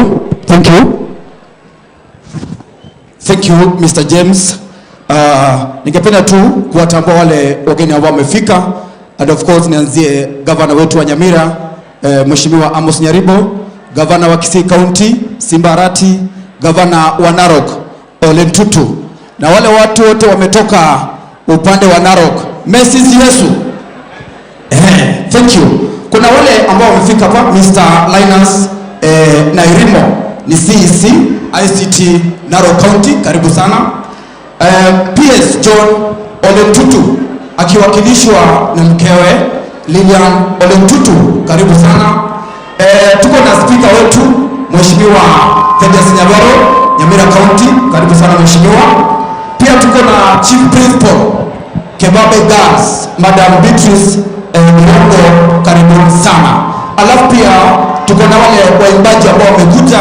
you. Thank you. Thank you, Mr. James. Ningependa tu kuwatambua wale wageni ambao wamefika. And of course nianzie governor wetu wa Nyamira, Mheshimiwa Amos Nyaribo, governor wa Kisii County, Simba Arati, governor wa Narok, Ole Ntutu. Na wale watu wote wametoka upande wa Narok. Messi Yesu. Thank you. Kuna wale ambao wamefika hapa, Mr. Linus Nairimo, ni CEC ICT Narok County, karibu sana. PS John Ole Ntutu akiwakilishwa na mkewe Lilian Ole Ntutu, karibu sana. Tuko na speaker wetu Mheshimiwa Thaddeus Nyabaro, Nyamira County, karibu sana mheshimiwa. Pia tuko na Chief Principal Kebabe Girls, Madam Beatrice Mirongo, karibu sana. Alafu pia tuko na wale waimbaji ambao wamekuja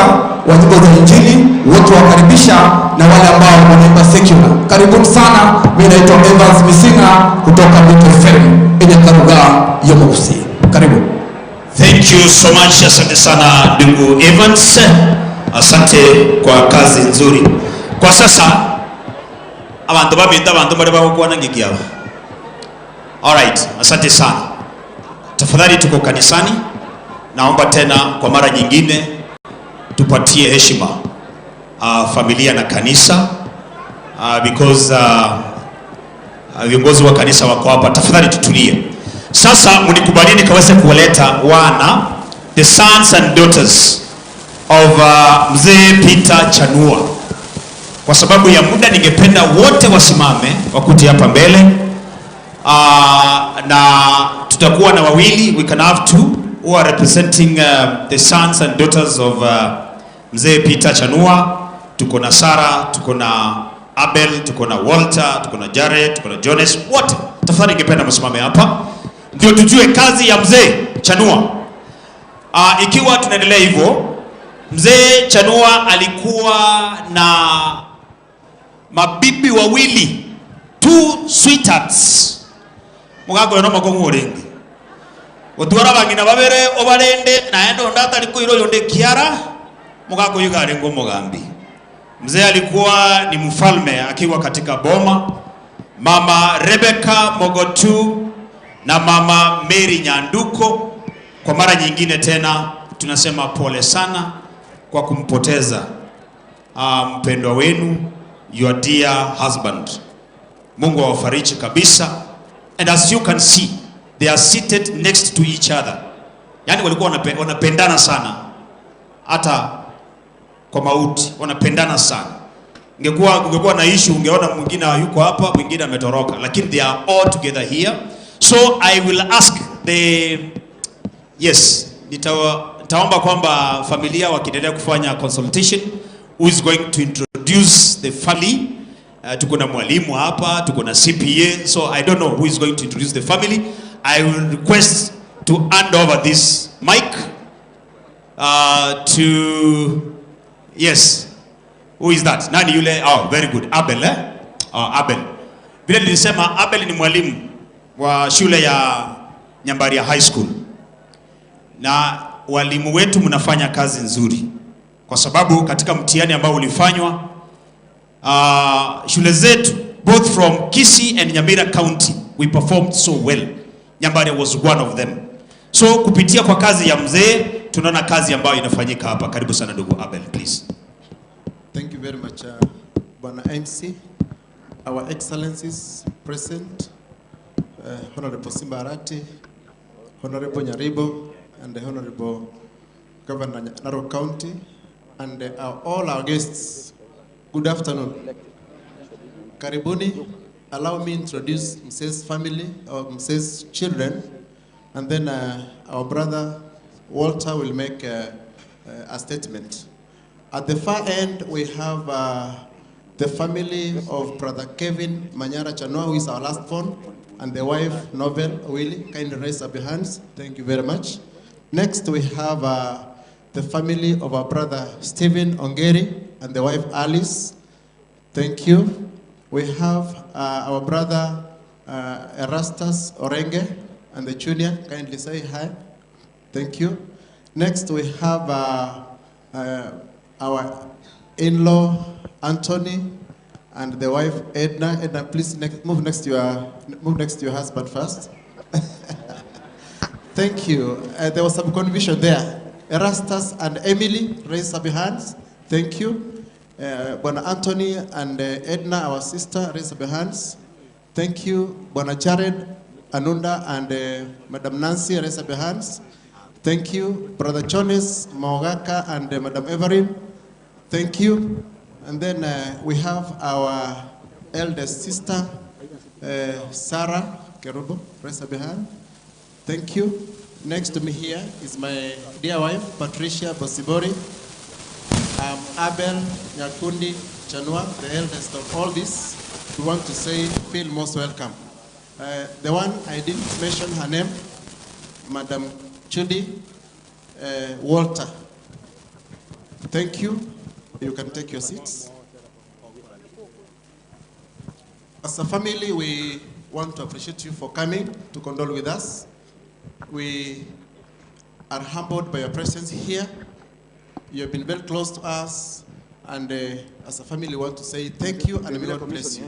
wa nyimbo za Injili, wote wakaribisha, na wale ambao wanaimba secular. Karibu sana. Mimi naitwa Evans Misinga kutoka Mito FM ile Karuga ya Mosi. Karibu. Thank you so much. Asante sana ndugu Evans. Asante kwa kazi nzuri. Kwa sasa abantu bari bakuwa nangigiawa. All right, asante sana. Tafadhali tuko kanisani. Naomba tena kwa mara nyingine tupatie heshima familia na kanisa because viongozi wa kanisa wako hapa. Tafadhali tutulie. Sasa mnikubalini kaweze kuwaleta wana, the sons and daughters of Mzee Peter Chanua. Kwa sababu ya muda ningependa wote wasimame wakuje hapa mbele. Na tutakuwa na wawili, we can have two who are representing the sons and daughters of Mzee Peter Chanua. Tuko na Sarah, tuko na Abel, tuko na Walter, tuko na Jared, tuko na Jones. Wote tafadhali ningependa msimame hapa ndio tujue kazi ya Mzee Chanua. Ikiwa tunaendelea hivyo, Mzee Chanua alikuwa na mabibi wawili, two sweethearts. Mugago no makongo rengi. Otwara bangina babere obarende naendo ndata alikuwa yonde Kiara. Mugago yugare ngo Mugambi. Mzee alikuwa ni mfalme akiwa katika boma. Mama Rebecca Mogotu na mama Mary Nyanduko. Kwa mara nyingine tena tunasema pole sana kwa kumpoteza mpendwa wenu, your dear husband. Mungu awafariji kabisa. And as you can see, they are seated next to each other. Yani walikuwa wanapendana sana. Hata kwa mauti wanapendana sana. Ungekuwa na issue ungeona mwingine yuko hapa, mwingine ametoroka, lakini they are all together here. So I will ask nitaomba kwamba familia wakiendelea kufanya consultation, who is going to introduce the family. Tuko na mwalimu hapa, tuko na CPA, so I don't know who is going to introduce the family. I will request to hand over this mic to, yes, who is that? Nani yule? Oh, very good. Abel, Abel. Vile nilisema Abel ni mwalimu wa shule ya Nyambaria High School. Na walimu wetu mnafanya kazi nzuri. Kwa sababu katika mtihani ambao ulifanywa, shule zetu, both from Kisii and Nyamira County, we performed so well. Nyambaria was one of them. So kupitia kwa kazi ya mzee, tunaona kazi ambayo inafanyika hapa. Karibu sana ndugu Abel, please. Thank you very much, Bwana MC, our excellencies present, Honorable Simba Arati, Honorable Nyaribo, and the Honorable Governor Narok County, and all our guests. Good afternoon. Karibuni. Allow me to introduce Mrs. family or Mrs. children, and then our brother Walter will make a statement. At the far end, we have the family of Brother Kevin Manyara Chanua, who is our last born, and the wife, Novel Willie. Kindly raise up your hands. Thank you very much. Next, we have the family of our brother Stephen Ongeri and the wife Alice. Thank you. We have our brother Erastus Orenge and the junior. Kindly say hi. Thank you. Next, we have our in-law Anthony and the wife Edna. Edna, please move next to your husband first. Thank you. There was some confusion there. Erastus and Emily, raise up your hands. Thank you. Bwana Anthony and Edna, our sister, raise up your hands. Thank you. Bwana Jared, Anunda, and Madam Nancy, raise up your hands. Thank you. Brother Jonas, Maogaka, and Madam Everin. Thank you. And then we have our eldest sister, Sarah Kerubo, raise up your hand. Thank you. Next to me here is my dear wife, Patricia Bosibori. Abel Nyakundi Chanua, the eldest of all this. We want to say, feel most welcome. The one I didn't mention her name, Madam Judy Walter. Thank you. You can take your seats. As a family, we want to appreciate you for coming to condole with us. We are humbled by your presence here. You have been very close to us, and as a family, we want to say thank you and may God bless you.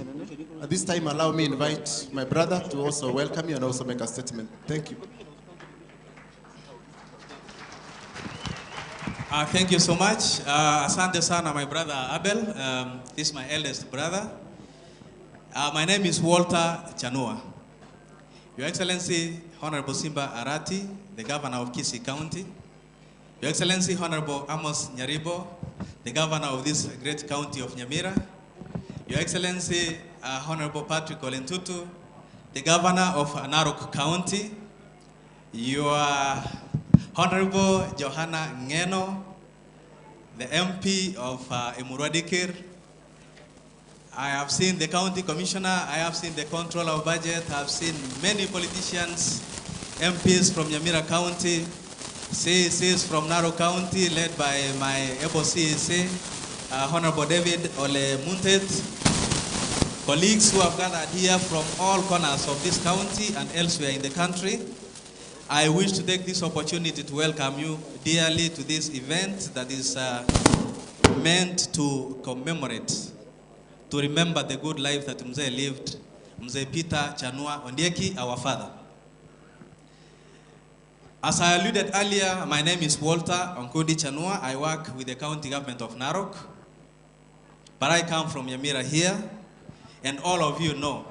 At this time, allow me to invite my brother to also welcome you and also make a statement. Thank you. Thank you so much. Asante sana, my brother Abel. This is my eldest brother. My name is Walter Chanua. Your Excellency, Honorable Simba Arati, the Governor of Kisii County. Your Excellency, Honorable Amos Nyaribo, the Governor of this great county of Nyamira. Your Excellency, Honorable Patrick Olentutu, the Governor of Narok County. Your Honorable Johanna Ngeno, the MP of Emurwadikir. I have seen the county commissioner, I have seen the controller of budget, I have seen many politicians, MPs from Nyamira County, CECs from Narok County, led by my able CEC, Honorable David Ole Muntet, colleagues who have gathered here from all corners of this county and elsewhere in the country. I wish to take this opportunity to welcome you dearly to this event that is meant to commemorate, to remember the good life that Mzee lived, Mzee Peter Chanua Ondieki, our father. As I alluded earlier, my name is Walter Onkudi Chanua. I work with the county government of Narok, but I come from Nyamira here, and all of you know.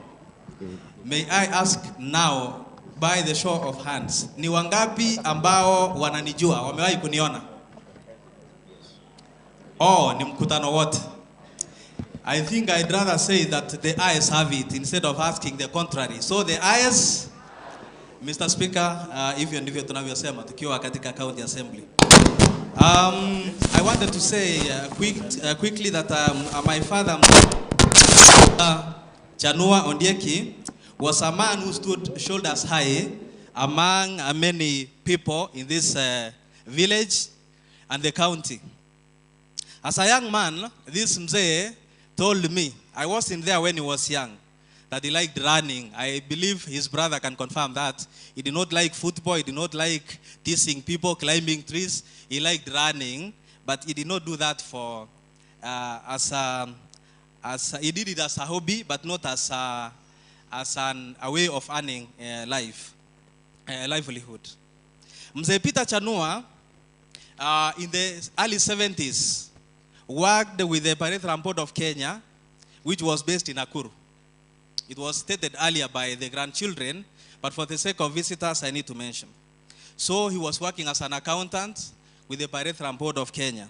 May I ask now, by the show of hands, ni wangapi ambao wananijua, wamewahi kuniona? Oh, ni mkutano wote. I think I'd rather say that the ayes have it instead of asking the contrary. So the ayes, Mr. Speaker, hivyo ndivyo tunavyosema tukiwa katika county assembly. I wanted to say quickly that my father, Chanua Ondieki, was a man who stood shoulders high among many people in this village and the county. As a young man, this Mzee told me, I wasn't there when he was young, that he liked running. I believe his brother can confirm that. He did not like football, he did not like teasing people, climbing trees. He liked running, but he did not do that for, he did it as a hobby, but not as a way of earning livelihood. Mzee Peter Chanua, in the early 70s, worked with the Parethram Board of Kenya, which was based in Nakuru. It was stated earlier by the grandchildren, but for the sake of visitors, I need to mention. So he was working as an accountant with the Parethram Board of Kenya.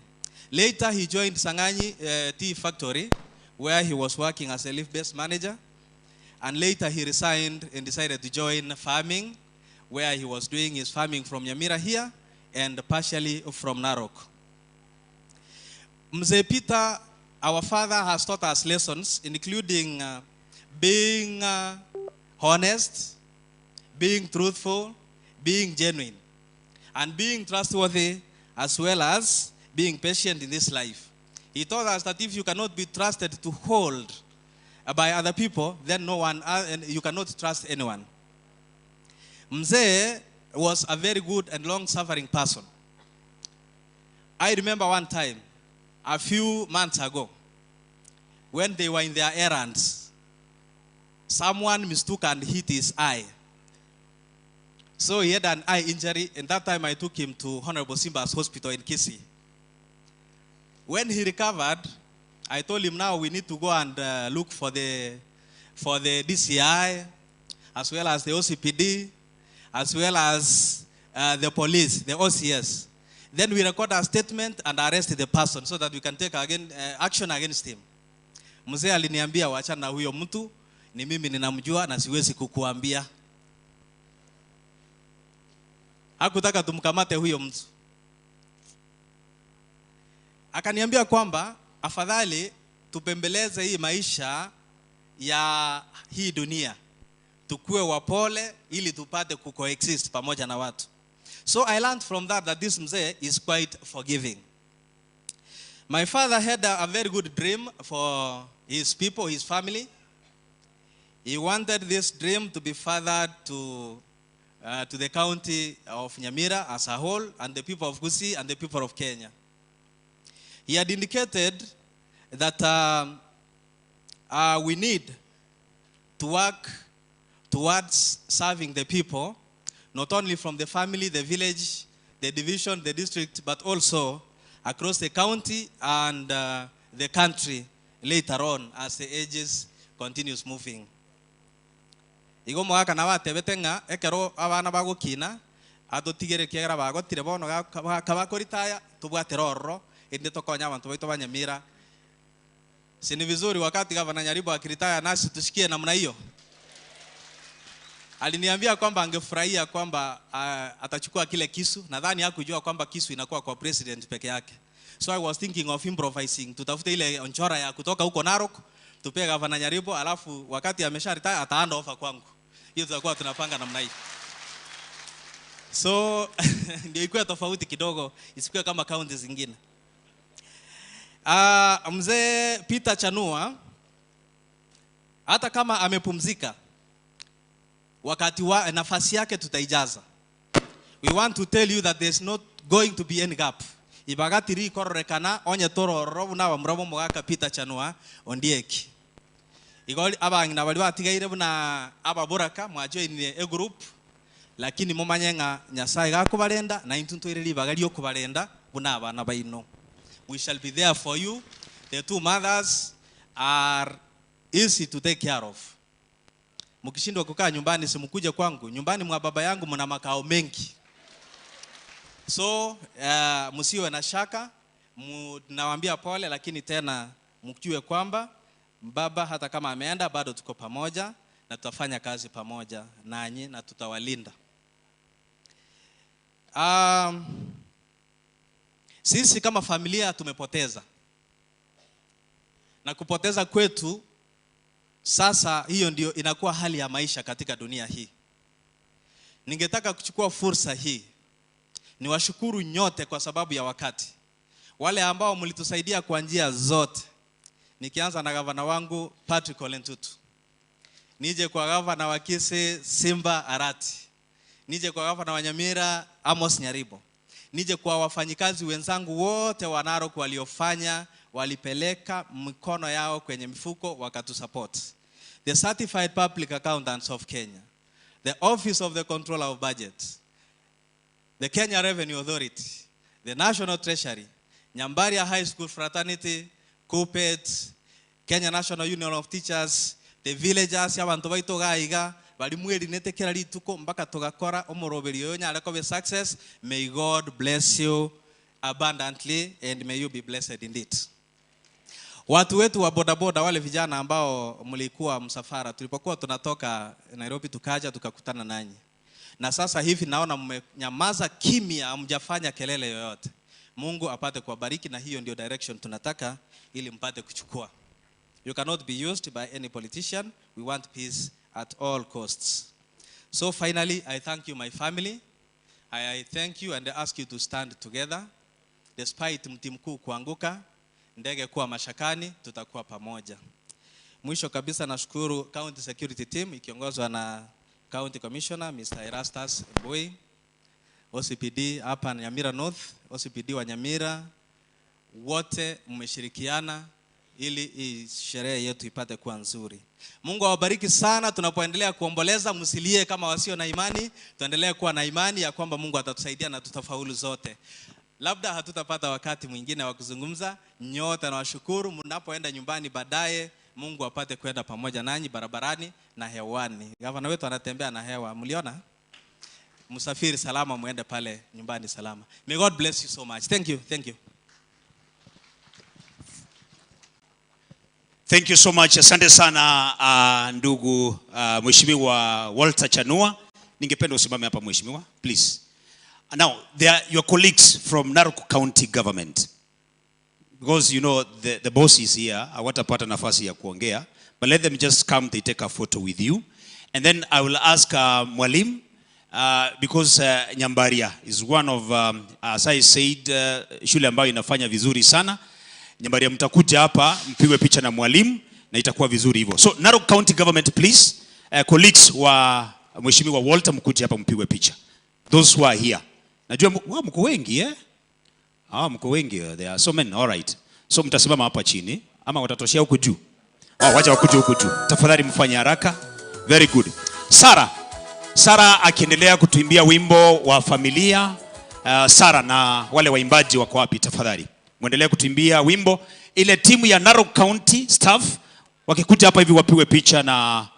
Later, he joined Sangani Tea Factory, where he was working as a lift-based manager. And later, he resigned and decided to join farming, where he was doing his farming from Nyamira here and partially from Narok. Mzee Peter, our father, has taught us lessons, including being honest, being truthful, being genuine, and being trustworthy, as well as being patient in this life. He taught us that if you cannot be trusted to hold by other people, then you cannot trust anyone. Mzee was a very good and long-suffering person. I remember one time, a few months ago, when they were in their errands, someone mistook and hit his eye. So he had an eye injury, and that time I took him to Honorable Simba's hospital in Kisii. When he recovered, I told him now we need to go and look for the DCI, as well as the OCPD, as well as the police, the OCS. Then we record a statement and arrest the person so that we can take action against him. Mzee aliniambia wacha na huyo mtu, ni mimi ninamjua na siwezi kukuambia. Hakutaka tumkamate huyo mtu. Akaniambia kwamba afadhali tupembeleze hii maisha ya hii dunia, tukue wapole ili tupate kucoexist pamoja na watu. So I learned from that this mzee is quite forgiving. My father had a very good dream for his people, his family. He wanted this dream to be furthered to the county of Nyamira as a whole, and the people of Kisii and the people of Kenya. He had indicated that we need to work towards serving the people, not only from the family, the village, the division, the district, but also across the county and the country later on as the ages continues moving. Igo mwaka na watebetenga ekero abana bagukina adotigere kiera bagotire bono kabakoritaya tubwate rorro ende tokonya abantu baito banyamira. Si ni vizuri wakati gavana Nyaribo akiritaya nasi tushikie namna hiyo. Aliniambia kwamba angefurahia kwamba atachukua kile kisu. Nadhani hakujua kwamba kisu inakuwa kwa president peke yake. So I was thinking of improvising. Tutafute ile onchora ya kutoka huko Narok, tupee gavana Nyaribo, alafu wakati amesharitaya ataanda ofa kwangu. Hiyo tutakuwa tunapanga namna hii. So ndio ikuwe tofauti kidogo, isikuwe kama county zingine. Mzee Peter Chanua hata kama amepumzika, wakati wa nafasi yake tutaijaza. We want to tell you that there's not going to be any gap. Ibagati ri kororekana onye toro robu na wamrobo mwaka Peter Chanua ondieki. Igoli abangina bali batigaire buna ababoraka mwajoine a group, lakini mumanyenga Nyasaye gakubarenda na intuntwiriri bagali okubarenda buna abana baino. We shall be there for you. The two mothers are easy to take care of. Mkishindwa kukaa nyumbani simkuje kwangu. Nyumbani mwa baba yangu mna makao mengi. So msiwe na shaka, nawaambia pole, lakini tena mkijue kwamba baba hata kama ameenda bado tuko pamoja na tutafanya kazi pamoja nanyi na tutawalinda. Sisi kama familia tumepoteza. Na kupoteza kwetu sasa hiyo ndio inakuwa hali ya maisha katika dunia hii. Ningetaka kuchukua fursa hii niwashukuru nyote kwa sababu ya wakati. Wale ambao mlitusaidia kwa njia zote. Nikianza na gavana wangu Patrick Ole Ntutu. Nije kwa gavana wa Kisii Simba Arati. Nije kwa gavana wa Nyamira Amos Nyaribo. Nije kwa wafanyikazi wenzangu wote wa Narok waliofanya, walipeleka mikono yao kwenye mifuko wakatusupport. The Certified Public Accountants of Kenya, the Office of the Controller of Budget, the Kenya Revenue Authority, the National Treasury, Nyambaria High School Fraternity, KUPPET, Kenya National Union of Teachers, the villagers y'abantu baito gaiga bali mweri netekera rituko mpaka tugakora omoroberi yo nyareko be success. May God bless you abundantly and may you be blessed indeed. Watu wetu wa bodaboda, wale vijana ambao mlikuwa msafara tulipokuwa tunatoka Nairobi tukaja tukakutana nanyi. Na sasa hivi naona mmenyamaza kimya, hamjafanya kelele yoyote. Mungu apate kuwabariki, na hiyo ndio direction tunataka ili mpate kuchukua. You cannot be used by any politician. We want peace at all costs. So finally, I thank you, my family. I thank you and I ask you to stand together. Despite mti mkuu kuanguka, ndege kuwa mashakani, tutakuwa pamoja. Mwisho kabisa nashukuru County Security Team ikiongozwa na County Commissioner Mr. Erastus Boy. OCPD hapa Nyamira North, OCPD wa Nyamira, wote mmeshirikiana ili hii sherehe yetu ipate kuwa nzuri. Mungu awabariki sana. Tunapoendelea kuomboleza, msilie kama wasio na imani. Tuendelee kuwa na imani ya kwamba Mungu atatusaidia na tutafaulu zote. Labda hatutapata wakati mwingine wa kuzungumza. Nyote nawashukuru. Mnapoenda nyumbani baadaye, Mungu apate kwenda pamoja nanyi barabarani na hewani. Gavana wetu anatembea na hewa. Mliona? Msafiri salama, muende pale nyumbani salama. May God bless you so much. Thank you. Thank you. Thank you so much. Asante sana ndugu Mheshimiwa Walter Chanua. Ningependa usimame hapa Mheshimiwa, please. Now, they are your colleagues from Narok County government. Because you know the boss is here, hawatapata nafasi ya kuongea, but let them just come, they take a photo with you. And then I will ask Mwalim, because Nyambaria is one of, as I said, shule ambayo inafanya vizuri sana. Nyambaria mtakuja hapa, mpigwe picha na Mwalimu, na itakuwa vizuri hivyo. So Narok County government, please, colleagues wa Mheshimiwa Walter, mkuje hapa mpigwe picha. Those who are here. Najua mko wengi, eh? Mko wengi, there are so many. All right. So mtasimama hapa chini ama watatoshia huku juu? Wacha wakuje huku juu. Tafadhali mfanye haraka. Very good. Sara akiendelea kutuimbia wimbo wa familia. Sara na wale waimbaji wako wapi tafadhali? Muendelee kutuimbia wimbo. Ile timu ya Narok County staff wakikuja hapa hivi wapigwe picha na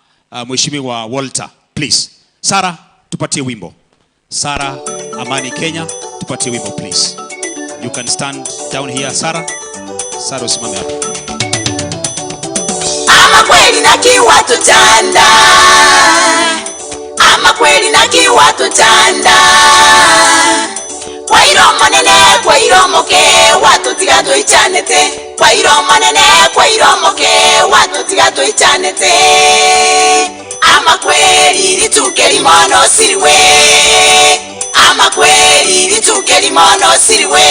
Mheshimiwa Walter. Please. Sara, tupatie wimbo. Sara, Amani Kenya, tupatie wimbo please. You can stand down here, Sara. Sara usimame hapa. Ama kweli na kiwatu tanda. Ama kweli na kiwatu tanda. Kwa iromo nene, kwa iromo ke, watu tigato ichanete. Kwa iromo nene, kwa iromo ke, watu tigato ichanete. Ama kweli lituke limono siriwe. Ama kweli lituke limono siriwe.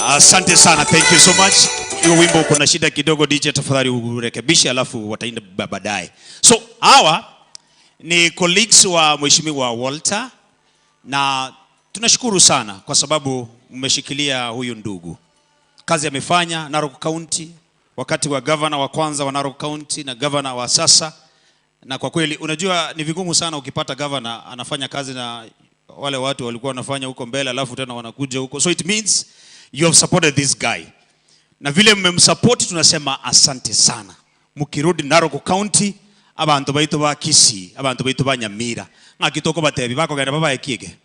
Asante sana, thank you so much. Hiyo wimbo kuna shida kidogo, DJ tafadhali urekebishe alafu wataenda baadaye. So hawa ni colleagues wa Mheshimiwa Walter, na tunashukuru sana kwa sababu mmeshikilia huyu ndugu. Kazi amefanya Narok County wakati wa governor wa kwanza wa Narok County na governor wa sasa, na kwa kweli unajua ni vigumu sana ukipata governor anafanya kazi na wale watu walikuwa wanafanya huko mbele alafu tena wanakuja huko. So it means you have supported this guy. Na vile mmemsupport tunasema asante sana. Mukirudi Narok County, abantu baitu ba Kisii, abantu baitu ba Nyamira, ngakitoko batebi bako gana baba ekige.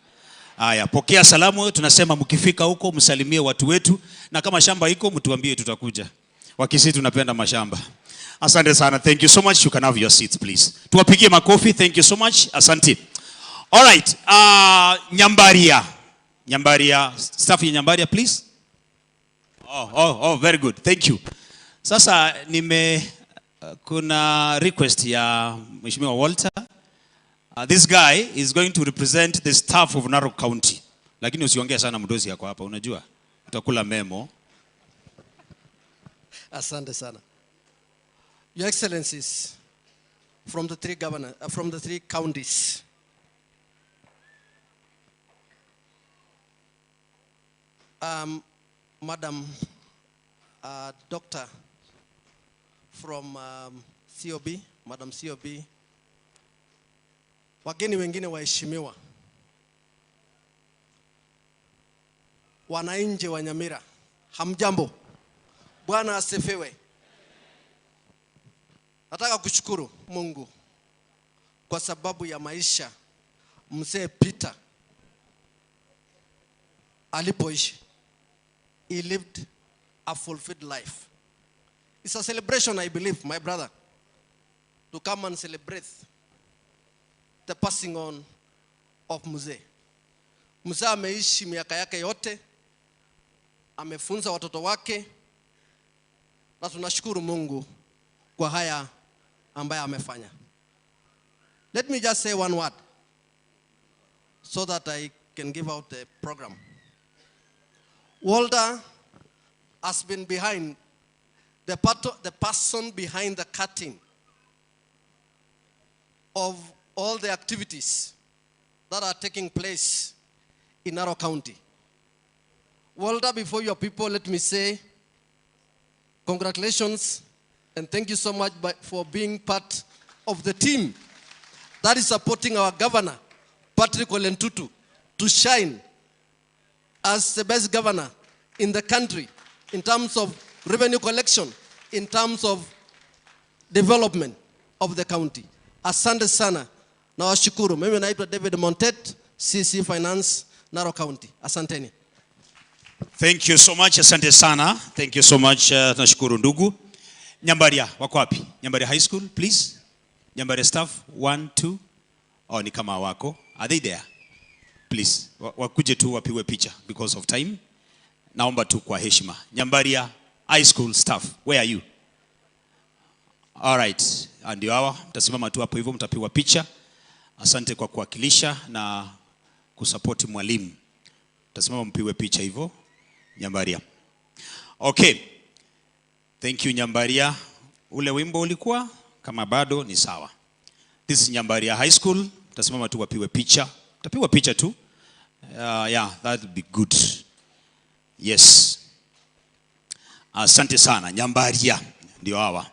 Haya, pokea salamu, tunasema mkifika huko msalimie watu wetu, na kama shamba iko mtuambie tutakuja. Wakisii tunapenda mashamba. Asante sana. Thank you so much. You can have your seats please. Tuwapigie makofi. Thank you so much. Asante. All right. Nyambaria, staff ya Nyambaria please. Oh, very good. Thank you. Sasa kuna request ya Mheshimiwa Walter. This guy is going to represent the staff of Narok County. Lakini usiongea sana mdozi yako hapa, unajua utakula memo. Asante sana. Your Excellencies, from the three counties, Madam Doctor from COB, Madam COB, wageni wengine waheshimiwa, wananchi wa Nyamira, hamjambo. Bwana asifiwe. Nataka kushukuru Mungu kwa sababu ya maisha mzee Peter alipoishi. He lived a fulfilled life. It's a celebration, I believe, my brother, to come and celebrate the passing on of mzee. Mzee ameishi miaka yake yote, amefunza watoto wake, na tunashukuru Mungu kwa haya ambaye amefanya. Let me just say one word so that I can give out the program. Walter has been behind the person behind the curtain of all the activities that are taking place in Narok County. Walter, before your people, let me say congratulations and thank you so much for being part of the team that is supporting our governor, Patrick Ole Ntutu, to shine as the best governor in the country in terms of revenue collection, in terms of development of the county. Asante sana na washukuru. Mimi naitwa David Montet, CC Finance, Narok County. Asanteni. Thank you so much. Asante sana. Thank you so much. Tunashukuru ndugu. Nyambaria wako wapi? Nyambaria High School, please. Nyambaria staff 1 2. Oh, ni kama wako. Are they there? Please. Wakuje tu wapiwe picha because of time. Naomba tu kwa heshima. Nyambaria High School staff, where are you? All right. Ndio hawa, mtasimama tu hapo hivyo mtapiwa picha. Asante kwa kuwakilisha na kusupport mwalimu. Mtasimama mpiwe picha hivyo. Nyambaria. Okay. Thank you Nyambaria. Ule wimbo ulikuwa kama bado ni sawa. This is Nyambaria High School. Mtasimama tu wapiwe picha. Mtapiwa picha tu. Yeah, that would be good. Yes. Asante sana Nyambaria. Ndio hawa.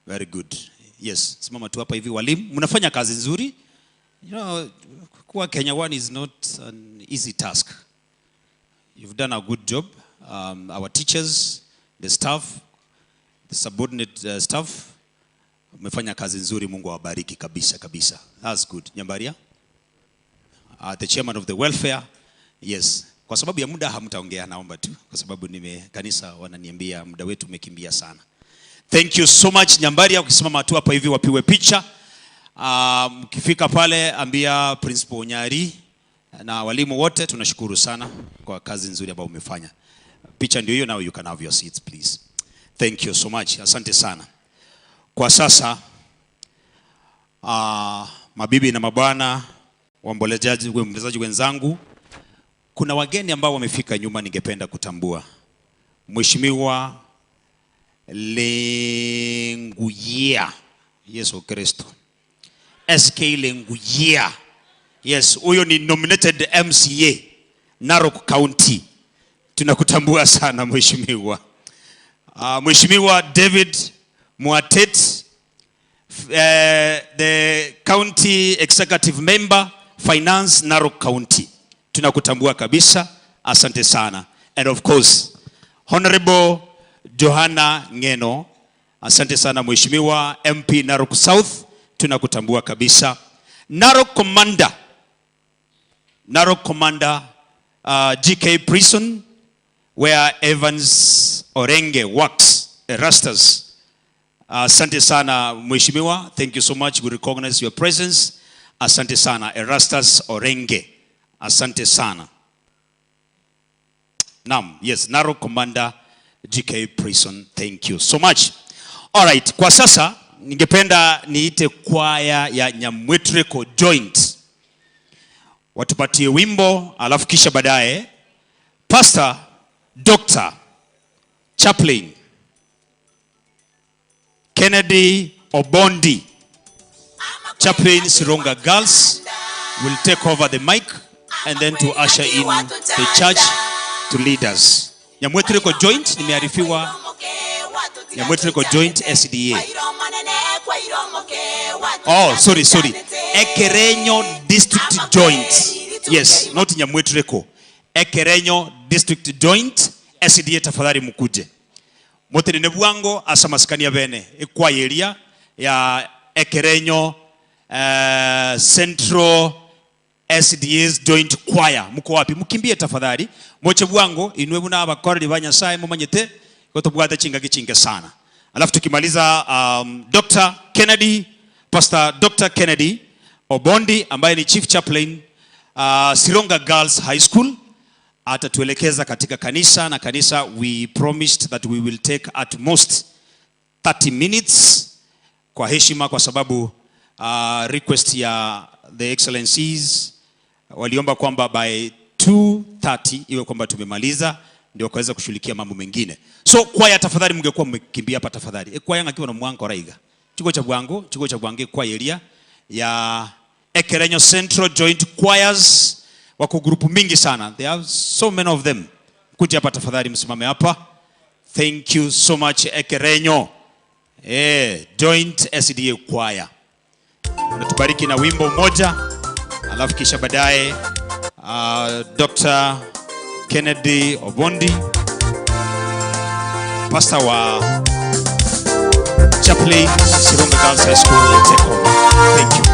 Very good. Yes, simama tu hapa hivi walimu. Mnafanya kazi nzuri. You know, kuwa Kenya One is not an easy task. You've done a good job. Our teachers, the staff, the subordinate staff, umefanya kazi nzuri. Mungu awabariki kabisa kabisa. That's good. Nyambaria. The chairman of the welfare. Yes. Kwa sababu ya muda hamtaongea, naomba tu. Kwa sababu kanisa wananiambia muda wetu umekimbia sana. Thank you so much Nyambaria. Ukisimama tu hapa hivi wapiwe picha. Mkifika pale ambia Principal Nyari na walimu wote tunashukuru sana kwa kazi nzuri ambayo umefanya. Picha ndio hiyo, now you can have your seats please. Thank you so much. Asante sana. Kwa sasa mabibi na mabwana, waombolezaji wenzangu, kuna wageni ambao wamefika nyuma ningependa kutambua. Mheshimiwa Lenguyia Yesu Kristo, SK Lenguyia. Yes, huyo ni nominated MCA Narok County. Tunakutambua sana mheshimiwa. Mheshimiwa David Muatet, the county executive member finance Narok County. Tunakutambua kabisa. Asante sana. And of course Honorable Johanna Ngeno, asante sana mheshimiwa MP Narok South, tunakutambua kabisa. Narok Commander GK Prison where Evans Orenge works, Erastus. Asante sana mheshimiwa. Thank you so much. We recognize your presence. Asante sana Erastus Orenge. Asante sana. Naam, yes, Narok Commander GK Prison. Thank you so much. All right, kwa sasa ningependa niite kwaya ya Nyamwetreko Joint watupatie wimbo, alafu kisha baadaye Pastor Dr. Chaplain Kennedy Obondi, Chaplain Sironga Girls, will take over the mic and then to usher in the church to lead us. Nyamwetreko Joint nimearifiwa Nyamwetreko Joint SDA. Oh, sorry. Ekerenyo District Joint. Yes, not Nyamwetreko. Ekerenyo District Joint SDA, tafadhali mkuje. Mote ni bwango asamasikania bene. Kwa area ya Ekerenyo Central SDA's Joint Choir. Mko wapi? Mkimbie tafadhali. Moche bwango inwe buna abakorali banyasaye mumanyete kotobwata chinga sana. Alafu tukimaliza Dr. Kennedy, Pastor Dr. Kennedy Obondi ambaye ni Chief Chaplain Sironga Girls High School atatuelekeza katika kanisa, na kanisa we promised that we will take at most 30 minutes kwa heshima, kwa sababu request ya the excellencies waliomba kwamba by 2:30 iwe kwamba tumemaliza, ndio kaweza kushughulikia mambo mengine. So kwaya tafadhali mngekuwa mmekimbia hapa tafadhali. Kwaya ngakiwa na mwango raiga. Chiko cha bwange kwa area ya Ekerenyo Central Joint Choirs wako grupu mingi sana. There are so many of them. Kuja hapa tafadhali msimame hapa. Thank you so much Ekerenyo. Joint SDA Choir. Natubariki na wimbo moja. Alafu kisha baadaye Dr. Kennedy Obondi, pastor wa Chaplain Sirunga Girls High School will take over. Thank you.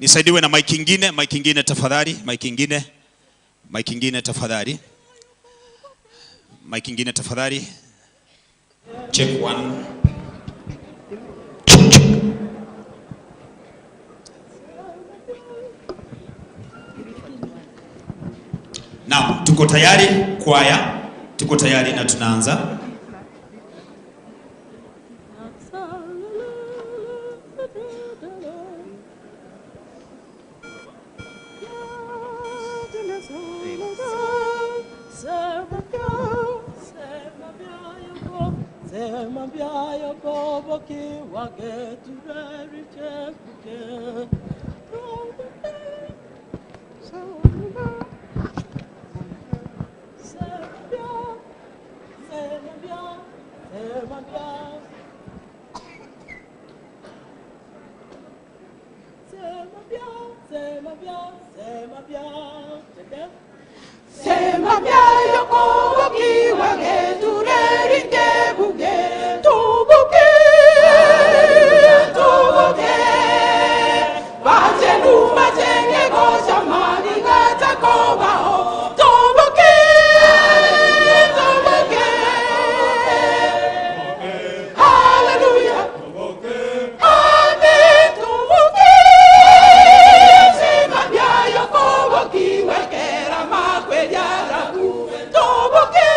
Nisaidiwe na mic ingine tafadhali, mic ingine tafadhali. Mic ingine tafadhali. Check 1. Now, tuko tayari kwaya, tuko tayari na tunaanza. Toboke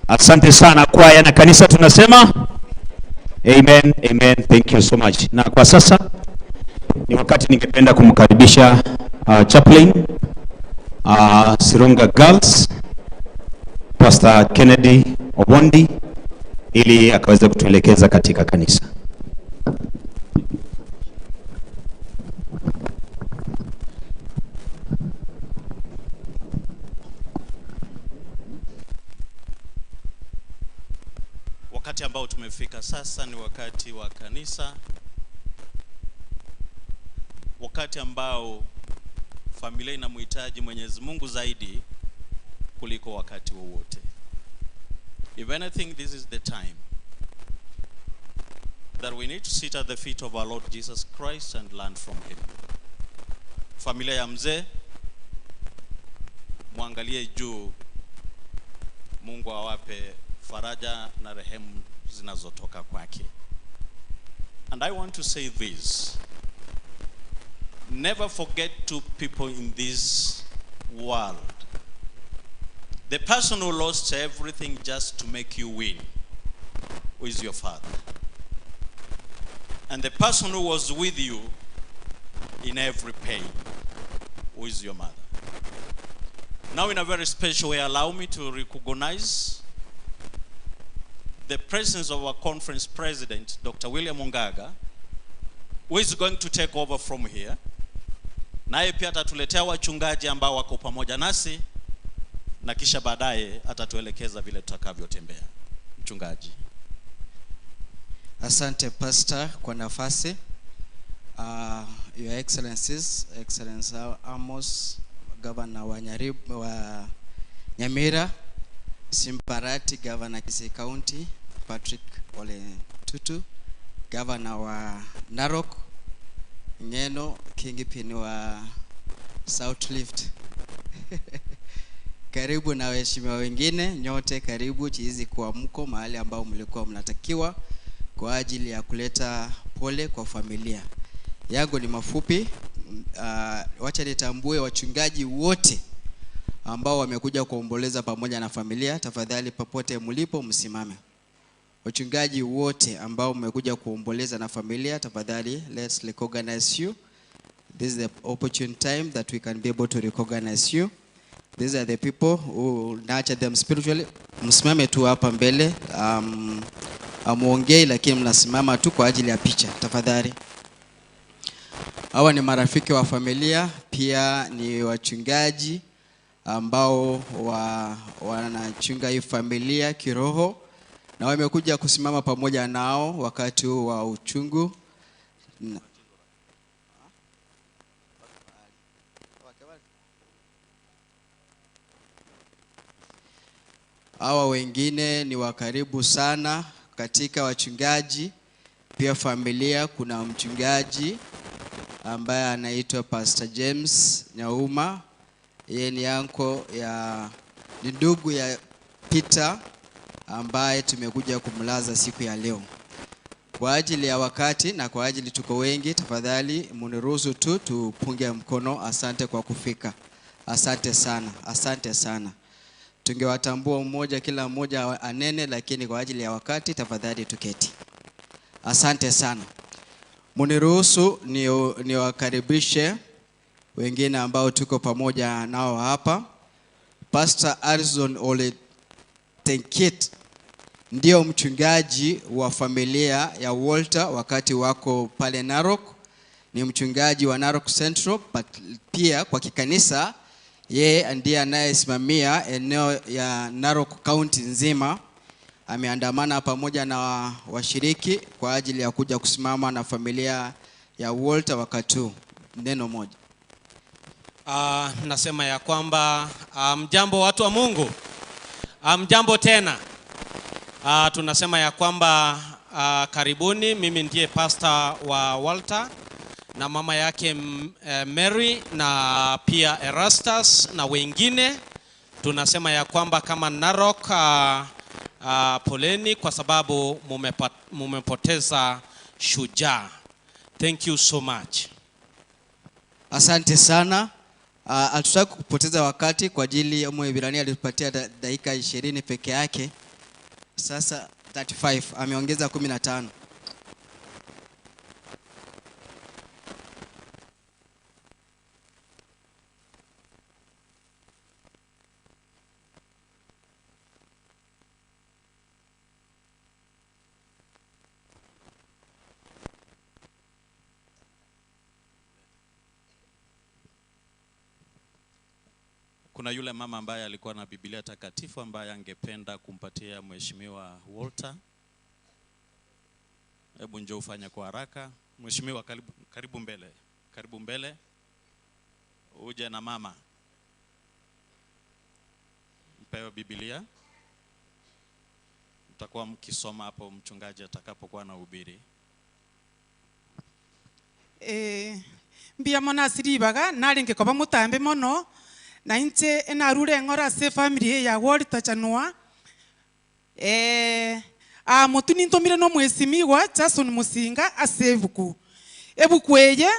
Asante sana kwaya na kanisa, tunasema amen, amen, thank you so much. Na kwa sasa ni wakati ningependa kumkaribisha chaplain Sirunga Girls, Pastor Kennedy Obondi, ili akaweze kutuelekeza katika kanisa. Wakati ambao tumefika sasa ni wakati wa kanisa, wakati ambao familia inamhitaji Mwenyezi Mungu zaidi kuliko wakati wowote. If anything, this is the time that we need to sit at the feet of our Lord Jesus Christ and learn from him. Familia ya mzee, muangalie juu, Mungu awape faraja na rehemu zinazotoka kwake. And I want to say this: never forget two people in this world. The person who lost everything just to make you win, who is your father. And the person who was with you in every pain, who is your mother. Now in a very special way, allow me to recognize the presence of our conference president, Dr. William Mungaga, who is going to take over from here. Naye pia atatuletea wachungaji ambao wako pamoja nasi, na kisha baadaye atatuelekeza vile tutakavyotembea. Mchungaji. Asante pastor kwa nafasi. Your Excellencies, Excellence Amos, Governor wa Nyamira, Simbarati, Governor Kisii County, Patrick Ole Tutu, Governor wa Narok, Ngeno, Kingpin wa South Rift. Karibu na waheshimiwa wengine nyote, karibu chizi kuamko mahali ambao mlikuwa mnatakiwa kwa ajili ya kuleta pole kwa familia. Yangu ni mafupi. Wacha nitambue wachungaji wote ambao wamekuja kuomboleza pamoja na familia. Tafadhali popote mlipo msimame. Wachungaji wote ambao mmekuja kuomboleza na familia, tafadhali let's recognize you. This is the opportune time that we can be able to recognize you. These are the people who nurture them spiritually. Msimame tu hapa mbele. Amuongei lakini mnasimama tu kwa ajili ya picha, tafadhali. Hawa ni marafiki wa familia, pia ni wachungaji ambao wanachunga hii familia kiroho, na wamekuja kusimama pamoja nao wakati wa uchungu. Hawa wengine ni wakaribu sana katika wachungaji, pia familia. Kuna mchungaji ambaye anaitwa Pastor James Nyauma. Yeye ni ni ndugu ya Peter ambaye tumekuja kumlaza siku ya leo. Kwa ajili ya wakati na kwa ajili tuko wengi, tafadhali mniruhusu tu tupunge mkono. Asante kwa kufika. Asante sana. Asante sana. Tungewatambua mmoja kila mmoja anene, lakini kwa ajili ya wakati tafadhali tuketi. Asante sana. Mniruhusu niwakaribishe wengine ambao tuko pamoja nao hapa. Pastor Arizon Ole Tenkit ndio mchungaji wa familia ya Walter wakati wako pale Narok. Ni mchungaji wa Narok Central, but pia kwa kikanisa yeye ndiye anayesimamia eneo ya Narok County nzima. Ameandamana pamoja na washiriki kwa ajili ya kuja kusimama na familia ya Walter wakati huu. Neno moja. Nasema ya kwamba mjambo watu wa Mungu. Mjambo tena. Tunasema ya kwamba karibuni. Mimi ndiye pastor wa Walter na mama yake Mary na pia Erastus na wengine. Tunasema ya kwamba kama Narok poleni kwa sababu mumepoteza shujaa. Thank you so much. Asante sana. Hatutaki kupoteza wakati kwa ajili ya Mwebrania alitupatia dakika 20 peke yake. Sasa 35 ameongeza 15. Kuna yule mama ambaye alikuwa na Biblia takatifu ambaye angependa kumpatia Mheshimiwa Walter. Hebu njoo ufanye kwa haraka. Mheshimiwa, karibu mbele. Karibu mbele. Uje na mama. Mpewe Biblia. Mtakuwa mkisoma hapo mchungaji atakapokuwa na ubiri. Mbia mona siribaga naringe koba mutambe mono na inche enarure ngora se family ya Walter Chanua. Mutuni ntomire no mwesimiwa Jason Musinga asebuku. Ebukweye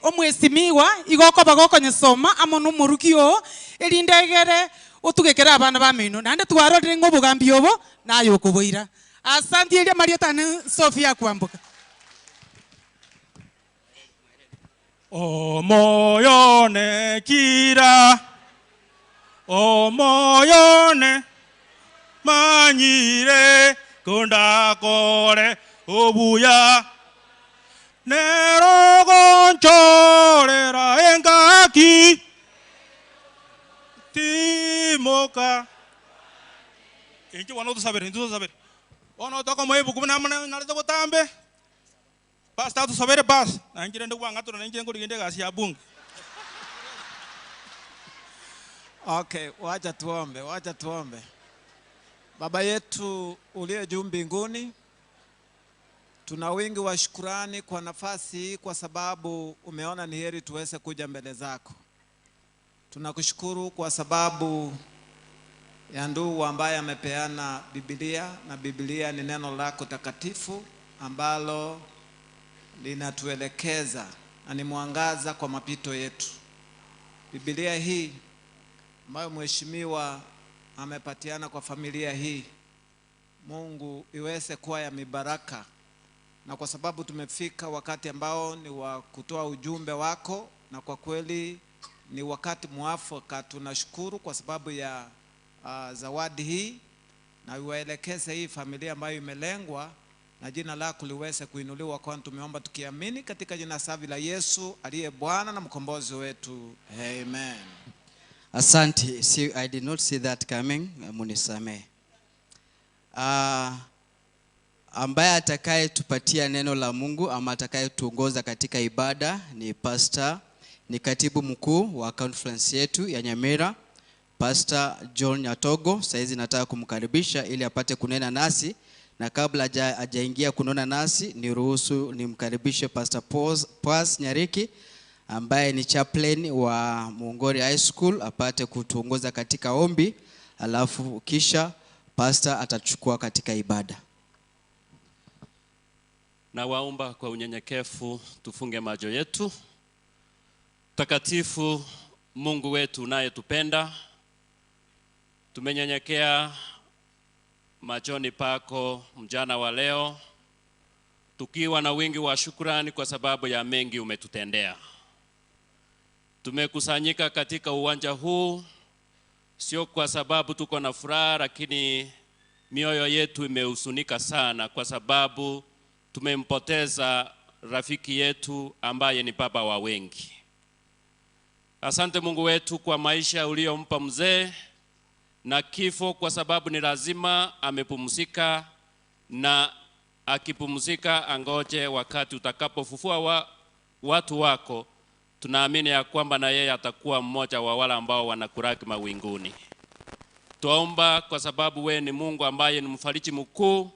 omwesimiwa igoko bagoko nyesoma amono murukio elindegere otugekera abana bamino nande twarorire ngobugambi obo nayo kuboira. Asante elia Marieta ne Sofia kwambuka. Omoyone kira, omoyone manyire kundakore obuya nerogonchorera engaki timoka. Inki wano tusabere ono toko moebu kubuna naleta kutambe. Pastor tu sabere pas na njire ndo wanga tu na njire ngurigende gasi ya bunge. Okay, wacha tuombe. Baba yetu uliye juu mbinguni, tuna wingi wa shukrani kwa nafasi hii kwa sababu umeona ni heri tuweze kuja mbele zako. Tunakushukuru kwa sababu ya ndugu ambaye amepeana Biblia, na Biblia ni neno lako takatifu ambalo linatuelekeza na ni mwangaza kwa mapito yetu. Biblia hii ambayo mheshimiwa amepatiana kwa familia hii, Mungu iweze kuwa ya mibaraka, na kwa sababu tumefika wakati ambao ni wa kutoa ujumbe wako, na kwa kweli ni wakati mwafaka. Tunashukuru kwa sababu ya zawadi hii, na uwaelekeze hii familia ambayo imelengwa, na jina lako liweze kuinuliwa, kwa tumeomba tukiamini katika jina safi la Yesu aliye Bwana na mkombozi wetu. Amen. Asante. See, I did not see that coming. Munisame. Ambaye atakaye tupatia neno la Mungu ama atakaye tuongoza katika ibada ni pastor, ni katibu mkuu wa conference yetu ya Nyamira, Pastor John Nyatogo. Saizi nataka kumkaribisha ili apate kunena nasi, na kabla hajaingia kunena nasi niruhusu nimkaribishe Pastor Paz Nyariki ambaye ni chaplain wa Mungori High School apate kutuongoza katika ombi, alafu kisha pastor atachukua katika ibada. Na waomba kwa unyenyekevu tufunge macho yetu. Takatifu Mungu wetu unayetupenda, tumenyenyekea machoni pako mjana wa leo tukiwa na wingi wa shukrani kwa sababu ya mengi umetutendea. Tumekusanyika katika uwanja huu sio kwa sababu tuko na furaha, lakini mioyo yetu imehuzunika sana kwa sababu tumempoteza rafiki yetu ambaye ni baba wa wengi. Asante Mungu wetu kwa maisha uliyompa mzee na kifo, kwa sababu ni lazima amepumzika, na akipumzika angoje wakati utakapofufua watu wako. Tunaamini ya kwamba na yeye atakuwa mmoja wa wale ambao wanakuraki mawinguni. Tuomba kwa sababu we ni Mungu ambaye ni mfariji mkuu.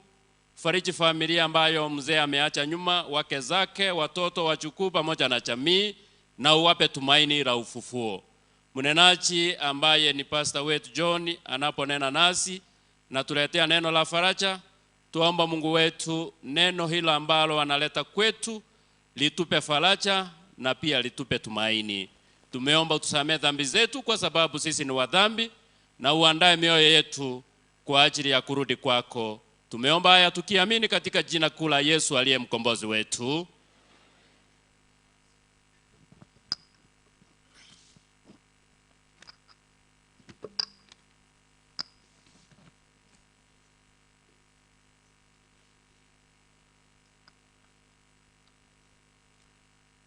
Fariji familia ambayo mzee ameacha nyuma, wake zake, watoto, wajukuu pamoja na jamii, na uwape tumaini la ufufuo. Mnenaji ambaye ni pastor wetu John anaponena nasi na tuletea neno la faraja, tuomba Mungu wetu neno hilo ambalo analeta kwetu litupe faraja na pia litupe tumaini. Tumeomba utusamehe dhambi zetu kwa sababu sisi ni wadhambi, na uandae mioyo yetu kwa ajili ya kurudi kwako. Tumeomba haya tukiamini katika jina kuu la Yesu aliye mkombozi wetu.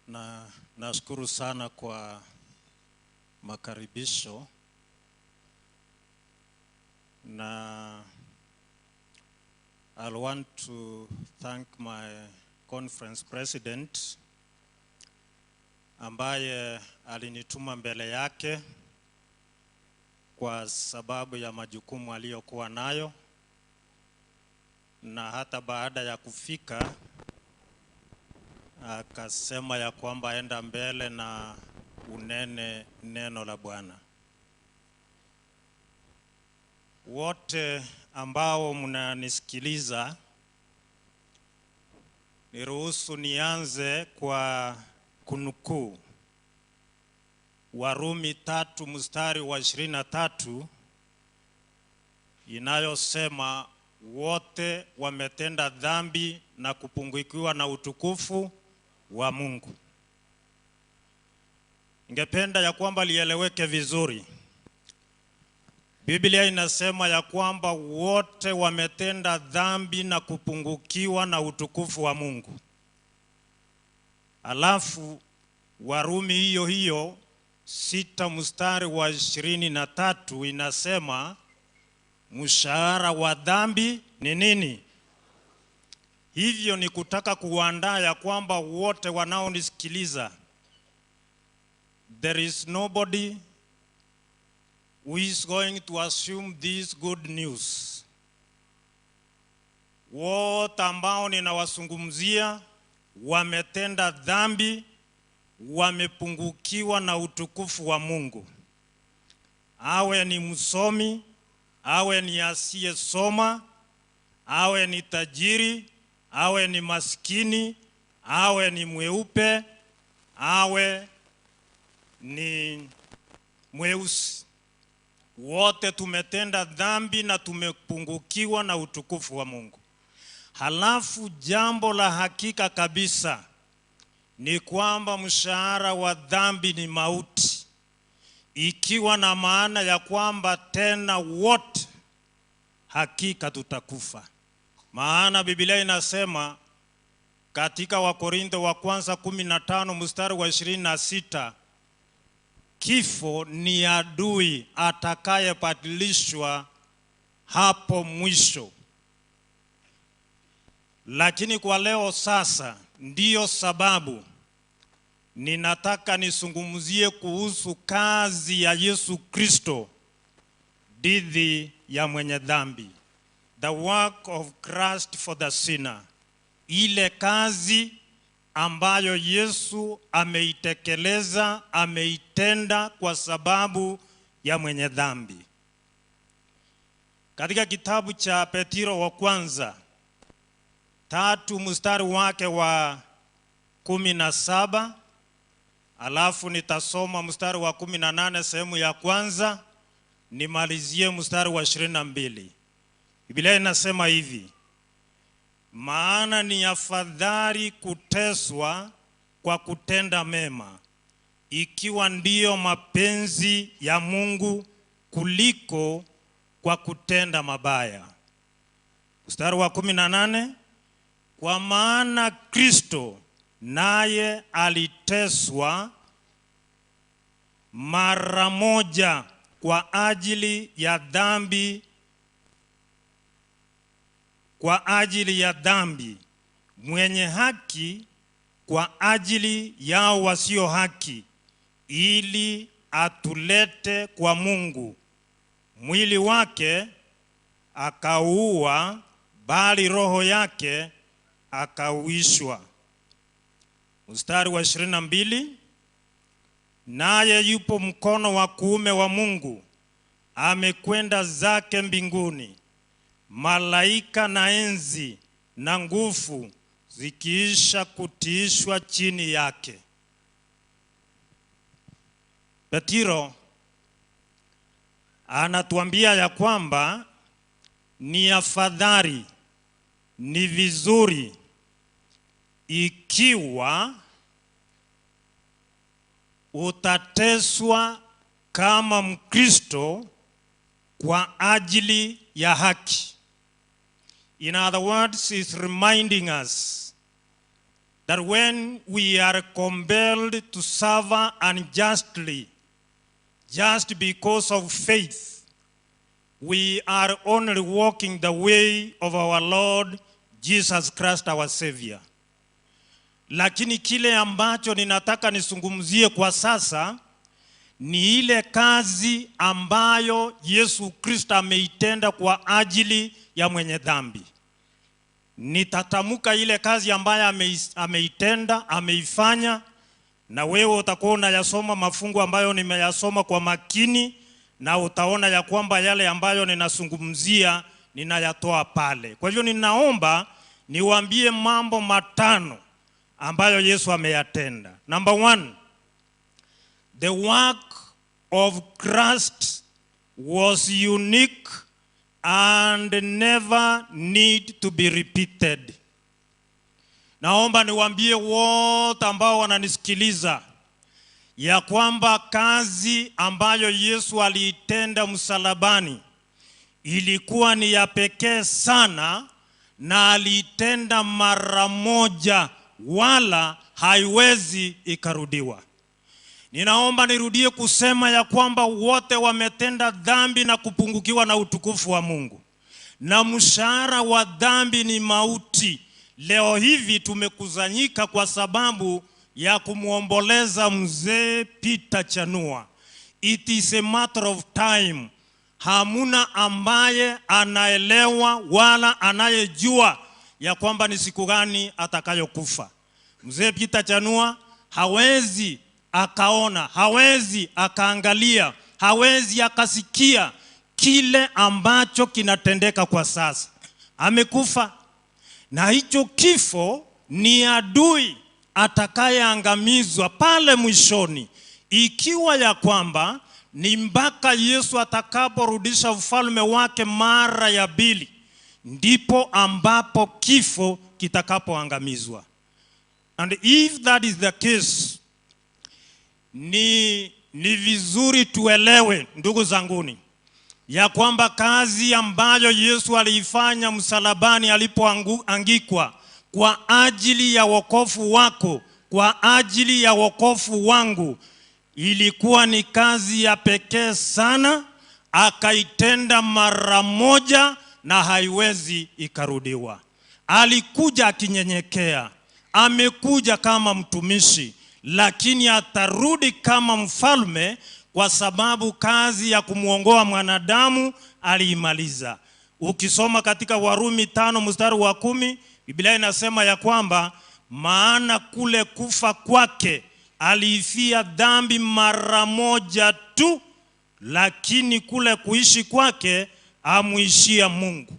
Na nashukuru sana kwa makaribisho, na I want to thank my conference president ambaye alinituma mbele yake kwa sababu ya majukumu aliyokuwa nayo, na hata baada ya kufika akasema ya kwamba enda mbele na unene neno la Bwana. Wote ambao mnanisikiliza, niruhusu nianze kwa kunukuu Warumi 3 mstari wa 23 inayosema wote wametenda dhambi na kupungukiwa na utukufu wa Mungu. Ningependa ya kwamba lieleweke vizuri. Biblia inasema ya kwamba wote wametenda dhambi na kupungukiwa na utukufu wa Mungu. Alafu Warumi hiyo hiyo 6 mstari wa 23 inasema mshahara wa dhambi ni nini? Hivyo ni kutaka kuandaa ya kwamba wote wanaonisikiliza, there is nobody who is going to assume this good news. Wote ambao ninawazungumzia wametenda dhambi, wamepungukiwa na utukufu wa Mungu. Awe ni msomi, awe ni asiyesoma, awe ni tajiri, awe ni maskini, awe ni mweupe, awe ni mweusi, wote tumetenda dhambi na tumepungukiwa na utukufu wa Mungu. Halafu jambo la hakika kabisa ni kwamba mshahara wa dhambi ni mauti, ikiwa na maana ya kwamba tena wote hakika tutakufa. Maana Biblia inasema katika Wakorintho wa kwanza 15 mstari wa 26, kifo ni adui atakayepatilishwa hapo mwisho. Lakini kwa leo sasa ndiyo sababu ninataka nisungumuzie kuhusu kazi ya Yesu Kristo dhidi ya mwenye dhambi. The work of Christ for the sinner. Ile kazi ambayo Yesu ameitekeleza, ameitenda kwa sababu ya mwenye dhambi. Katika kitabu cha Petro wa kwanza 3 mstari wake wa 17, alafu nitasoma mstari wa 18 sehemu ya kwanza, nimalizie mstari wa 22. Biblia inasema hivi: maana ni afadhali kuteswa kwa kutenda mema, ikiwa ndiyo mapenzi ya Mungu kuliko kwa kutenda mabaya. Mstari wa 18, kwa maana Kristo naye aliteswa mara moja kwa ajili ya dhambi, mwenye haki kwa ajili yao wasio haki, ili atulete kwa Mungu. Mwili wake akauua, bali roho yake akauishwa. Mstari wa 22, naye yupo mkono wa kuume wa Mungu, amekwenda zake mbinguni, malaika na enzi na nguvu zikiisha kutiishwa chini yake. Petro anatuambia ya kwamba ni afadhali, ni vizuri ikiwa utateswa kama Mkristo kwa ajili ya haki. In other words, it's reminding us that when we are compelled to suffer unjustly just because of faith, we are only walking the way of our Lord Jesus Christ, our Savior. Lakini kile ambacho ninataka nisungumzie kwa sasa ni ile kazi ambayo Yesu Kristo ameitenda kwa ajili ya mwenye dhambi. Nitatamuka ile kazi ambayo ameitenda, ameifanya, na wewe utakuwa unayasoma mafungu ambayo nimeyasoma kwa makini, na utaona ya kwamba yale ambayo ninazungumzia ninayatoa pale. Kwa hivyo ninaomba niwaambie mambo matano ambayo Yesu ameyatenda. Number 1, the work of Christ was unique and never need to be repeated. Naomba niwaambie wote ambao wananisikiliza ya kwamba kazi ambayo Yesu aliitenda msalabani ilikuwa ni ya pekee sana, na aliitenda mara moja, wala haiwezi ikarudiwa. Ninaomba nirudie kusema ya kwamba wote wametenda dhambi na kupungukiwa na utukufu wa Mungu, na mshahara wa dhambi ni mauti. Leo hivi tumekusanyika kwa sababu ya kumuomboleza mzee Peter Chanua. It is a matter of time. Hamuna ambaye anaelewa wala anayejua ya kwamba ni siku gani atakayokufa. Mzee Peter Chanua hawezi akaona, hawezi akaangalia, hawezi akasikia kile ambacho kinatendeka kwa sasa. Amekufa, na hicho kifo ni adui atakayeangamizwa pale mwishoni, ikiwa ya kwamba ni mpaka Yesu atakaporudisha ufalme wake mara ya pili, ndipo ambapo kifo kitakapoangamizwa. And if that is the case, ni vizuri tuelewe, ndugu zanguni, ya kwamba kazi ambayo Yesu aliifanya msalabani alipoangikwa kwa ajili ya wokovu wako, kwa ajili ya wokovu wangu, ilikuwa ni kazi ya pekee sana. Akaitenda mara moja na haiwezi ikarudiwa. Alikuja akinyenyekea, amekuja kama mtumishi, lakini atarudi kama mfalme, kwa sababu kazi ya kumuongoa mwanadamu aliimaliza. Ukisoma katika Warumi 5 mstari wa 10, Biblia inasema ya kwamba maana kule kufa kwake aliifia dhambi mara moja tu, lakini kule kuishi kwake amuishia Mungu.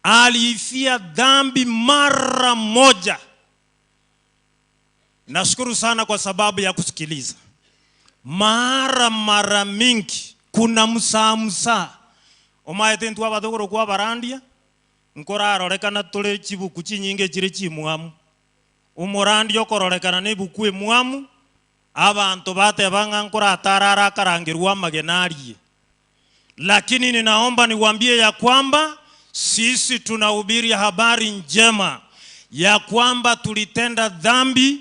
Aliifia dhambi mara moja. Nashukuru sana kwa sababu ya kusikiliza. Mara mingi kuna msa omaete ntu abathogoro kwa barandia nkora arorekana tole chibuku chinyinge chire chimwamu. Umorandi okororekana ne buku emwamu, abantu batebanga nkora atarara karangirwa magenari. Lakini ninaomba niwaambie ya kwamba sisi tunahubiri habari njema ya kwamba tulitenda dhambi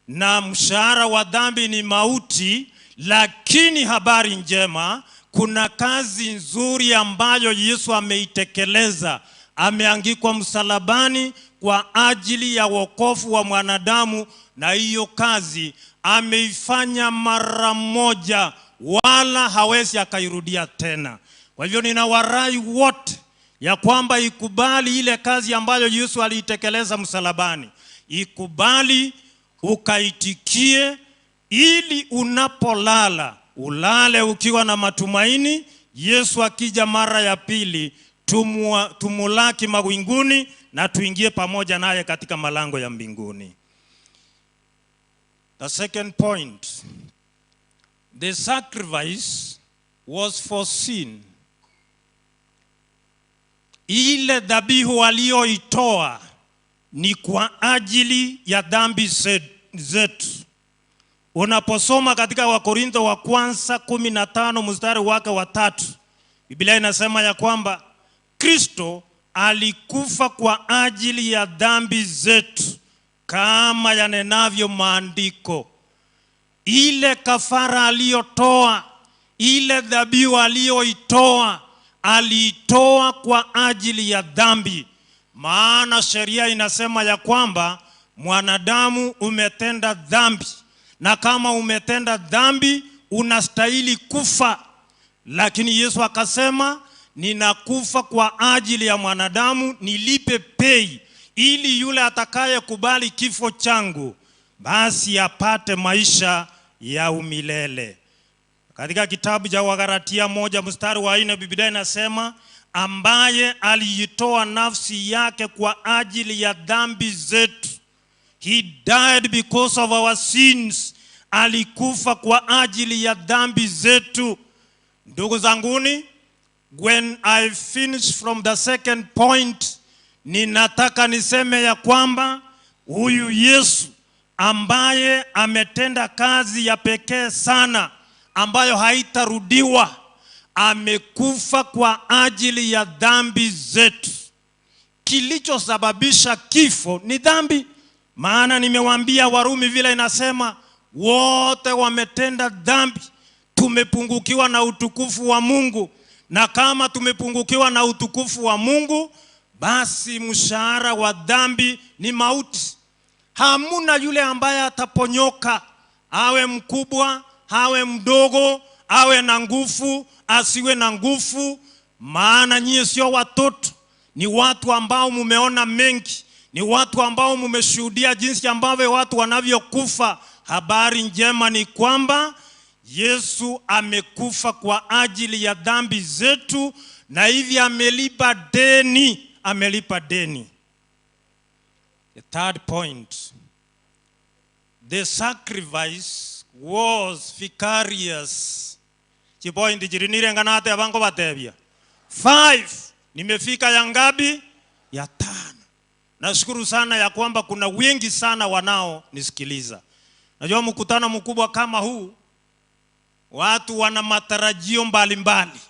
na mshahara wa dhambi ni mauti, lakini habari njema, kuna kazi nzuri ambayo Yesu ameitekeleza. Ameangikwa msalabani kwa ajili ya wokovu wa mwanadamu, na hiyo kazi ameifanya mara moja, wala hawezi akairudia tena. Kwa hivyo ninawarai wote ya kwamba ikubali ile kazi ambayo Yesu aliitekeleza msalabani. Ikubali, ukaitikie, ili unapolala ulale ukiwa na matumaini. Yesu akija mara ya pili tumulaki mawinguni na tuingie pamoja naye katika malango ya mbinguni. The second point, the sacrifice was for sin. Ile dhabihu aliyoitoa ni kwa ajili ya dhambi zetu. Unaposoma katika Wakorintho wa kwanza 15 mstari wake wa 3, Biblia inasema ya kwamba Kristo alikufa kwa ajili ya dhambi zetu kama yanenavyo maandiko. Ile kafara aliyotoa, ile dhabihu aliyoitoa, aliitoa kwa ajili ya dhambi. Maana sheria inasema ya kwamba mwanadamu umetenda dhambi, na kama umetenda dhambi unastahili kufa. Lakini Yesu akasema, ninakufa kwa ajili ya mwanadamu, nilipe pei, ili yule atakaye kubali kifo changu basi apate maisha ya umilele. Katika kitabu cha Wagalatia 1 mstari wa 4, Biblia inasema, ambaye aliitoa nafsi yake kwa ajili ya dhambi zetu. He died because of our sins. Alikufa kwa ajili ya dhambi zetu. Ndugu zanguni, when I finish from the second point, ninataka niseme ya kwamba huyu Yesu ambaye ametenda kazi ya pekee sana ambayo haitarudiwa, amekufa kwa ajili ya dhambi zetu. Kilichosababisha kifo ni dhambi. Maana nimewaambia Warumi vile inasema, wote wametenda dhambi, tumepungukiwa na utukufu wa Mungu. Na kama tumepungukiwa na utukufu wa Mungu, basi mshahara wa dhambi ni mauti. Hamuna yule ambaye ataponyoka, awe mkubwa, awe mdogo, awe na nguvu, asiwe na nguvu. Maana nyie sio watoto, ni watu ambao mumeona mengi, ni watu ambao mumeshuhudia jinsi ambavyo watu wanavyokufa. Habari njema ni kwamba Yesu amekufa kwa ajili ya dhambi zetu, na hivi amelipa deni, amelipa deni. The third point, the sacrifice was vicarious. Chipoint jirinire nganate abango batebia 5. Nimefika ya ngapi? Ya 5. Nashukuru sana ya kwamba kuna wengi sana wanao nisikiliza. Najua mkutano mkubwa kama huu, watu wana matarajio mbalimbali.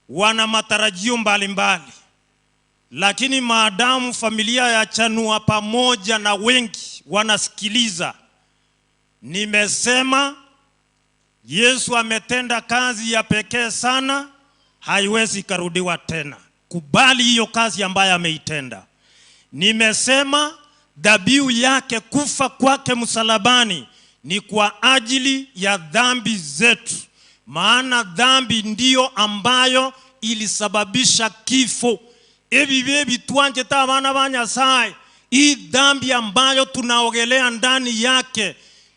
Wana matarajio mbalimbali. Lakini maadamu familia ya Chanua pamoja na wengi wanasikiliza, nimesema Yesu ametenda kazi ya pekee sana, haiwezi karudiwa tena. Kubali hiyo kazi ambayo ameitenda. Nimesema dhabihu yake, kufa kwake msalabani, ni kwa ajili ya dhambi zetu. Maana dhambi ndiyo ambayo ilisababisha kifo. Ebi bebi tuanje tabana banyasai, hii dhambi ambayo tunaogelea ndani yake,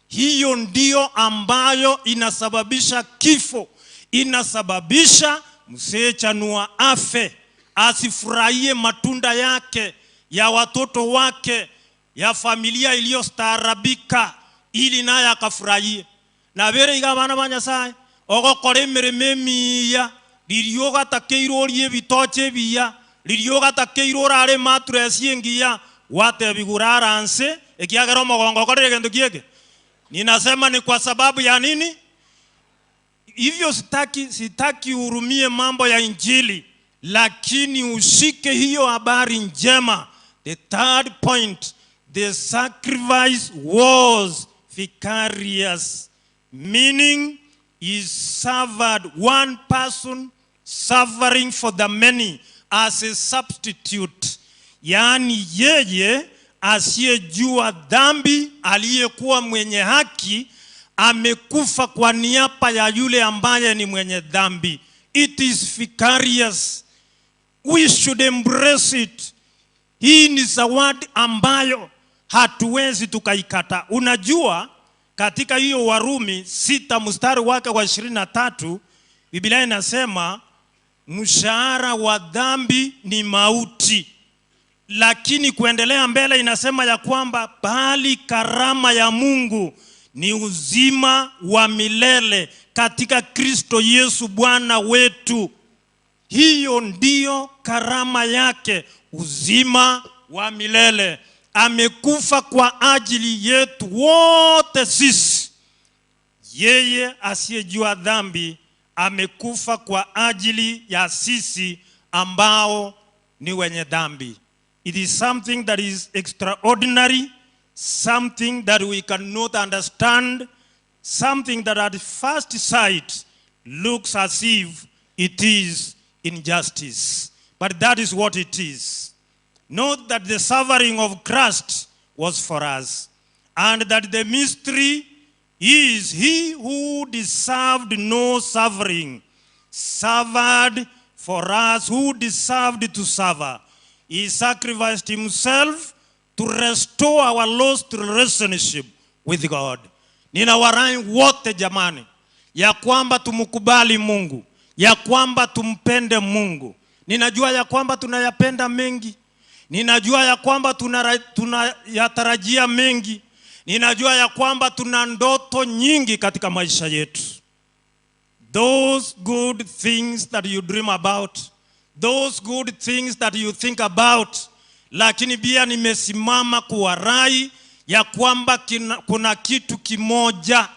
hiyo ndiyo ambayo inasababisha kifo. Inasababisha mzee Chanua afe, asifurahie matunda yake, ya watoto wake, ya familia iliyostaarabika, ili naye akafurahie. Na bere igabana banyasai ogokore mirime miya, lirioga takeirori bitoche biya, lirioga takeirora are matresi engiya, wate bigurara anse ekiagero mogongo kore gendo kiege Ninasema ni kwa sababu ya nini? Hivyo sitaki uhurumie mambo ya injili, lakini ushike hiyo habari njema. The third point, the sacrifice was vicarious, meaning he suffered, one person suffering for the many as a substitute. Yaani yeye asiyejua dhambi, aliyekuwa mwenye haki, amekufa kwa niaba ya yule ambaye ni mwenye dhambi. It is vicarious. We should embrace it. Hii ni zawadi ambayo hatuwezi tukaikata. Unajua katika hiyo Warumi 6 mstari wake wa 23, Biblia inasema mshahara wa dhambi ni mauti. Lakini kuendelea mbele inasema ya kwamba bali karama ya Mungu ni uzima wa milele katika Kristo Yesu Bwana wetu. Hiyo ndiyo karama yake, uzima wa milele. Amekufa kwa ajili yetu wote sisi. Yeye asiyejua dhambi amekufa kwa ajili ya sisi ambao ni wenye dhambi. It is something that is extraordinary, something that we cannot understand, something that at first sight looks as if it is injustice. But that is what it is. Note that the suffering of Christ was for us, and that the mystery is he who deserved no suffering, suffered for us who deserved to suffer. He sacrificed himself to restore our lost relationship with God. Ninawarai wote jamani, ya kwamba tumkubali Mungu, ya kwamba tumpende Mungu. Ninajua ya kwamba tunayapenda mengi. Ninajua ya kwamba tunayatarajia mengi. Ninajua ya kwamba tuna ndoto nyingi katika maisha yetu. Those good things that you dream about, those good things that you think about. Lakini pia nimesimama kuwarai ya kwamba kuna kitu kimoja,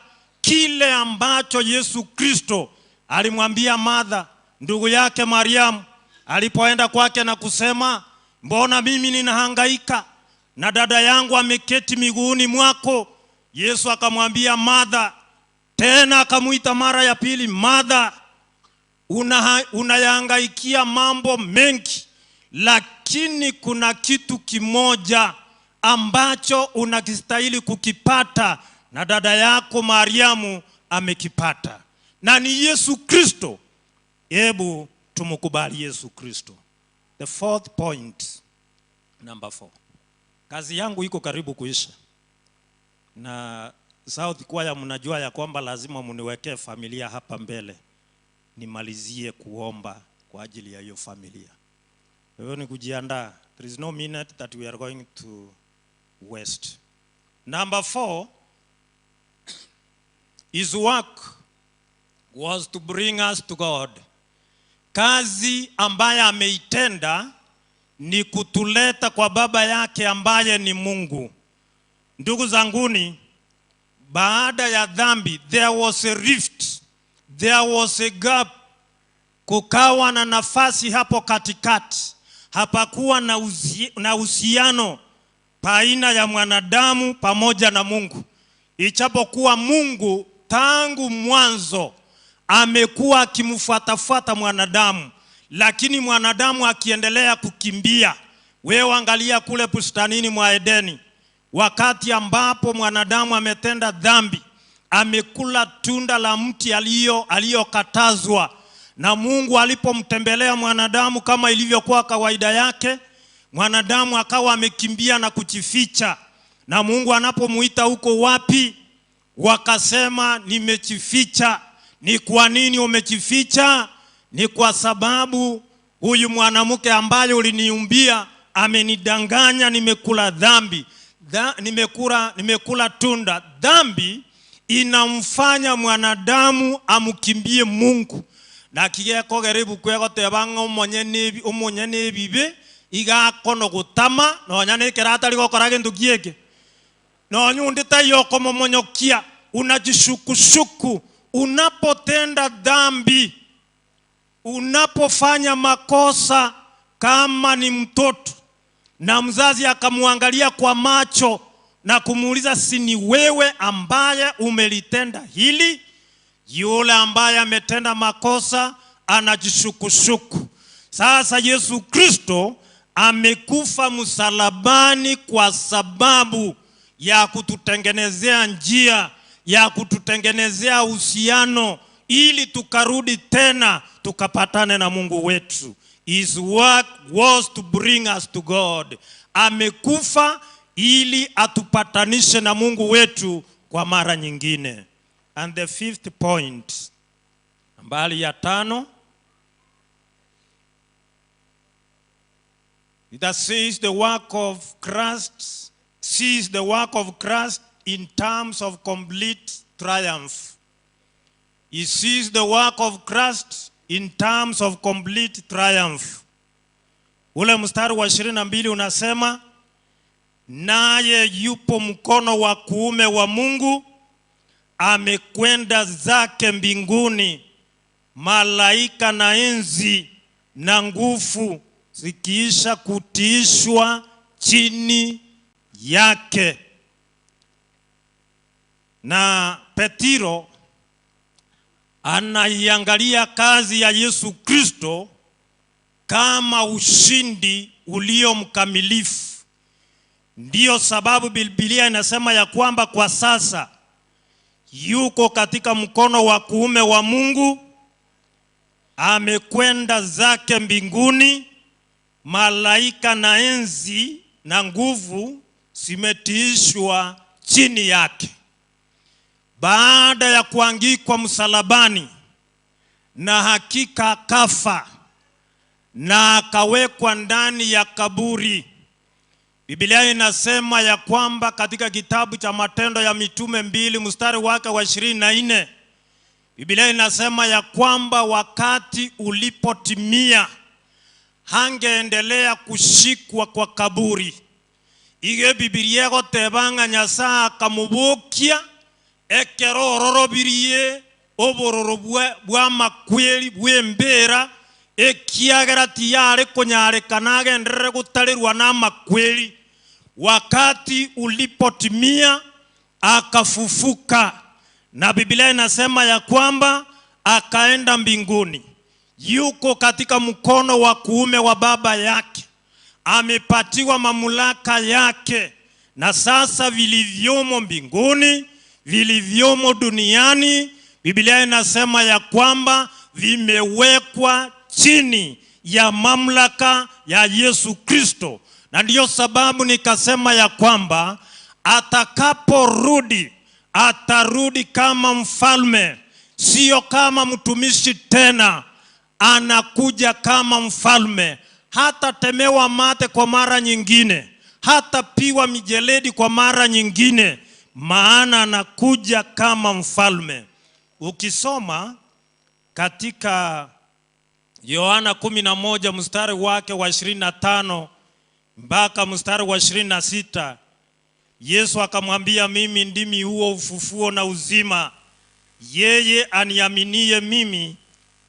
kile ambacho Yesu Kristo alimwambia Martha, ndugu yake Mariamu, alipoenda kwake na kusema, mbona mimi ninahangaika na dada yangu ameketi miguuni mwako? Yesu akamwambia Martha, tena akamuita mara ya pili, Martha, unayahangaikia mambo mengi, lakini kuna kitu kimoja ambacho unakistahili kukipata, na dada yako Mariamu amekipata, na ni Yesu Kristo. Hebu tumkubali Yesu Kristo. The fourth point, number 4. Kazi yangu iko karibu kuisha, na South Choir mnajua ya kwamba lazima muniwekee familia hapa mbele, nimalizie kuomba kwa ajili ya hiyo familia. Wewe ni kujiandaa. There is no minute that we are going to waste. Number 4, his work was to bring us to God. Kazi ambaye ameitenda ni kutuleta kwa baba yake ambaye ni Mungu. Ndugu zanguni, baada ya dhambi there was a rift, there was a gap. Kukawa na nafasi hapo katikati. Hapakuwa na uhusiano baina ya mwanadamu pamoja na Mungu. Ichapokuwa Mungu tangu mwanzo amekuwa akimfuatafuata mwanadamu, lakini mwanadamu akiendelea kukimbia. Wewe angalia kule bustanini mwa Edeni, wakati ambapo mwanadamu ametenda dhambi, amekula tunda la mti aliyokatazwa, na Mungu alipomtembelea mwanadamu kama ilivyokuwa kawaida yake, mwanadamu akawa amekimbia na kujificha. Na Mungu anapomuita, huko wapi? Wakasema, nimejificha. Ni kwa nini umejificha? Ni kwa sababu huyu mwanamke ambaye uliniumbia amenidanganya, nimekula dhambi. Nimekula tunda. Dhambi inamfanya mwanadamu amkimbie Mungu. Na kigeko garibu kwego tebanga umonye nebibe igakono gutama no nyane kerata liko korage ndukieke. no nyundita yoko momonyokia, unajishukushuku, unapotenda dhambi, unapofanya makosa kama ni mtoto, na mzazi akamuangalia kwa macho na kumuuliza, si ni wewe ambaye umelitenda hili? Yule ambaye ametenda makosa anajishukushuku. Sasa Yesu Kristo amekufa msalabani kwa sababu ya kututengenezea njia, ya kututengenezea uhusiano, ili tukarudi tena tukapatane na Mungu wetu. His work was to bring us to God. Amekufa ili atupatanishe na Mungu wetu kwa mara nyingine. And the fifth point, mbali ya 5, that says the work of Christ, sees the work of Christ in terms of complete triumph. He sees the work of Christ in terms of complete triumph. Ule mstari wa 22 unasema, naye yupo mkono wa kuume wa Mungu, amekwenda zake mbinguni, malaika na enzi na nguvu zikiisha kutiishwa chini yake. Na Petro anaiangalia kazi ya Yesu Kristo kama ushindi ulio mkamilifu. Ndiyo sababu Biblia inasema ya kwamba kwa sasa yuko katika mkono wa kuume wa Mungu, amekwenda zake mbinguni, malaika na enzi na nguvu zimetiishwa chini yake. Baada ya kuangikwa msalabani, na hakika kafa na akawekwa ndani ya kaburi. Biblia inasema ya kwamba katika kitabu cha Matendo ya Mitume 2 mstari wake wa 24, Biblia inasema ya kwamba wakati ulipotimia hangeendelea kushikwa kwa kaburi. Ige Biblia gotebanga Nyasaye akamubukia ekero ororobirie obororo bwa makweli bwembera ekiagera tiyare konyarekana agenderere gutarirwa na makweli. Wakati ulipotimia akafufuka, na Biblia inasema ya kwamba akaenda mbinguni, yuko katika mkono wa kuume wa Baba yake, amepatiwa mamlaka yake, na sasa vilivyomo mbinguni, vilivyomo duniani, Biblia inasema ya kwamba vimewekwa chini ya mamlaka ya Yesu Kristo. Na ndiyo sababu nikasema ya kwamba atakaporudi, atarudi kama mfalme, sio kama mtumishi tena. Anakuja kama mfalme. Hata temewa mate kwa mara nyingine, hata piwa mijeledi kwa mara nyingine, maana anakuja kama mfalme. Ukisoma katika Yohana 11 mstari wake wa 25 mpaka mstari wa 26, Yesu akamwambia, mimi ndimi huo ufufuo na uzima. Yeye aniaminie mimi,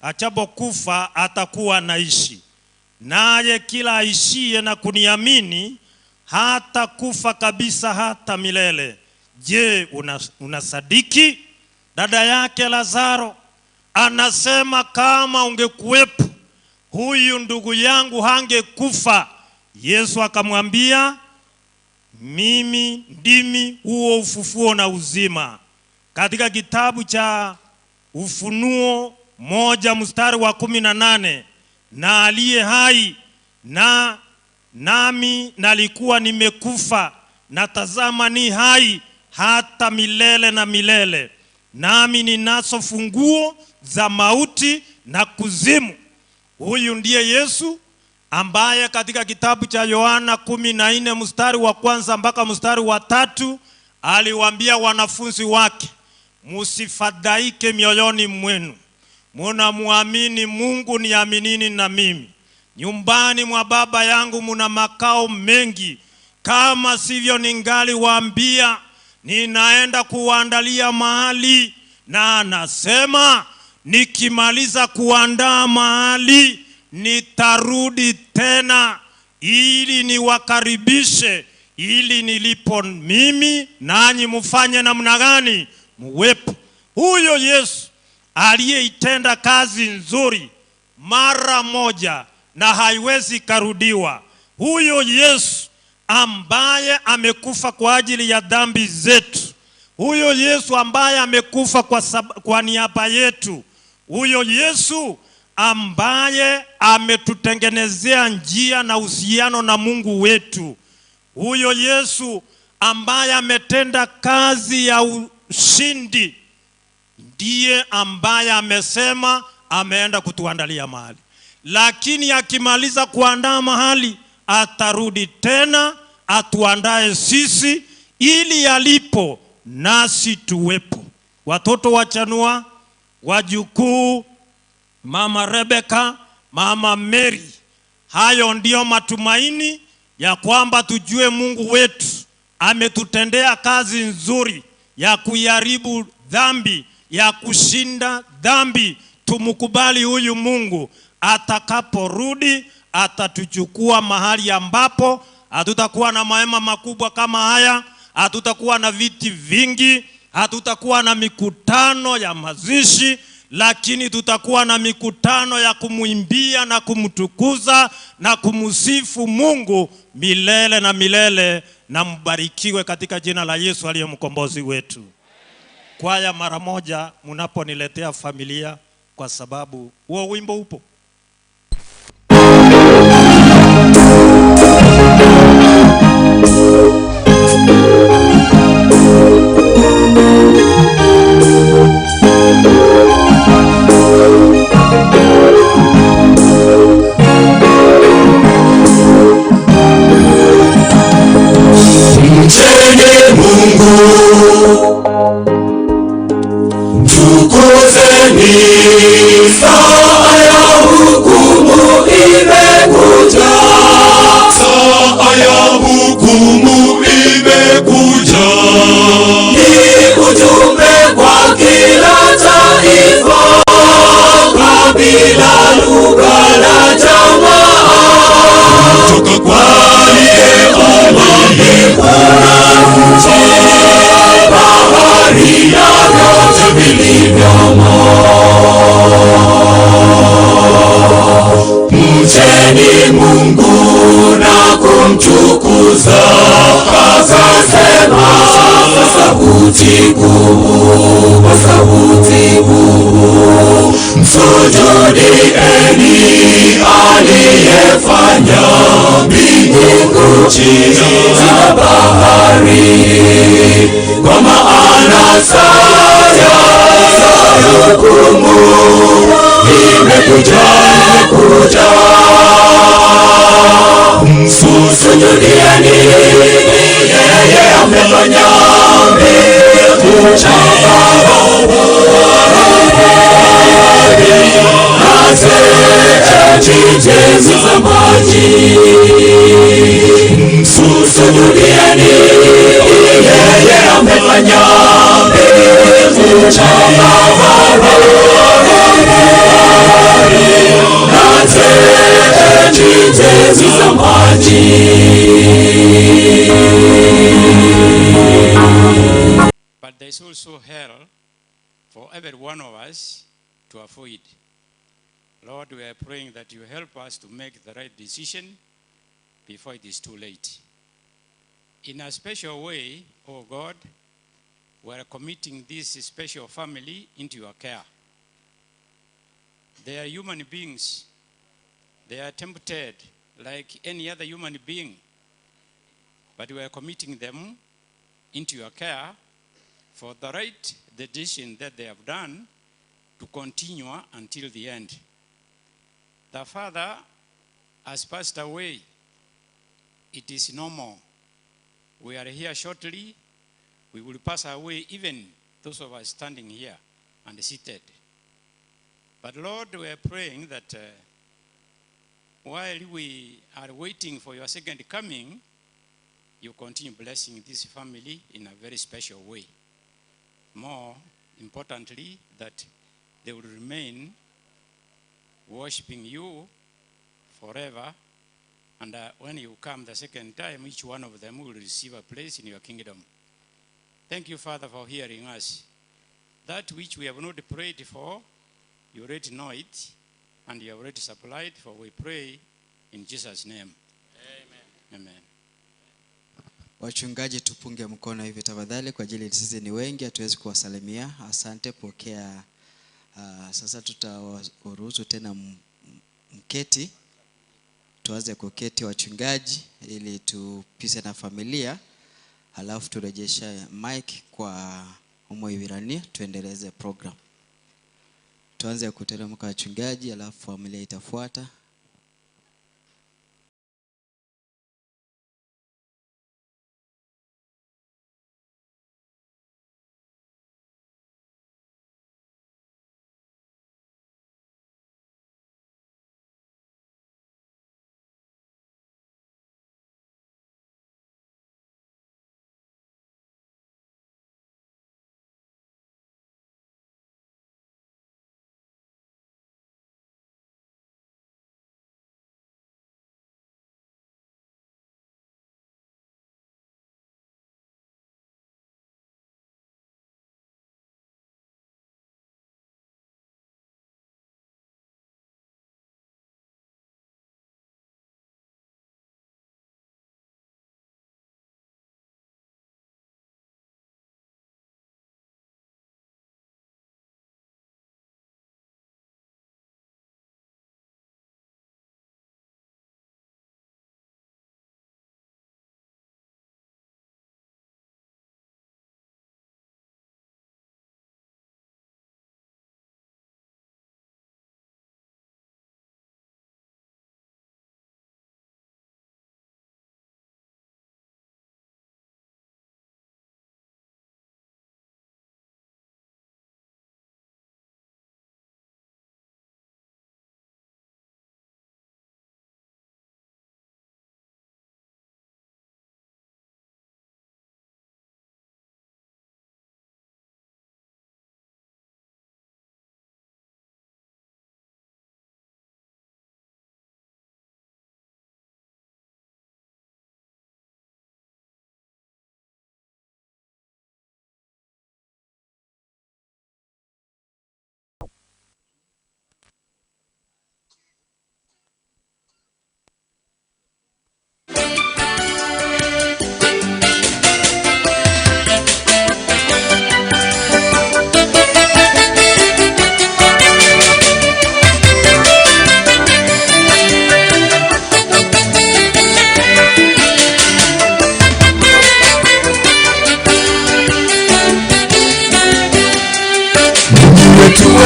achapokufa atakuwa anaishi. Naye kila aishie na kuniamini hata kufa kabisa hata milele. Je, unasadiki? Dada yake Lazaro anasema, kama ungekuwepo huyu ndugu yangu hangekufa. Yesu akamwambia, mimi ndimi huo ufufuo na uzima. Katika kitabu cha Ufunuo 1 mstari wa 18, na aliye hai nami nalikuwa nimekufa, na tazama ni hai hata milele na milele, nami ninazo funguo za mauti na kuzimu. Huyu ndiye Yesu ambaye katika kitabu cha Yohana 14 mstari wa 1 mpaka mstari wa 3 aliwaambia wanafunzi wake, musifadhaike mioyoni mwenu, munamuamini Mungu, niaminini na mimi. Nyumbani mwa Baba yangu muna makao mengi, kama sivyo ningali waambia, ninaenda kuandalia mahali, na anasema nikimaliza kuandaa mahali nitarudi tena ili niwakaribishe, ili nilipo mimi nanyi mfanye namna gani? Muwepo. Huyo Yesu aliyeitenda kazi nzuri mara moja na haiwezi karudiwa. Huyo Yesu ambaye amekufa kwa ajili ya dhambi zetu. Huyo Yesu ambaye amekufa kwa niaba yetu. Huyo Yesu ambaye ametutengenezea njia na uhusiano na Mungu wetu. Huyo Yesu ambaye ametenda kazi ya ushindi ndiye ambaye amesema ameenda kutuandalia mahali. Lakini akimaliza kuandaa mahali atarudi tena atuandae sisi ili alipo nasi tuwepo. Watoto wa Chanua, wajukuu, Mama Rebeka, Mama Mary, hayo ndio matumaini ya kwamba tujue Mungu wetu ametutendea kazi nzuri ya kuiharibu dhambi, ya kushinda dhambi. Tumkubali huyu Mungu, atakaporudi atatuchukua mahali ambapo hatutakuwa na mahema makubwa kama haya, hatutakuwa na viti vingi, hatutakuwa na mikutano ya mazishi, lakini tutakuwa na mikutano ya kumuimbia na kumtukuza na kumsifu Mungu milele na milele. Na mbarikiwe katika jina la Yesu aliye mkombozi wetu. Kwaya mara moja mnaponiletea familia, kwa sababu huo wimbo upo. Mcheni Mungu, tukuzeni, saa ya hukumu imekuja. Saa ya hukumu imekuja. Ni ujumbe kwa kila taifa, kabila, lugha na jamaa, kutoka kwa bahari ya vyote vilivyomo. Mcheni Mungu na kumtukuza, akasema kwa sauti kuu, kwa sauti kuu, msujudieni aliyefanya mbingu, nchi na bahari, kwa maana saa ya hukumu imekuja, imekuja. Msujudieni yeye amefanya mbingu, nchi na chemchemi za maji. Msujudieni yeye amefanya mbingu, nchi na chemchemi za maji. But there is also hell for every one of us to avoid. Lord, we are praying that you help us to make the right decision before it is too late. In a special way, oh God, we are committing this special family into your care. They are human beings. They are tempted like any other human being. But we are committing them into your care for the right decision that they have done to continue until the end. The father has passed away. It is normal. We are here shortly. We will pass away, even those of us standing here and seated. But Lord, we are praying that while we are waiting for your second coming, you continue blessing this family in a very special way. More importantly, that they will remain worshiping you forever. And when you come the second time, each one of them will receive a place in your kingdom. Thank you, Father, for hearing us. That which we have not prayed for, you already know it, and you have already supplied, for we pray in Jesus' name. Amen. Amen. Wachungaji tupunge mkono hivi tafadhali kwa ajili sisi ni wengi hatuwezi kuwasalimia. Asante, pokea. Sasa tutawaruhusu tena mketi. Tuanze kuketi wachungaji ili tupise na familia. Halafu turejesha mic kwa Umoivirania tuendeleze program. Tuanze kuteremka wachungaji halafu familia itafuata.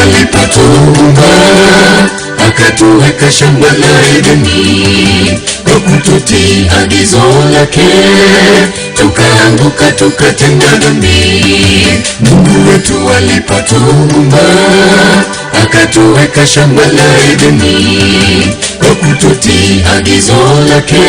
Alipotuumba akatuweka shamba la Edeni, kwa kututii agizo lake tukaanguka tukatenda dhambi. Mungu wetu alipotuumba akatuweka shamba la Edeni, kwa kututii agizo lake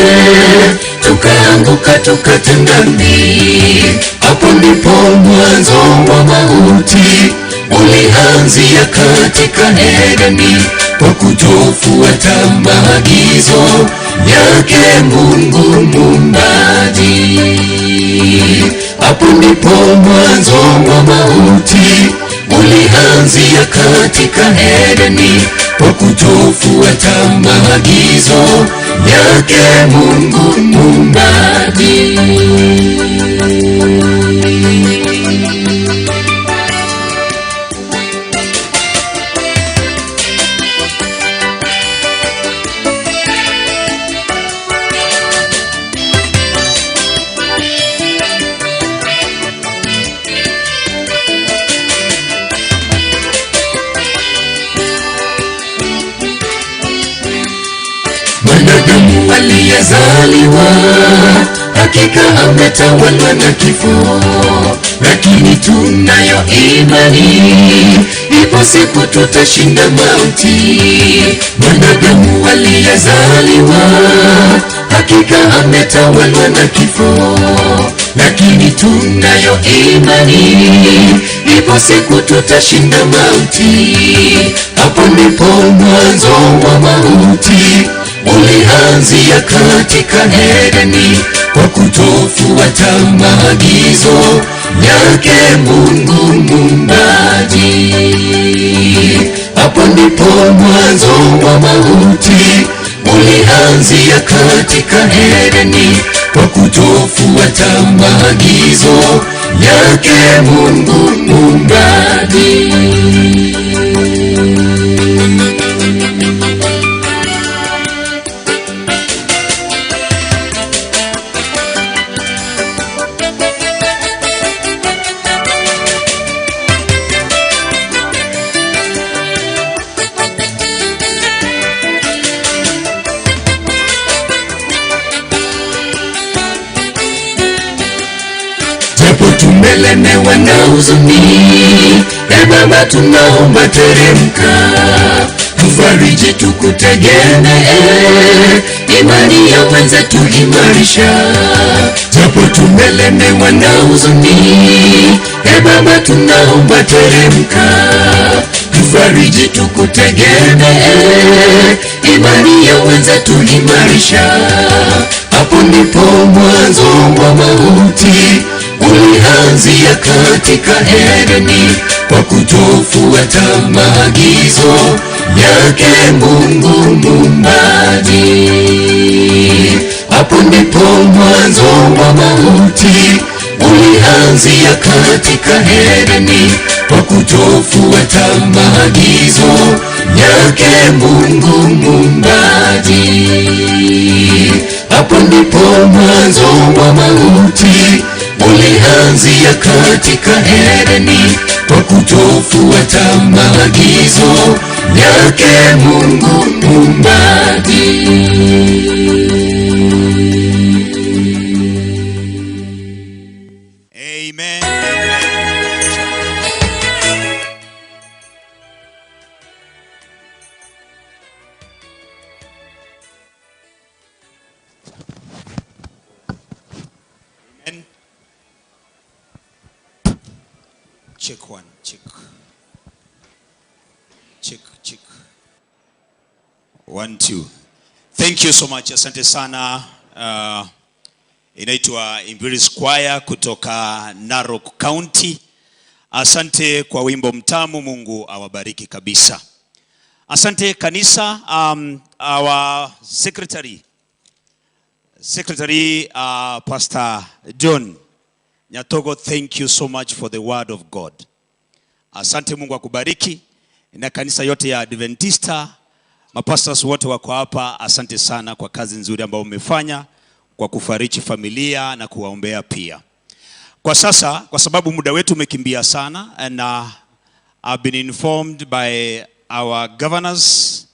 tukaanguka tukatenda dhambi. Hapo ndipo mwanzo wa mauti ulianzia katika Edeni, kwa kutofuata maagizo yake Mungu Muumbaji. Hapo ndipo mwanzo wa mauti ulianzia katika Edeni, kwa kutofuata maagizo yake Mungu Muumbaji. Mwanadamu aliyezaliwa hakika ametawalwa na kifo, lakini tunayo imani, ipo siku tutashinda mauti. Mwanadamu aliyezaliwa, hakika ametawalwa na kifo, lakini tunayo imani, ipo siku tutashinda mauti. Hapo ndipo mwanzo wa mauti ulianzia katika Edeni, kwa kutofuata maagizo yake Mungu Muumbaji. Hapo ndipo mwanzo wa mauti ulianzia katika Edeni, kwa kutofuata maagizo yake Mungu Muumbaji. Tumelemewa na huzuni, Baba tunaomba teremka, tufariji tukutegemee, imani ya wenzetu imarisha. Japo tumelemewa na huzuni, Baba tunaomba teremka, tufariji tukutegemee, imani ya wenzetu imarisha. Hapo ndipo mwanzo wa mauti ulianzia katika Edeni, kwa kutofuata maagizo yake Mungu Muumbaji. Hapo ndipo mwanzo wa mauti ulianzia katika Edeni, kwa kutofuata maagizo yake Mungu Muumbaji. Hapo ndipo mwanzo wa mauti ulianzia katika Edeni, kwa kutofuata maagizo yake Mungu Muumbaji. Amen. Amen. Check one, check. Check, check. 1 2. Thank you so much. Asante sana. Inaitwa Imbiris Choir kutoka Narok County. Asante kwa wimbo mtamu, Mungu awabariki kabisa. Asante kanisa. Our secretary Pastor John Nyatogo, thank you so much for the word of God. Asante, Mungu akubariki. Na kanisa yote ya Adventista, mapastors wote wako hapa, asante sana kwa kazi nzuri ambayo umefanya kwa kufariji familia na kuwaombea pia. Kwa sasa, kwa sababu muda wetu umekimbia sana, and I've been informed by our governors,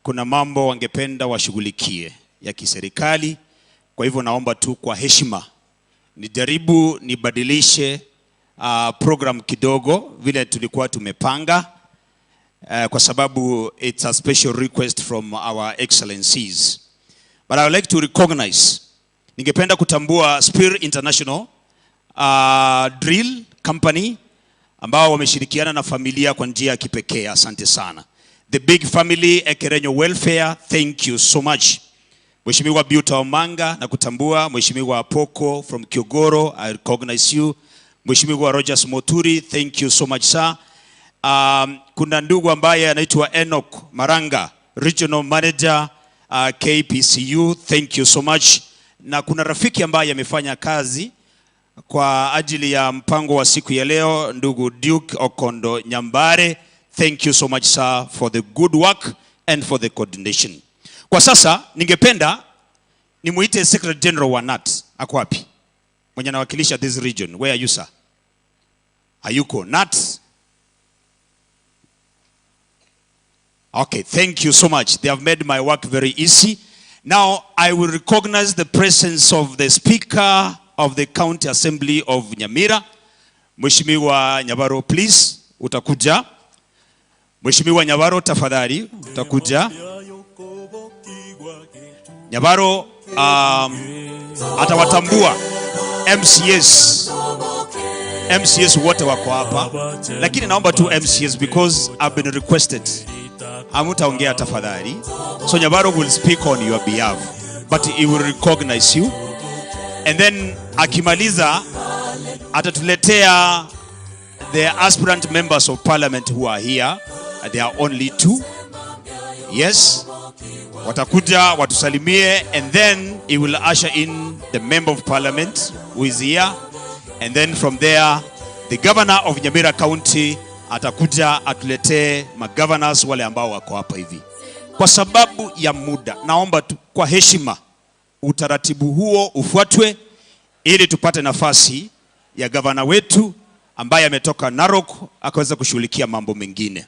kuna mambo wangependa washughulikie ya kiserikali. Kwa hivyo naomba tu kwa heshima nijaribu nibadilishe program kidogo vile tulikuwa tumepanga, kwa sababu it's a special request from our excellencies. But I would like to recognize, ningependa kutambua Spirit International Drill Company ambao wameshirikiana na familia kwa njia ya kipekee. Asante sana. The big family Ekerenyo Welfare, thank you so much. Mheshimiwa Biuta Omanga na kutambua, Mheshimiwa Apoko from Kyogoro, I recognize you. Mheshimiwa Rogers Moturi, thank you so much sir. Kuna ndugu ambaye anaitwa Enoch Maranga, Regional Manager KPCU, thank you so much. Na kuna rafiki ambaye amefanya kazi kwa ajili ya mpango wa siku ya leo, ndugu Duke Okondo Nyambare, thank you so much sir for the good work and for the coordination. Kwa sasa ningependa nimuite Secretary General wa NAT. Ako wapi? Mwenye anawakilisha this region. Where are you sir? Hayuko. NAT? Okay, thank you so much. They have made my work very easy. Now, I will recognize the presence of the Speaker of the County Assembly of Nyamira. Mheshimiwa Nyabaro, please, utakuja. Mheshimiwa Nyabaro, tafadhali, utakuja. Nyabaro atawatambua MCS wote wako hapa, lakini naomba tu MCS because I've been requested. Amutaongea tafadhali. So Nyabaro will speak on your behalf, but he will recognize you. And then akimaliza atatuletea the aspirant members of parliament who are here. There are only 2. Yes. Watakuja watusalimie, and then he will usher in the member of parliament who is here. And then from there, the governor of Nyamira County atakuja atuletee magovernors wale ambao wako hapa hivi. Kwa sababu ya muda, naomba tu kwa heshima utaratibu huo ufuatwe ili tupate nafasi ya governor wetu ambaye ametoka Narok akaweza kushughulikia mambo mengine.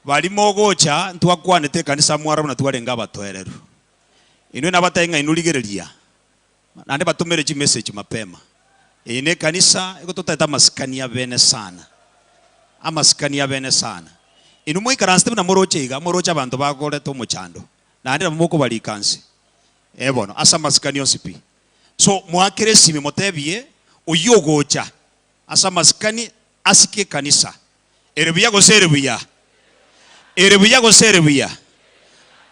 Balimogocha ntwakwanete kanisa mwarabu na twarenga batoereru. Inwe nabatainga inuligereria. Nande batumere message mapema. Ine kanisa iko tutaita maskania bene sana. Amaskania bene sana. Inu muikaranste na morochega, morocha abantu bagore to muchando. Nande mumoko balikanse. Bono asa maskanio sipi. So mwakere simi motebie uyogocha. Asa maskani asike kanisa. Erebuya goserebuya. Erebuya goserebuya.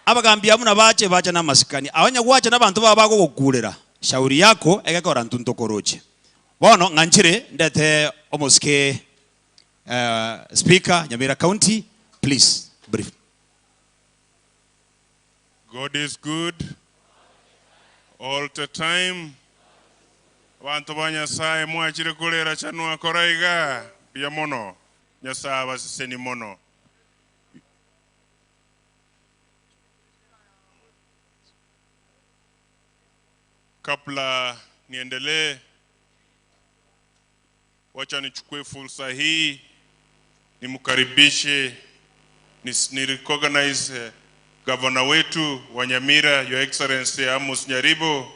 Abagambia muna bache na maskani. Awanya kuacha n'abantu babago gokurera. Shauri yako egekora ntuntokoroche. Bono nganchire ndete omoske Speaker Nyamira County, please brief. God is good all the time. Abantu banyasaye mwachire kulera chanua koraiga bya mono. Nyasaye basiseni mono. Kabla niendelee, wacha nichukue fursa hii nimkaribishe ni recognize governor wetu wa Nyamira, Your Excellency Amos Nyaribo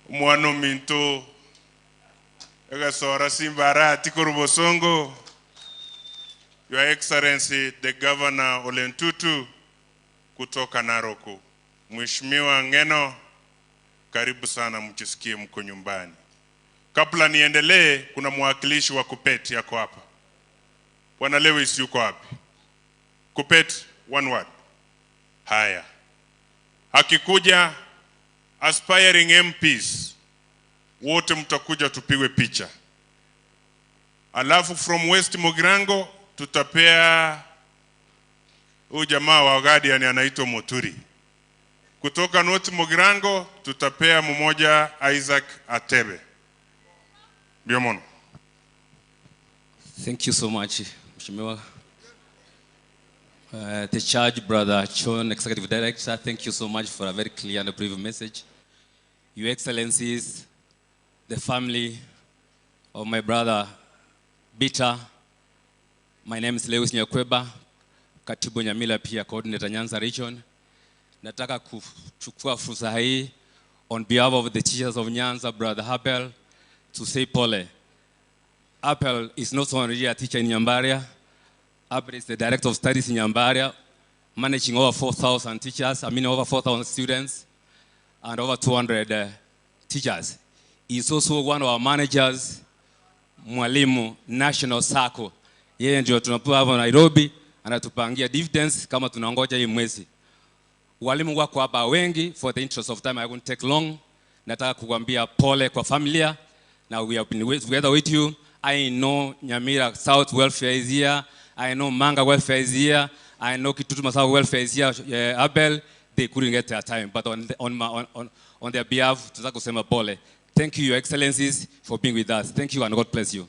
Mwano Minto Egasora Simbara Tikorubosongo, Your Excellency the Governor Ole Ntutu kutoka Naroko. Mheshimiwa Ngeno, karibu sana, mjisikie mko nyumbani. Kabla niendelee, kuna mwakilishi wa Kupet yako hapa. Bwana Lewis yuko wapi? Kupet, one word. Haya. Akikuja aspiring MPs wote mtakuja tupigwe picha. Alafu from West Mogrango tutapea huyu jamaa wa Guardian anaitwa Moturi. Kutoka North Mogrango tutapea mmoja Isaac Atebe. Biomono. Thank you so much, Mheshimiwa. The Charge Brother Chon, Executive Director, thank you so much for a very clear and brief message. Your Excellencies, the family of my brother Bita, my name is Lewis Nyakweba, Katibu Nyamila pia Coordinator Nyanza Region. Nataka kuchukua fursa hii on behalf of the teachers of Nyanza, Brother Abel, to say pole. Abel is not only a teacher in Nyambaria. Abel is the Director of Studies in Nyambaria, managing over 4,000 teachers, over 4,000 students, and over 200 teachers. He is also one of our managers, Mwalimu National Circle. Yeye ndio tunapewa hapa Nairobi, anatupangia dividends kama tunaongoja hii mwezi. Walimu wako hapa wengi, for the interest of time I won't take long. Nataka kukuambia pole kwa familia. Now we have been together with you. I know Nyamira South welfare is here. I know Manga welfare is here. I know Kitutu Masao welfare is here. Abel, they couldn't get their time, but on their behalf, tutaka kusema pole. Thank you, Your Excellencies, for being with us. Thank you, and God bless you.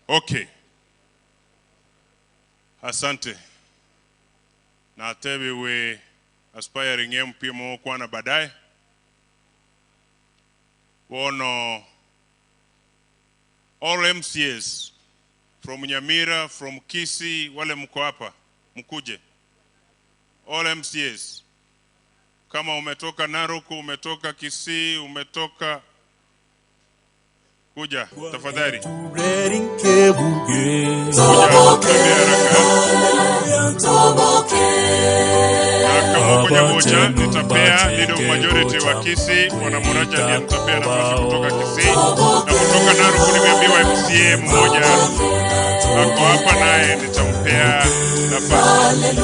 Okay. Asante. Na Atebe we aspiring MP mo kwa na baadaye. Wono all MCAs from Nyamira, from Kisii, wale mko hapa, mkuje. All MCAs. Kama umetoka Narok, umetoka Kisii, umetoka kuja, tafadhali. Kama kwenye moja, nitapea leader of majority wa Kisii, Mwanamuraja ndiye nitapea nafasi kutoka Kisii. Na kutoka Narok nimeambiwa MCA mmoja ako hapa naye nitampea nafasi.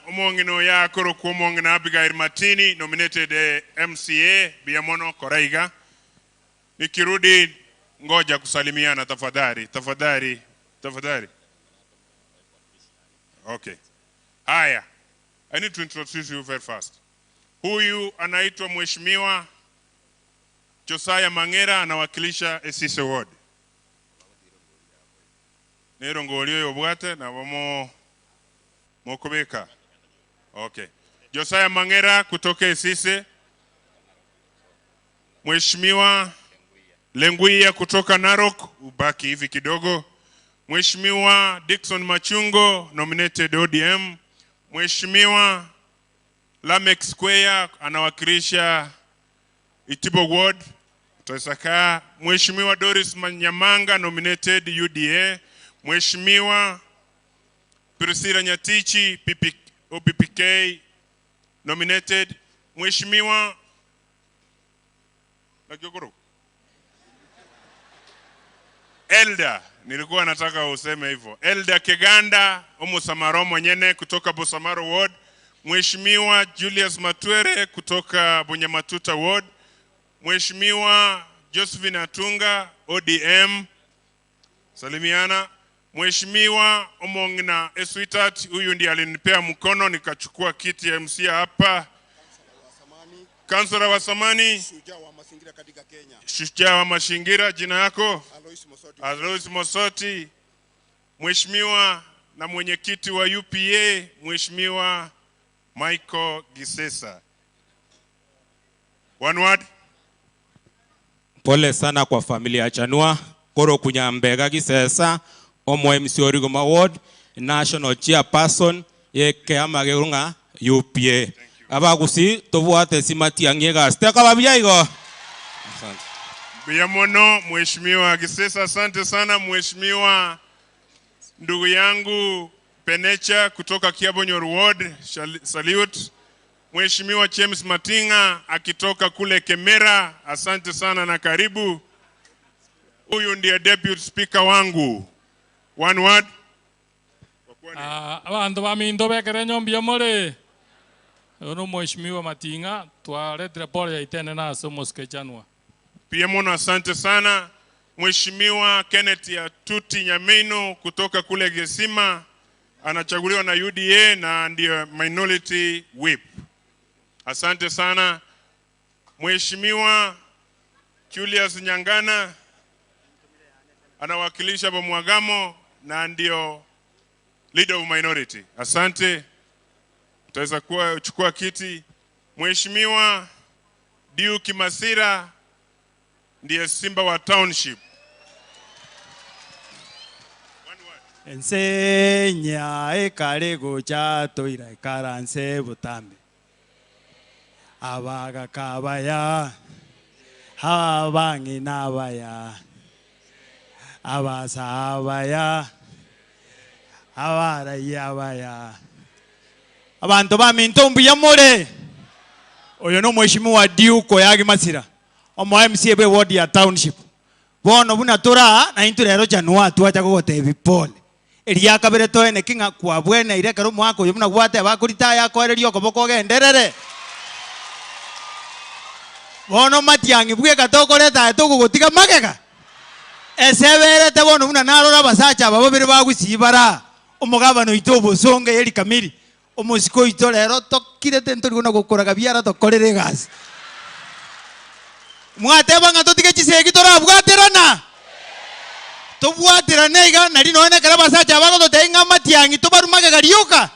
Umongino ya koro kumongina Abigail Matini nominated MCA Biamono Koraiga. Nikirudi ngoja kusalimiana tafadhali. Okay. Haya. I need to introduce you very fast. Huyu anaitwa Mheshimiwa Josiah Mangera, anawakilisha Esise Ward. Nero ngolio yobwate na wamo mokobeka. Okay. Josiah Mangera kutoka Esise. Mheshimiwa Lenguia kutoka Narok, ubaki hivi kidogo. Mheshimiwa Dickson Machungo, nominated ODM. Mheshimiwa Lameck Square, anawakilisha Itibo Ward, Toisaka. Mheshimiwa Doris Manyamanga, nominated UDA. Mheshimiwa Priscilla Nyatichi, OPPK, nominated. Mheshimiwa Elda, nilikuwa nataka useme hivyo. Elda Keganda, Omusamaro mwenyene kutoka Bosamaro Ward. Mheshimiwa Julius Matwere kutoka Bunyamatuta Ward. Mheshimiwa Josephine Atunga, ODM. Salimiana. Mheshimiwa Omongina Sweetheart, huyu ndiye alinipea mkono nikachukua kiti ya MC hapa. Kansala wa Samani, Shujaa wa Mazingira katika Kenya. Shujaa wa Mazingira, jina yako? Alois Mosoti. Mheshimiwa na mwenyekiti wa UPA, Mheshimiwa Michael Gisesa. One word. Pole sana kwa familia ya Chanua, Koro Kunyambega Gisesa, Omo MC Origoma Ward, National Chairperson, Yeke Amagerunga, UPA. Abagusi, tobuate simati angega, steka babiyaigo. Asante. Biamono, Mheshimiwa Gisesa, asante sana. Mheshimiwa ndugu yangu Penecha kutoka Kiabonyor Ward, salute. Mheshimiwa James Matinga akitoka kule Kemera, asante sana na karibu. Huyu ndiye deputy speaker wangu. One word. Abantu bamindo bekere nyombia more. Ono Mheshimiwa Matinga twaletera pole ya itene na somo skechanwa. Pia mwana asante sana. Mheshimiwa Kenneth ya Tuti Nyamino kutoka kule Gesima anachaguliwa na UDA na ndio minority whip. Asante sana. Mheshimiwa Julius Nyangana anawakilisha Bomwagamo na ndio leader of minority. Asante. Utaweza kuchukua kiti. Mheshimiwa Duke Masira ndiye Simba wa Township. Ensenya ekale gocha toira ekaranse butambe. Abaga kabaya. Habangi nabaya. Abasabaya. Abara yabaya. Abantu bamintombu ya more. Oyo no Mheshimiwa Duke yagi Masira. Omo MCA be ward ya Township. Bono buna tora na into rero Chanua tuacha gote bipole. Eria kabere to ene kinga kwa bwene ire karo mwako yobuna gwate abakurita ya korerio koboko genderere. Bono matiangi bwe katoko leta etoko gotiga magega. Esebere te bono buna narora basacha babere bagusibara. Omugabano itobo songe eri kamiri. Omusiko ito rero tokirete ntori gona gukuraga biara tokorere gasi. Mwateba nga totige chisegi torabwaterana. Tobwaterana iga nari noene kara basacha bago totenga matiangi tobarumaga garioka.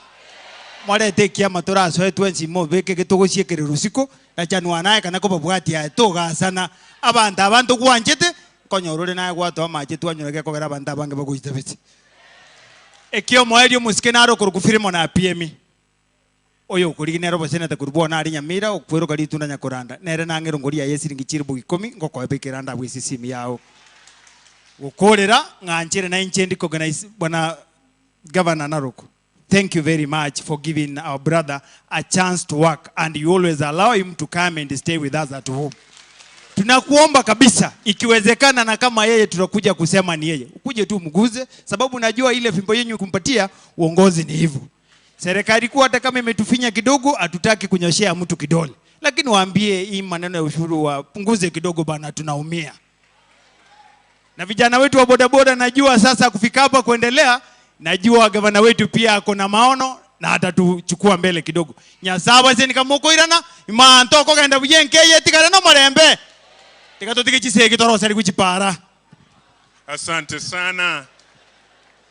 Mwarete kiama toraso etwensi mo beke getogochiekere rusiko na chanwa naye kana ko babwatia togasana abantu gwanjete konyorore naye gwato amache twanyurage kogera abantu abange bagoitebeti. Ekio moerio musikenaro kurukufirimo na PMI. Oyo kurigi nero bosene takurubona ari Nyamira okwero kali tunda nyakoranda nere nangero ngori ya yesiringi chiribu 10 ngokoebekera nda bwisisimi yao gukorera nganchire na inchendi organize bwana governor Narok. Thank you very much for giving our brother a chance to work and you always allow him to come and stay with us at home. Tunakuomba kabisa ikiwezekana na kama yeye tutakuja kusema ni yeye. Ukuje tu mguze sababu najua ile fimbo yenu kumpatia uongozi ni hivyo. Serikali kuu hata kama imetufinya kidogo hatutaki kunyoshea mtu kidole. Lakini waambie hii maneno ya ushuru wapunguze kidogo bana tunaumia. Na vijana wetu wa bodaboda najua sasa kufika hapa kuendelea najua gavana wetu pia ako na maono na atatuchukua mbele kidogo. Nyasaba zeni kamoko irana imantoko kaenda buyenke yetikana no marembe. Tikatotike chisegi torosari kuchipara. Asante sana.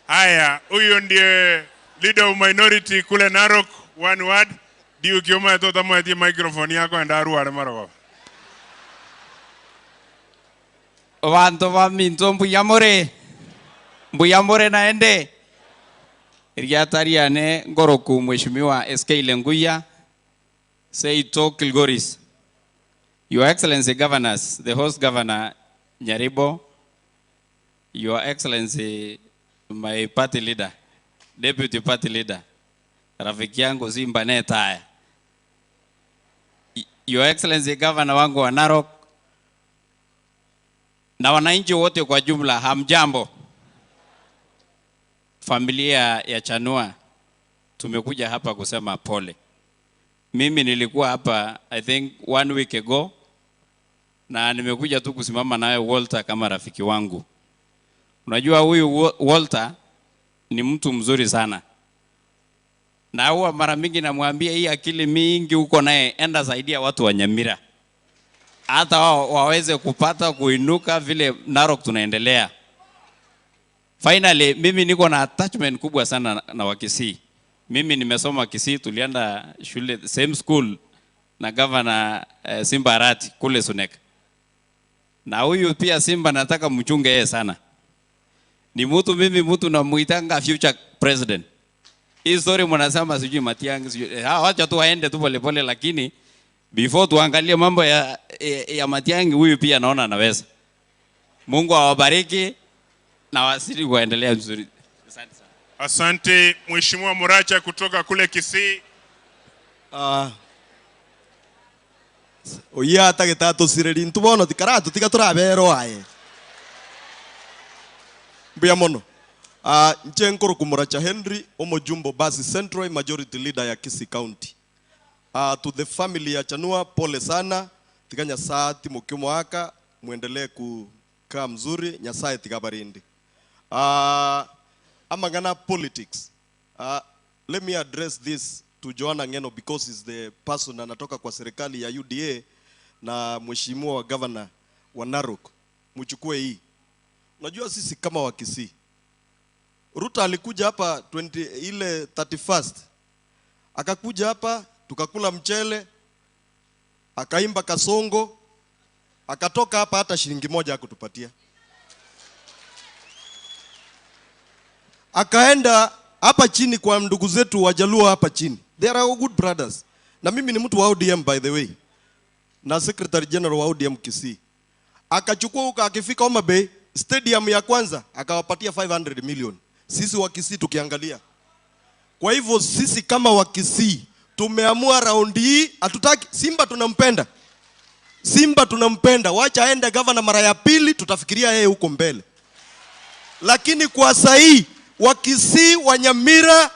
Haya, huyo ndiye leader of minority kule Narok, one word. Diu kioma tota mwati microphone yako ndaru are maroko. Wanto wa minto mbuyamore naende. Riatariane ngoroku mheshimiwa SK Lenguya Seito Kilgoris. Your Excellency Governors, the host governor Nyaribo, Your Excellency my party leader, deputy party leader, rafiki yangu Simba Netaya. Your Excellency Governor wangu wa Narok na wananchi wote kwa jumla, hamjambo. Familia ya Chanua tumekuja hapa kusema pole. Mimi nilikuwa hapa I think 1 week ago na nimekuja tu kusimama naye Walter kama rafiki wangu. Unajua huyu Walter ni mtu mzuri sana. Na huwa mara mingi namwambia hii akili mingi uko naye enda saidia watu wa Nyamira. Hata wao waweze kupata kuinuka vile Narok tunaendelea. Finally, mimi niko na attachment kubwa sana na Wakisii. Mimi nimesoma Kisii, tulienda shule same school na governor Simba Arati kule Sunek. Na huyu pia Simba nataka mchunge yeye sana. Ni mtu namuitanga future president. Hii story mnasema sijui Matiang'i sijui. Wacha tu waende tu pole pole lakini before tuangalie mambo ya Matiang'i huyu pia naona anaweza. Mungu awabariki. Na wasiri kuendelea vizuri. Asante sana. Asante Mheshimiwa Muracha kutoka kule Kisii. Oya tagetato sireri ntubono tikarato tigaturabero aye. Mbia mono. Nchenkoro kumuracha Henry Omojumbo Basi Central Majority Leader ya Kisii County. To the family ya Chanua pole sana. Tiganya saa timokyo mwaka muendelee kukaa mzuri nyasaye tigabarindi. Amangana politics. Let me address this to Joanna Ngeno because he's the person anatoka kwa serikali ya UDA na mheshimiwa wa governor wa Narok. Mchukue hii. Unajua sisi kama wa Kisii. Ruto alikuja hapa 31st. Akakuja hapa tukakula mchele, akaimba kasongo, akatoka hapa hata shilingi moja hakutupatia. Akaenda hapa chini kwa ndugu zetu Wajaluo hapa chini. They are all good brothers. Na mimi ni mtu wa ODM by the way. Na Secretary General wa ODM Kisii. Akachukua huko akifika Homa Bay, stadium ya kwanza akawapatia 500 million. Sisi wa Kisii tukiangalia. Kwa hivyo sisi kama wa Kisii tumeamua raundi hii hatutaki Simba tunampenda. Simba tunampenda. Wacha aende governor mara ya pili tutafikiria yeye huko mbele. Lakini kwa sahii wa Kisii, wa Nyamira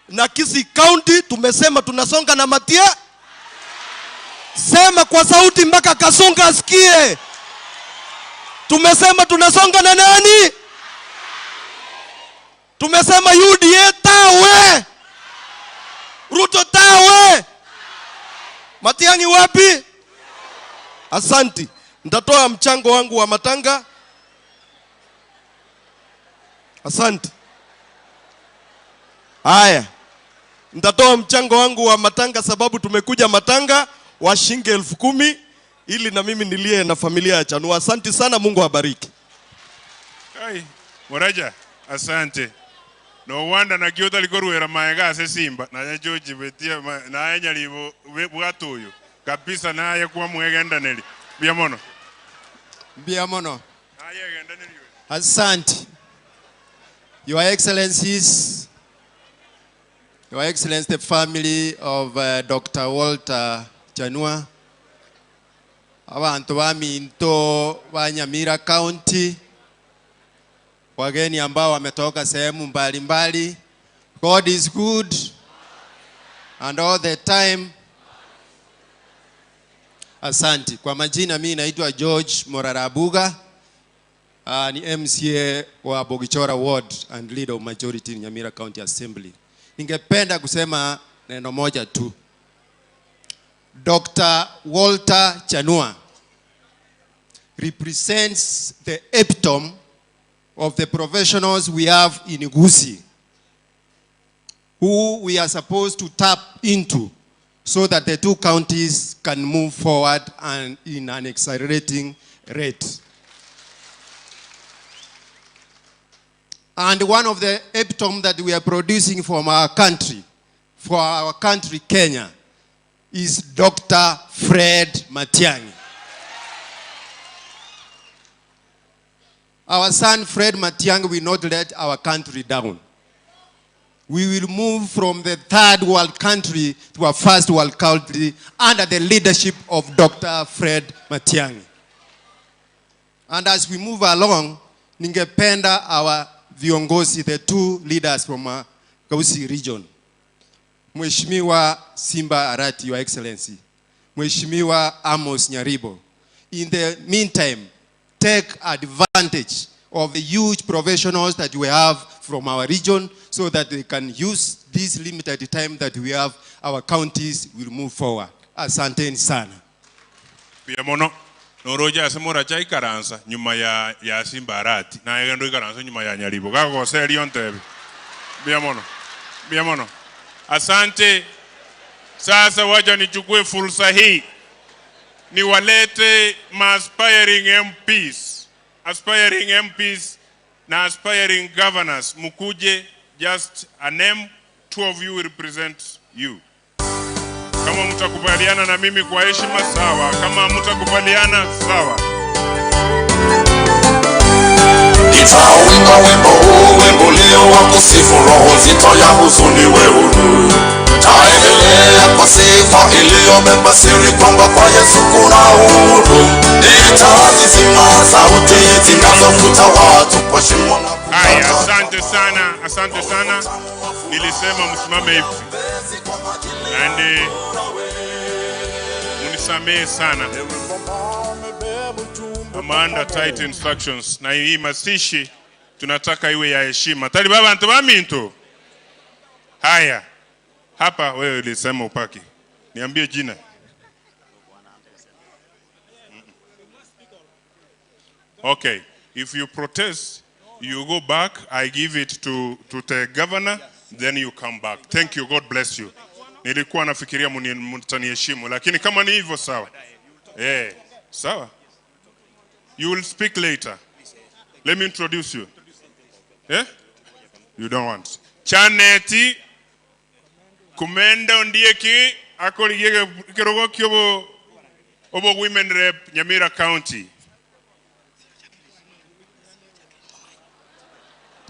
na Kisii County tumesema tunasonga na Matia. Sema kwa sauti mpaka Kasonga asikie. Tumesema tunasonga na nani? Tumesema UDA tawe. Ruto tawe. Matiang'i wapi? Asanti. Nitatoa mchango wangu wa matanga. Asanti. Haya. Nitatoa mchango wangu wa matanga sababu tumekuja matanga wa shilingi 10,000 ili na mimi nilie na familia ya Chanua. Asante sana, Mungu awabariki. Ai, Moraja, asante. No wanda na kiota likoruera maega ase Simba na George betia na anya libo bwatuyo kabisa naye kwa mwegenda neli. Biamono. Biamono. Asante. Your Excellencies, Your Excellency, the family of Dr. Walter Chanua, abantu ba Minto wa Nyamira County, wageni ambao wametoka sehemu mbalimbali. God is good and all the time. Asante. Kwa majina mimi naitwa George Morarabuga. Ni MCA wa Bogichora Ward and leader of majority in Nyamira County Assembly. Ningependa kusema neno moja tu. Dr. Walter Chanua represents the epitome of the professionals we have in Gusii, who we are supposed to tap into so that the two counties can move forward and in an accelerating rate. And one of the epitome that we are producing from our country, for our country Kenya, is Dr. Fred Matiang'i. Our son Fred Matiang'i will not let our country down. We will move from the third world country to a first world country under the leadership of Dr. Fred Matiang'i. And as we move along, ningependa our viongozi, the two leaders from Gusii region, Mheshimiwa Simba Arati, Your Excellency, Mheshimiwa Amos Nyaribo, in the meantime, take advantage of the huge professionals that we have from our region so that they can use this limited time that we have, our counties will move forward. Asanteni sana. Biamono. Noroja asemora chai karansa nyuma ya Simba Arati na yendo karansa nyuma ya Nyaribo. Kako serio ntebe. Biamono. Asante. Sasa waja nichukue fursa hii niwalete aspiring MPs na aspiring governors. Mukuje, just a name, two of you will represent you. Kama mtakubaliana na mimi kwa heshima sawa, kama mtakubaliana sawa. Nitauimba wimbo huu, wimbo leo wa kusifu, roho nzito ya huzuni we huru. Taendelea kwa sifa iliyobeba siri kwamba kwa Yesu kuna uhuru. Nitazizima sauti zinazofuta watu kwa shimo la kupata. Haya, asante sana. Nilisema msimame hivi. And munisamehe sana. I'm under tight instructions. Na hii masishi tunataka iwe ya heshima. Tali baba antoba minto. Haya. Hapa wewe ulisema upaki. Niambie jina. Okay. If you protest, you go back. I give it to the governor. Then you come back. Thank you. God bless you. Nilikuwa nafikiria mtaniheshimu, lakini kama ni hivyo sawa. Sawa. You will speak later. Let me introduce you. You don't want. Chaneti Kumenda ndiye akoliye kirogo kyobo obo women rep Nyamira County.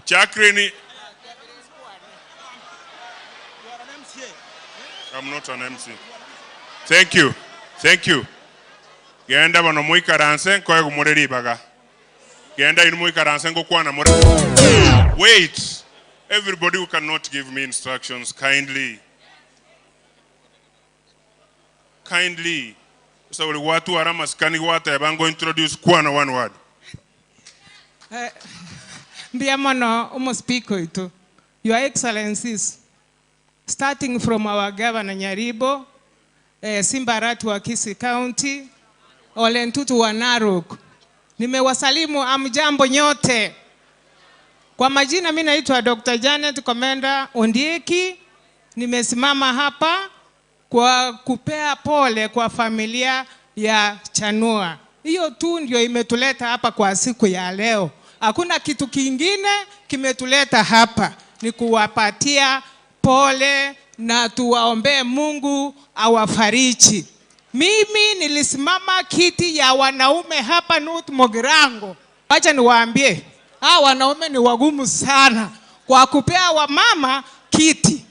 Chakrini. I'm not an MC. Thank you. Genda bano muikaranse ko yagumureri baga. Genda inu muikaranse ngo kwana more. Wait. Everybody who cannot give me instructions, kindly. So watu arama skani watu yabango introduce kwana one word. Biamono umo speak itu. Your Excellencies, starting from our Governor Nyaribo, Simbarat wa Kisii County, Ole Ntutu wa Narok. Nimewasalimu amjambo nyote. Kwa majina mimi naitwa Dr. Janet Komenda Ondieki. Nimesimama hapa kwa kupea pole kwa familia ya Chanua. Hiyo tu ndio imetuleta hapa kwa siku ya leo. Hakuna kitu kingine kimetuleta hapa. Ni kuwapatia pole na tuwaombee Mungu awafariji. Mimi nilisimama kiti ya wanaume hapa North Mogirango. Acha niwaambie, wanaume ni wagumu sana kwa kupea wamama kiti.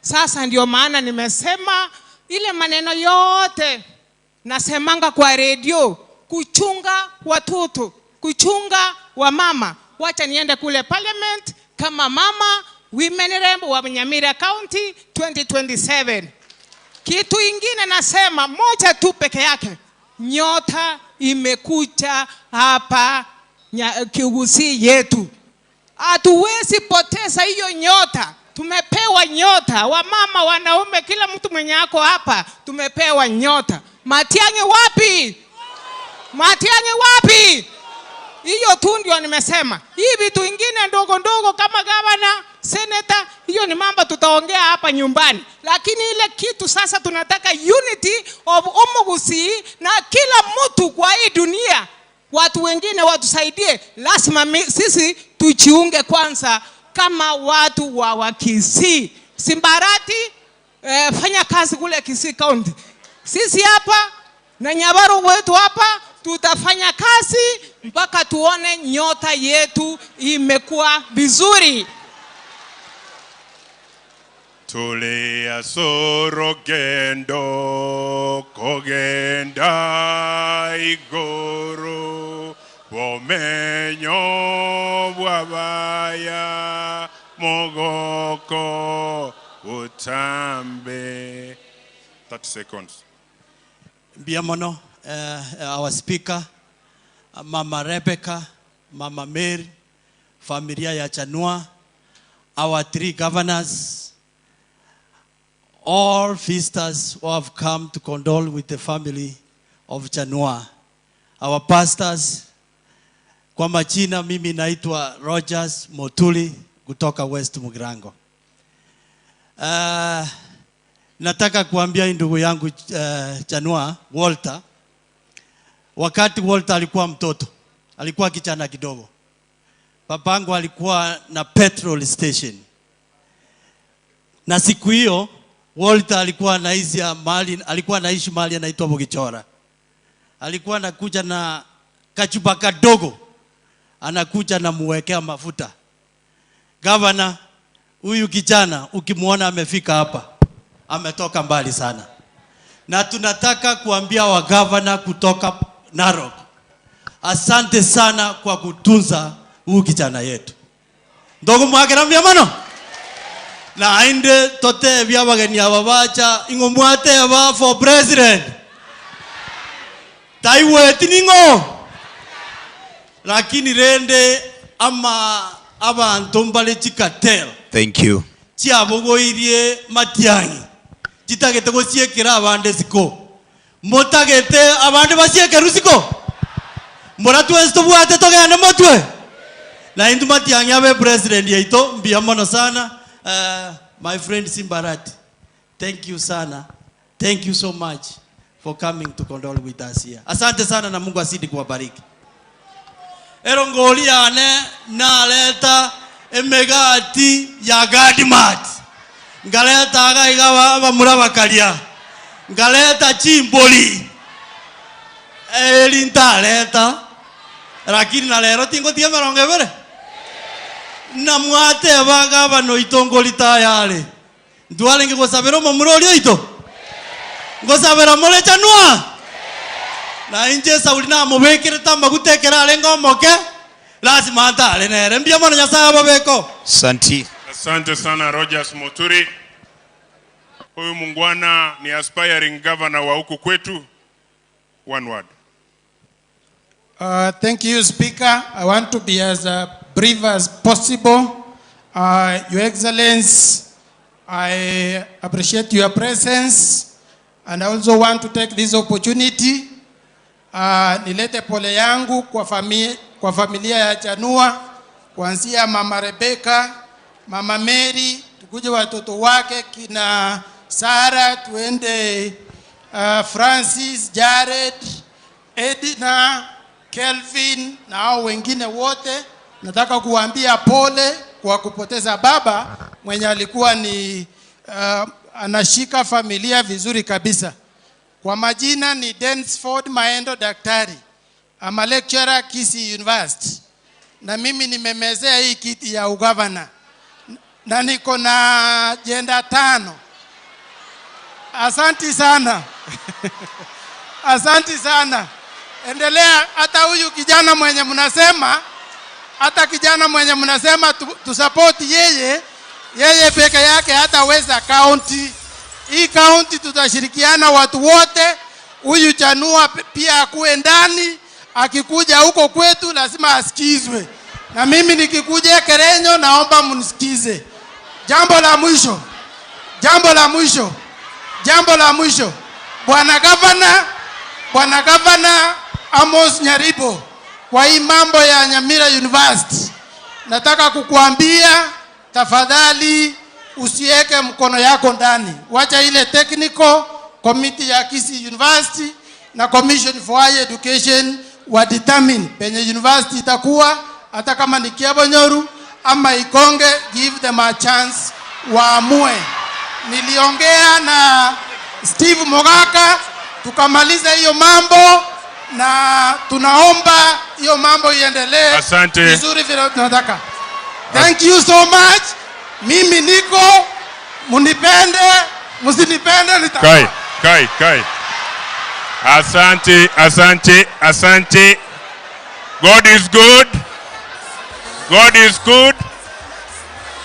Sasa ndio maana nimesema ile maneno yote nasemanga kwa radio, kuchunga watoto, kuchunga wamama. Wacha niende kule parliament kama mama women rep wa Nyamira County 2027. Kitu ingine nasema moja tu peke yake. Nyota imekuja hapa Kisii yetu. Hatuwezi poteza hiyo nyota. Tumepewa nyota, wamama, wanaume, kila mtu mwenye ako hapa tumepewa nyota. Matiang'i wapi? Matiang'i wapi? Hiyo tu ndio nimesema. Hii vitu ingine ndogo ndogo kama governor, senator, hiyo ni mambo tutaongea hapa nyumbani. Lakini ile kitu sasa tunataka unity of Kisii, na kila mtu kwa hii dunia, watu wengine watusaidie. Lazima sisi tujiunge kwanza kama watu wa Kisii. Simbarati, fanya kazi kule Kisii County. Sisi hapa na Nyabaro wetu hapa tutafanya kazi mpaka tuone nyota yetu imekuwa vizuri. Tulea sorogendo kogenda igoro bomenyo bwabaya mogoko utambe. 30 seconds. Biamono, our speaker, Mama Rebecca, Mama Mary, familia ya Chanua, our 3 governors, all visitors who have come to condole with the family of Chanua, our pastors. Kwa majina mimi naitwa Rogers Motuli kutoka West Mugirango. Nataka kuambia ndugu yangu Chanua Walter, wakati Walter alikuwa mtoto, alikuwa kijana kidogo, babangu alikuwa na petrol station, na siku hiyo Walter alikuwa anaishi mahali anaitwa Bogichora. Alikuwa anakuja na kachupa kadogo, anakuja na muwekea mafuta. Governor, huyu kijana ukimuona amefika hapa, ametoka mbali sana. Na tunataka kuambia wa governor kutoka Narok, asante sana kwa kutunza huyu kijana yetu. Ndogo mwagera mbiamano. Na ainde tote byabageni ababacha ingomwate aba for president. Taiwe tiningo. Lakini rende ama abantu mbale chikatel. Thank you. Chiabogoirie Matiang'i. Chitagete gosiekera abande siko. Motagete abande basiekera siko. Moratu esto buate togana motwe. Na indu Matiang'i abe president yaito mbiamono sana. My friend Simbarati, thank you sana. Thank you so much for coming to condole with us here. Asante sana na Mungu asidi kuwabariki. Erongoli ane naleta emegati ya Gadimat. Ngaleta agaigawa bamuraba kalia. Ngaleta chimboli. Elintaleta. Lakini na lero tingo tiema rongevere. Na mwate abaga bano itongoli tayale. Ndwale ngosabero mamuroli oito. Ngosabero mole Chanua. Na inje saulina mubekere tamba gutekera alengo moke. Lazima atale nere mbia mwana Nyasaye babeko. Santi. Asante sana Rogers Moturi. Huyu mungwana ni aspiring governor wa huku kwetu. One word. Thank you, Speaker. I want to be as brief as possible. Your Excellency, I appreciate your presence and I also want to take this opportunity nilete pole yangu kwa familia ya Chanua, kuanzia Mama Rebecca, Mama Mary, tukuje watoto wake kina Sara, tuende Francis, Jared, Edna, Kelvin na hao wengine wote. Nataka kuambia pole kwa kupoteza baba mwenye alikuwa ni anashika familia vizuri kabisa. Kwa majina ni Densford Maendo Daktari. I'm a lecturer Kisii University. Na mimi nimemezea hii kiti ya ugavana. Na niko na agenda 5. Asanti sana. Asanti sana. Endelea. Hata huyu kijana mwenye mnasema tu support yeye peke yake hataweza county. Hii county tutashirikiana watu wote. Huyu Chanua pia akuwe ndani, akikuja huko kwetu lazima asikizwe. Na mimi nikikuja Kerenyo naomba mnisikize. Jambo la mwisho. Bwana Governor Amos Nyaribo, kwa hii mambo ya Nyamira University, nataka kukuambia tafadhali usiweke mkono yako ndani. Wacha ile technical committee ya Kisii University na Commission for Higher Education wa determine penye university itakuwa, hata kama ni Kiabonyoru ama Ikonge, give them a chance waamue. Niliongea na Steve Mogaka, tukamaliza hiyo mambo na tunaomba hiyo mambo iendelee vizuri vile tunataka. Thank you so much. Mimi niko, munipende, musinipende nitakuwa. Kai. Asante. God is good.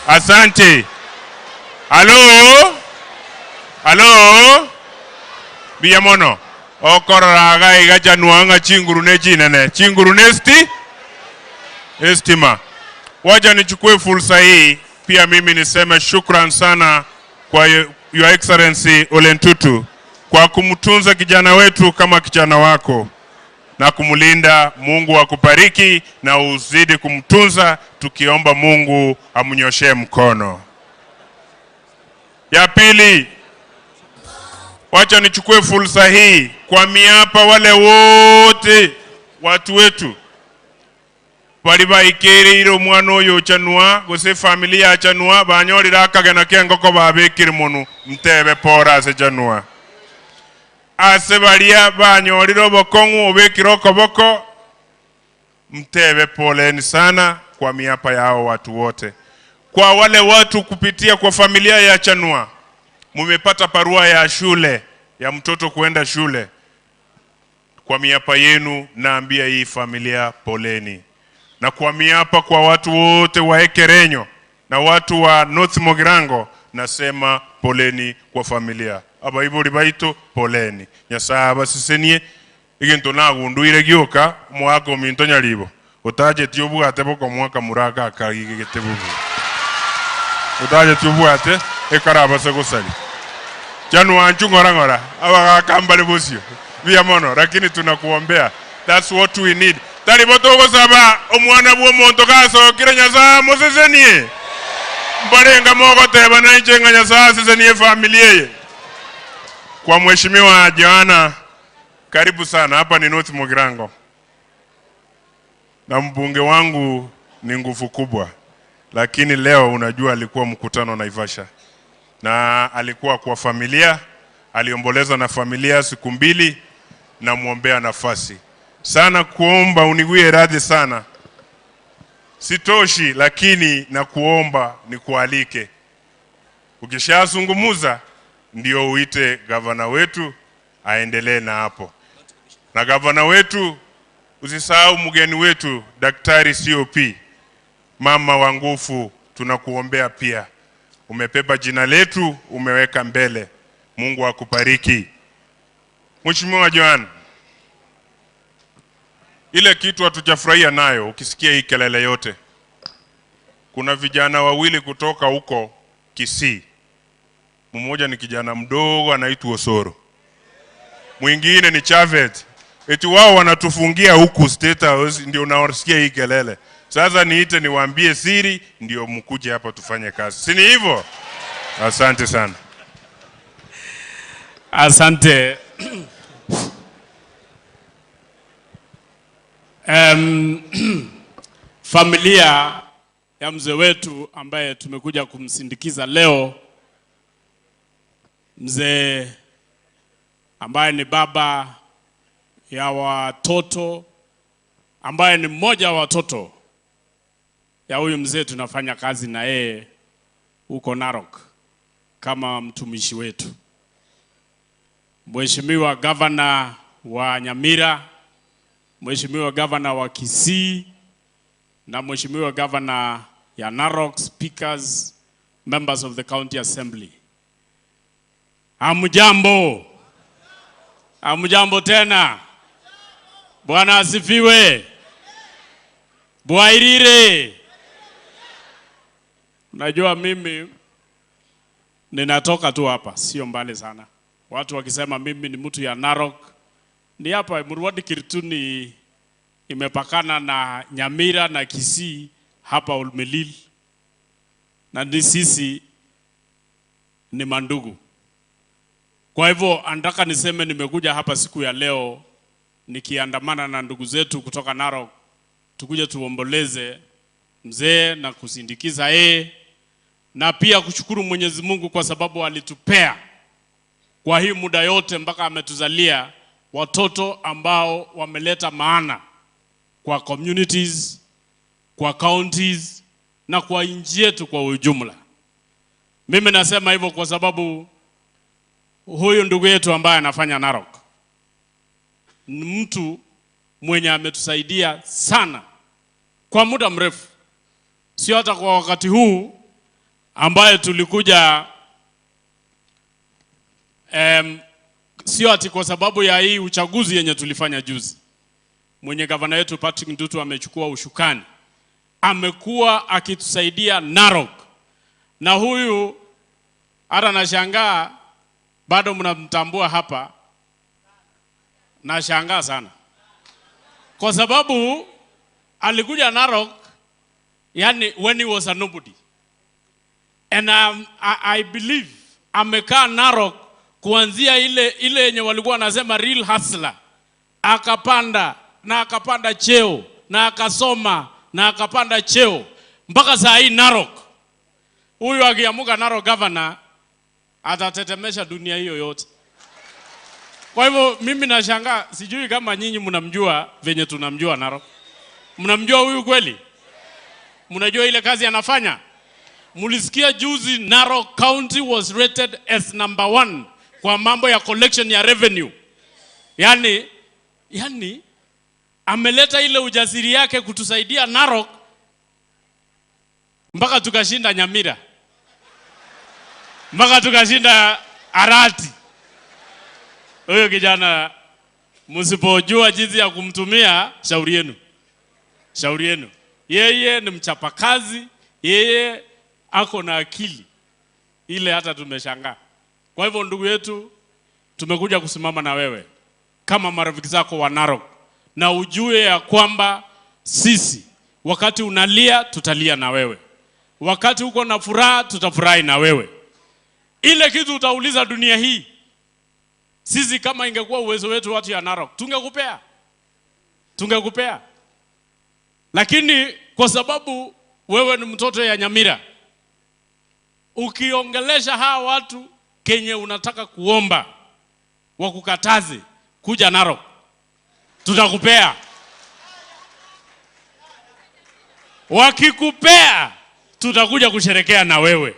Asante. Hello. Biamono. Okoraga igaja nuanga chinguru estima. Waja nichukue fursa hii pia mimi niseme shukran sana kwa Your Excellency Ole Ntutu kwa kumtunza kijana wetu kama kijana wako na kumlinda. Mungu akubariki na uzidi kumtunza, tukiomba Mungu amnyoshee mkono. Ya pili, wacha nichukue fursa hii kwa miapa wale wote watu wetu bali baikirire omwana oyo Chanua gose familia ya Chanua banyorira akagena kengoko babekire munu mtebe pora ase Chanua ase balia banyorira obokongu obekire okoboko mtebe poleni sana kwa miapa yao watu wote. Kwa wale watu kupitia kwa familia ya Chanua mumepata barua ya shule ya mtoto kuenda shule, kwa miapa yenu naambia hii familia poleni. Na kwa miapa kwa watu wote wa Ekerenyo na watu wa North Mogirango nasema poleni kwa familia. Abaibuli baito poleni. Nyasaba sisenie iginto nagunduire gyoka mwako minto Nyaribo. Utaje tiobu atebo kwa mwaka muraka akagigitebu. Utaje tiobu ate ekaraba segosali. Janu anchu ngora abaga kambale bosio. Via mono lakini tunakuombea. That's what we need. Talibotogo saba omwana bwo monto kaso kirenya za mosesenie. Mbarenga mogo teba na ichenga nyasa sesenie familia ye. Kwa mheshimiwa Joana, karibu sana. Hapa ni North Mogirango. Na mbunge wangu ni nguvu kubwa. Lakini leo unajua alikuwa mkutano Naivasha. Na alikuwa kwa familia, aliomboleza na familia siku 2 na muombea nafasi. Sana kuomba uniguie radhi sana. Sitoshi lakini na kuomba ni kualike. Ukishazungumuza ndio uite gavana wetu aendelee na hapo. Na gavana wetu usisahau mgeni wetu Daktari COP. Mama wa nguvu tunakuombea pia. Umepepa jina letu, umeweka mbele. Mungu akubariki. Mheshimiwa Joan, ile kitu hatujafurahia nayo ukisikia hii kelele yote. Kuna vijana wawili kutoka huko Kisii Mmoja ni kijana mdogo anaitwa Osoro. Mwingine ni Chavet. Eti wao wanatufungia huku State House ndio naosikia hii kelele. Sasa niite niwaambie siri ndio mkuje hapa tufanye kazi. Si ni hivyo? Asante sana. Asante. Familia ya mzee wetu ambaye tumekuja kumsindikiza leo, mzee ambaye ni baba ya watoto, ambaye ni mmoja wa watoto ya huyu mzee tunafanya kazi na yeye huko Narok kama mtumishi wetu. Mheshimiwa Governor wa Nyamira, Mheshimiwa Governor wa Kisii na Mheshimiwa Governor ya Narok, speakers, members of the County Assembly. Hamjambo. Hamjambo tena. Bwana asifiwe. Bwairire. Unajua mimi ninatoka tu hapa, sio mbali sana. Watu wakisema mimi ni mtu ya Narok, ni hapa Murwadi Kirtuni imepakana na Nyamira na Kisii hapa Ulmelil. Na ni sisi ni mandugu. Kwa hivyo andaka niseme nimekuja hapa siku ya leo nikiandamana na ndugu zetu kutoka Narok, tukuje tuomboleze mzee na kusindikiza yeye, na pia kushukuru Mwenyezi Mungu kwa sababu alitupea kwa hii muda yote mpaka ametuzalia watoto ambao wameleta maana kwa communities, kwa counties na kwa nchi yetu kwa ujumla. Mimi nasema hivyo kwa sababu huyu ndugu yetu ambaye anafanya Narok ni mtu mwenye ametusaidia sana kwa muda mrefu. Sio hata kwa wakati huu ambaye tulikuja sio ati kwa sababu ya hii uchaguzi yenye tulifanya juzi. Mwenye gavana yetu Patrick Ndutu amechukua ushukani. Amekuwa akitusaidia Narok. Na huyu hata nashangaa bado mnamtambua hapa. Nashangaa sana. Kwa sababu alikuja Narok, yani when he was a nobody. And I believe amekaa Narok kuanzia ile yenye walikuwa wanasema real hustler. Akapanda na akapanda cheo na akasoma na akapanda cheo mpaka saa hii Narok. Huyu akiamuka Narok governor atatetemesha dunia hiyo yote. Kwa hivyo mimi nashangaa, sijui kama nyinyi mnamjua venye tunamjua Narok. Mnamjua huyu kweli? Mnajua ile kazi anafanya? Mulisikia juzi Narok County was rated as number 1 kwa mambo ya collection ya revenue. Yani ameleta ile ujasiri yake kutusaidia Narok mpaka tukashinda Nyamira. Mpaka tukashinda Arati. Huyo kijana msipojua jinsi ya kumtumia, shauri yenu. Shauri yenu. Yeye ni mchapakazi, yeye ako na akili. Ile hata tumeshangaa. Kwa hivyo ndugu yetu, tumekuja kusimama na wewe kama marafiki zako wa Narok, na ujue ya kwamba sisi wakati unalia tutalia na wewe, wakati uko na furaha tutafurahi na wewe. Ile kitu utauliza dunia hii, sisi kama ingekuwa uwezo wetu watu ya Narok tungekupea. Lakini kwa sababu wewe ni mtoto ya Nyamira, ukiongelesha hawa watu kenye unataka kuomba wakukataze kuja Narok, tutakupea. Wakikupea tutakuja kusherekea na wewe.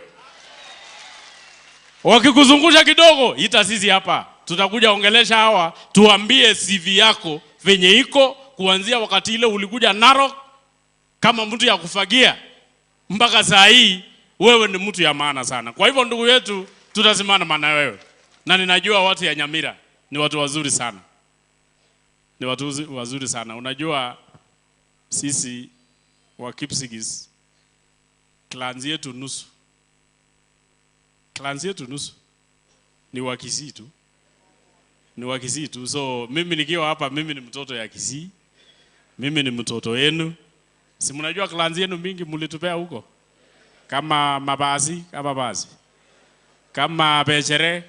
Wakikuzungusha kidogo, ita sisi hapa, tutakuja ongelesha hawa, tuambie CV yako venye iko kuanzia wakati ile ulikuja Narok kama mtu ya kufagia mpaka saa hii wewe ni mtu ya maana sana. Kwa hivyo ndugu yetu, tutasimama na wewe. Na ninajua watu ya Nyamira ni watu wazuri sana. Ni watu wazuri sana. Unajua sisi wa Kipsigis clans yetu nusu. Clans yetu nusu. ni wa Kisii tu. Ni wa Kisii tu. So mimi nikiwa hapa, mimi ni mtoto ya Kisii. Mimi ni mtoto wenu. Si mnajua klans yenu mingi mlitupea huko? Kama Mabasi, kama Basi. Kama Bechere,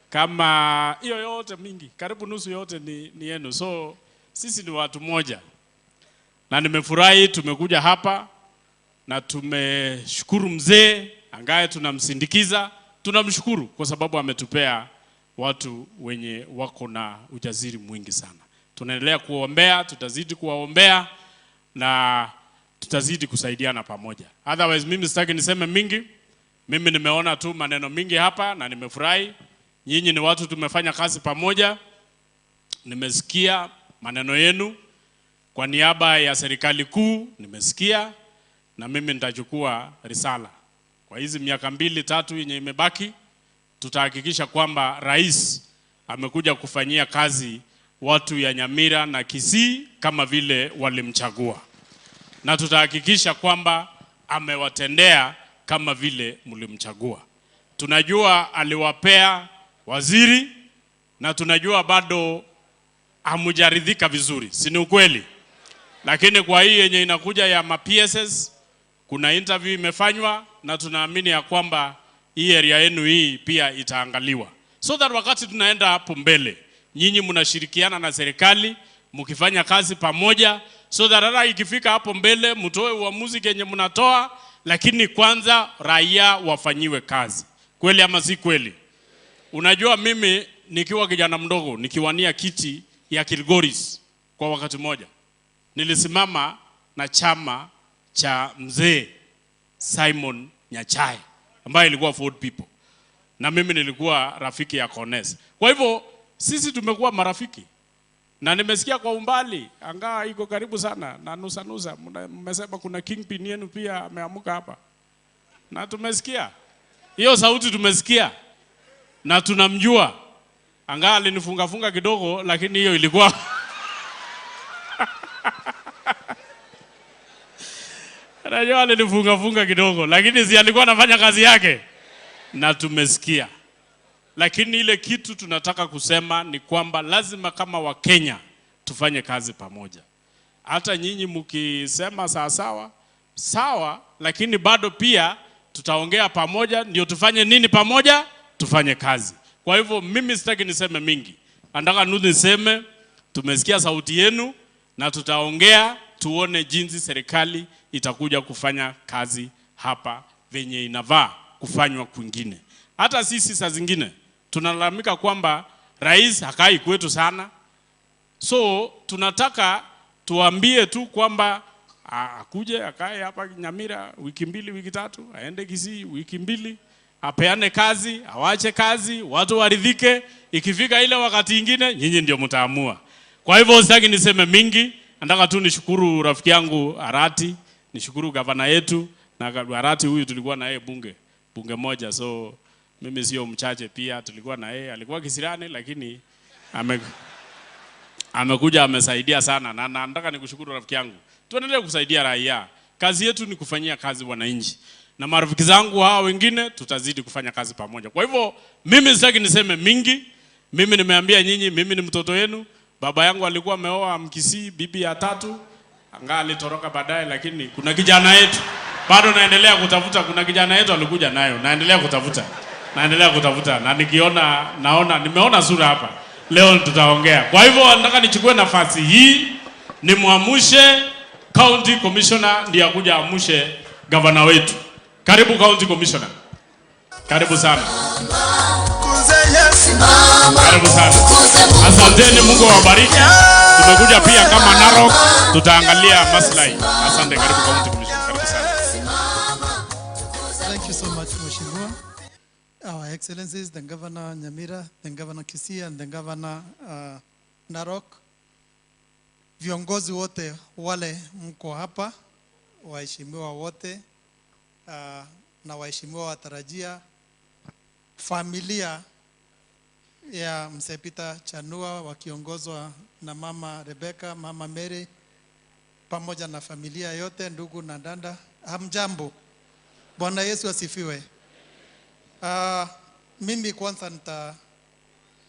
kama hiyo yote mingi, karibu nusu yote ni yenu. So sisi ni watu moja. Na nimefurahi tumekuja hapa na tumeshukuru mzee angaye tunamsindikiza. Tunamshukuru kwa sababu ametupea watu wenye wako na ujasiri mwingi sana. Tunaendelea kuombea, tutazidi kuwaombea na tutazidi kusaidiana pamoja. Otherwise mimi sitaki niseme mingi. Mimi nimeona tu maneno mingi hapa na nimefurahi. Nyinyi ni watu tumefanya kazi pamoja. Nimesikia maneno yenu kwa niaba ya serikali kuu, nimesikia na mimi nitachukua risala. Kwa hizi miaka 2-3 yenye imebaki, tutahakikisha kwamba rais amekuja kufanyia kazi watu ya Nyamira na Kisii kama vile walimchagua. Na tutahakikisha kwamba amewatendea kama vile mlimchagua. Tunajua aliwapea waziri na tunajua bado hamujaridhika vizuri. Si ni ukweli? Lakini kwa hii yenye inakuja ya ma-PSS, kuna interview imefanywa na tunaamini ya kwamba hii area yenu hii pia itaangaliwa. So that wakati tunaenda hapo mbele, nyinyi mnashirikiana na serikali, mkifanya kazi pamoja, so that hata ikifika hapo mbele, mtoe uamuzi kenye mnatoa, lakini kwanza raia wafanyiwe kazi. Kweli ama si kweli? Unajua mimi nikiwa kijana mdogo, nikiwania kiti ya Kilgoris kwa wakati moja, nilisimama na chama cha mzee Simon Nyachae ambaye ilikuwa Ford People, na mimi nilikuwa rafiki ya Kones. Kwa hivyo sisi tumekuwa marafiki, na nimesikia kwa umbali anga iko karibu sana na nusa mmesema kuna kingpin yenu pia ameamuka hapa, na tumesikia hiyo sauti, tumesikia na tunamjua. Anga alinifunga kidogo, lakini hiyo ilikuwa najua alinifunga kidogo, lakini si alikuwa anafanya kazi yake na tumesikia. Lakini ile kitu tunataka kusema ni kwamba lazima kama Wakenya tufanye kazi pamoja. Hata nyinyi mkisema sawa, lakini bado pia tutaongea pamoja ndio tufanye nini pamoja? Tufanye kazi. Kwa hivyo mimi sitaki niseme mingi. Nataka niseme tumesikia sauti yenu na tutaongea tuone jinsi serikali itakuja kufanya kazi hapa venye inavaa kufanywa kwingine. Hata sisi saa zingine tunalalamika kwamba rais hakai kwetu sana. So tunataka tuambie tu kwamba akuje akae hapa Nyamira wiki 2 wiki 3, aende Kisii wiki 2, apeane kazi, awache kazi, watu waridhike. Ikifika ile wakati ingine nyinyi ndio mtaamua. Kwa hivyo sitaki niseme mingi. Nataka tu nishukuru rafiki yangu Arati, nishukuru gavana yetu, na Arati huyu tulikuwa na yeye bunge moja, so mimi sio mchache pia, tulikuwa na yeye, alikuwa kisirani lakini amekuja amesaidia sana, na nataka nikushukuru rafiki yangu. Tuendelee kusaidia raia. Kazi yetu ni kufanyia kazi wananchi. Na marafiki zangu hawa wengine tutazidi kufanya kazi pamoja. Kwa hivyo mimi sitaki niseme mingi. Mimi nimeambia nyinyi mimi ni mtoto wenu. Baba yangu alikuwa ameoa Mkisii, bibi ya 3. Anga alitoroka baadaye, lakini kuna kijana yetu bado naendelea kutafuta. Kuna kijana yetu alikuja nayo, naendelea kutafuta na nimeona sura hapa. Leo tutaongea. Kwa hivyo nataka nichukue nafasi hii nimwamushe County Commissioner ndiye akuja amushe gavana wetu. Karibu County Commissioner. Karibu sana. Karibu sana. Asanteni, Mungu awabariki. Tumekuja pia kama Narok, tutaangalia maslahi. Asante, karibu County Commissioner. Karibu sana. Thank you so much, Mheshimiwa. Our Excellencies, the Governor Nyamira, the Governor Kisii, and the Governor Narok. Viongozi wote wale mko hapa, waheshimiwa wote na waheshimiwa watarajia, familia ya Mzee Peter Chanua wakiongozwa na Mama Rebecca, Mama Mary, pamoja na familia yote, ndugu na dada, hamjambo. Bwana Yesu asifiwe. Mimi kwanza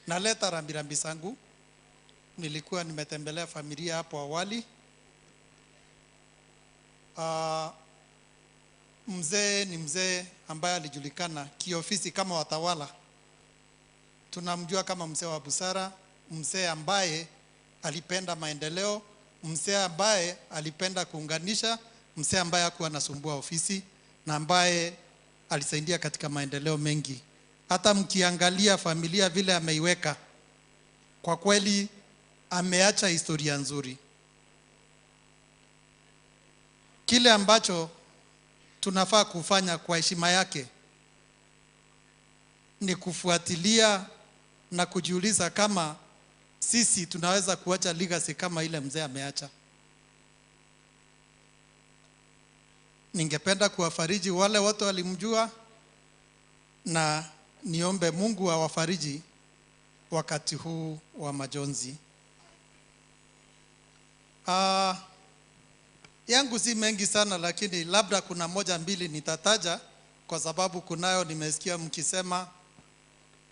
naleta rambirambi zangu. Nilikuwa nimetembelea familia hapo awali. Mzee ni mzee ambaye alijulikana kiofisi kama watawala. Tunamjua kama mzee wa busara, mzee ambaye alipenda maendeleo, mzee ambaye alipenda kuunganisha, mzee ambaye hakuwa anasumbua ofisi na ambaye alisaidia katika maendeleo mengi. Hata mkiangalia familia vile ameiweka, kwa kweli ameacha historia nzuri. Kile ambacho tunafaa kufanya kwa heshima yake ni kufuatilia na kujiuliza kama sisi tunaweza kuacha legacy kama ile mzee ameacha. Ningependa kuwafariji wale wote walimjua na niombe Mungu awafariji wakati huu wa majonzi. Yangu si mengi sana, lakini labda kuna moja mbili nitataja kwa sababu kunayo nimesikia mkisema,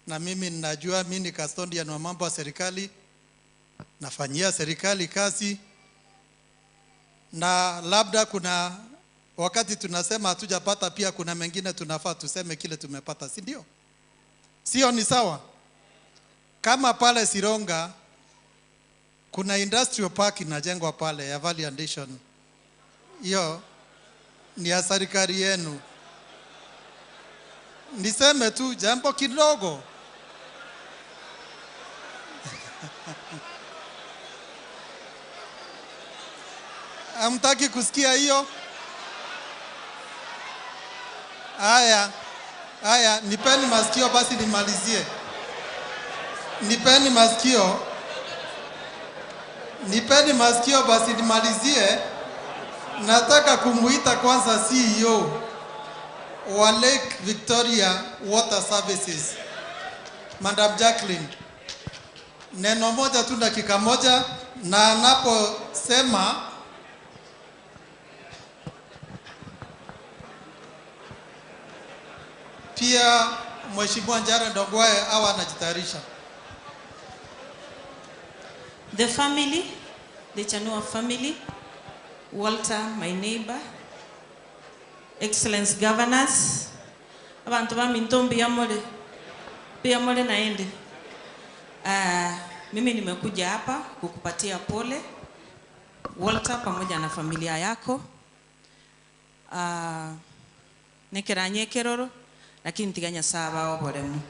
na mimi ninajua mimi ni custodian wa mambo ya serikali, nafanyia serikali kazi, na labda kuna wakati tunasema hatujapata, pia kuna mengine tunafaa tuseme kile tumepata, si ndio? Sio ni sawa? Kama pale Sironga kuna industrial park inajengwa pale ya Valley Addition. Hiyo ni ya serikali yenu. Niseme tu jambo kidogo. Hamtaki kusikia hiyo? Haya, nipeni masikio basi nimalizie. Nipeni masikio basi nimalizie. Nataka kumuita kwanza CEO wa Lake Victoria Water Services, Madam Jacqueline. Neno moja tu, dakika moja, na anaposema pia Mheshimiwa Njara Ndongwae awa anajitayarisha. The family, the Chanua family, Walter, my neighbor, Excellence Governors, abantu ba Mintombi pia mole naende. Mimi nimekuja hapa kukupatia pole Walter pamoja na familia yako. Nekeranye keroro lakini tiganya saba oboremu.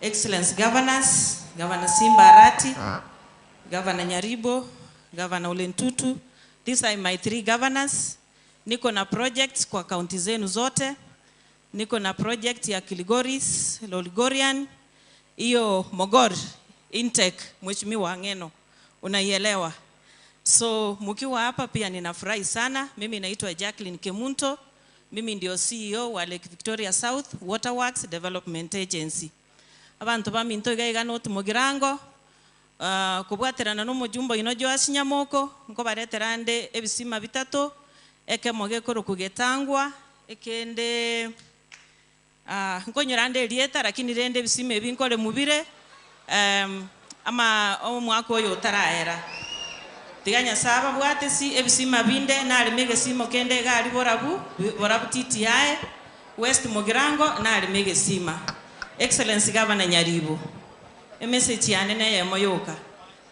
Excellence Governors, Governor Simba Arati, Governor Nyaribo, Governor Ole Ntutu. These are my 3 governors. Niko na projects kwa kaunti zenu zote. Niko na project ya Kilgoris, Lolgorian, iyo Mogor, Intake, Mheshimiwa Ngeno. Unaielewa. So mkiwa hapa pia ninafurahi sana. Mimi naitwa Jacqueline Kemunto. Mimi ndio CEO wa Lake Victoria South Waterworks Development Agency. Abantu ba Minto gaigano tumugirango kubwaterana n'umujumbo inojo asinyamoko nko bareterande ebisima bitatu ekemoge koro kugetangwa ekende nkonyorande lieta lakini rende bisima ebinkole mubire ama omwako yo taraera tiganya saba bwate si ebisima binde nali mege simo kende gali borabu TTI West Mugirango nali mege sima. Excellence Governor Nyaribo message yanene yemoyoka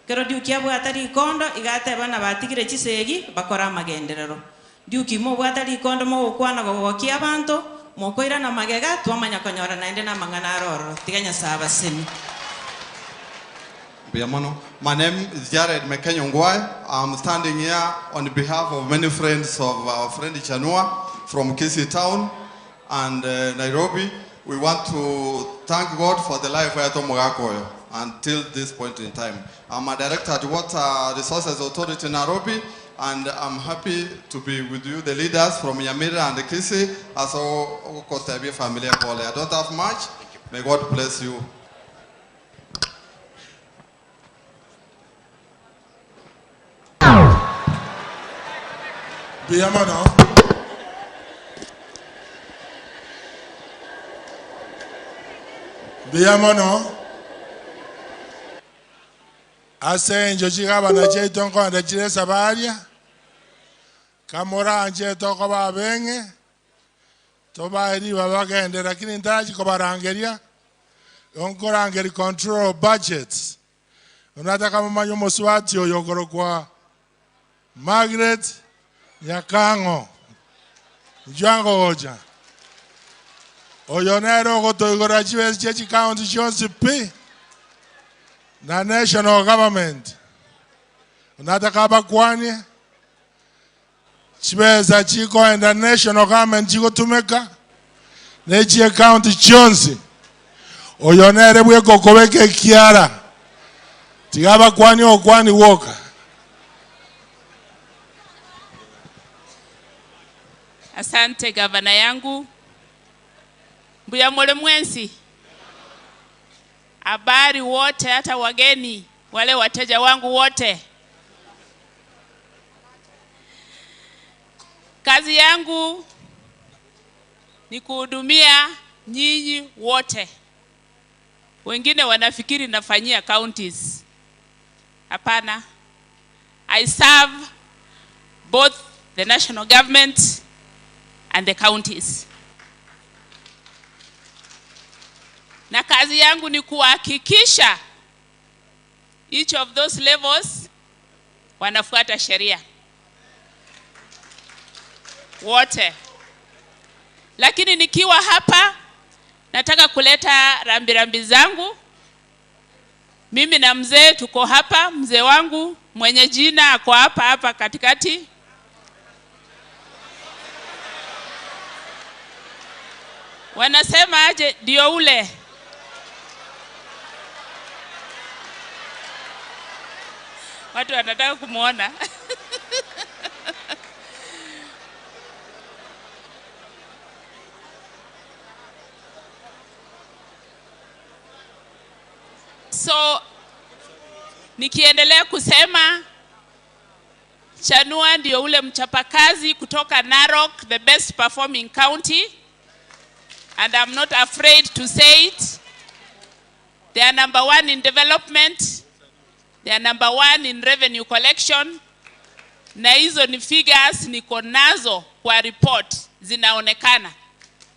kero diuki abwatari kondo igate bana batigire chisegi bakora magenderero diuki mo bwatari kondo mo okwana gogoki abantu mokoira na magega twamanya konyora naende na mangana roro tiganya saba semi. My name is Jared Mekenyo Ngwai. I'm standing here on behalf of many friends of our friend Chanua from Kisii Town and Nairobi. We want to thank God for the life of Tomogakoyo until this point in time. I'm a director at Water Resources Authority Nairobi, and I'm happy to be with you, the leaders from Nyamira and Kisii, as all Kostabi family. I don't have much. May God bless you. Biamono. Ase njoji gavana cheito nkonda chire sabaria. Kamora anje toko babenge. Toba eri babagende lakini ndaji ko barangeria. Onkorangeri control budgets. Unataka mmanyo moswati oyogoro kwa Margaret Nyakango. Njango oja. Oyonero gotoigora chiwezi chechi county chonsi pi. Na national government. Unataka bakwani. Chibeza chiko and the national government chiko tumeka. Nechie county chonsi. Oyonere bwe kokoweke kiara. Tigaba kwani okwani woka. Asante gavana yangu. Mbuya mole mwensi. Habari wote hata wageni wale wateja wangu wote. Kazi yangu ni kuhudumia nyinyi wote. Wengine wanafikiri nafanyia counties. Hapana. I serve both the national government and the counties. Na kazi yangu ni kuhakikisha each of those levels wanafuata sheria. Wote. Lakini nikiwa hapa nataka kuleta rambirambi zangu. Mimi na mzee tuko hapa, mzee wangu mwenye jina ako hapa katikati. Wanasema aje ndio ule. Watu wanataka kumuona. So nikiendelea kusema Chanua ndio ule mchapakazi kutoka Narok, the best performing county, and I'm not afraid to say it. They are number 1 in development. They are number 1 in revenue collection. Na hizo ni figures niko nazo kwa report zinaonekana.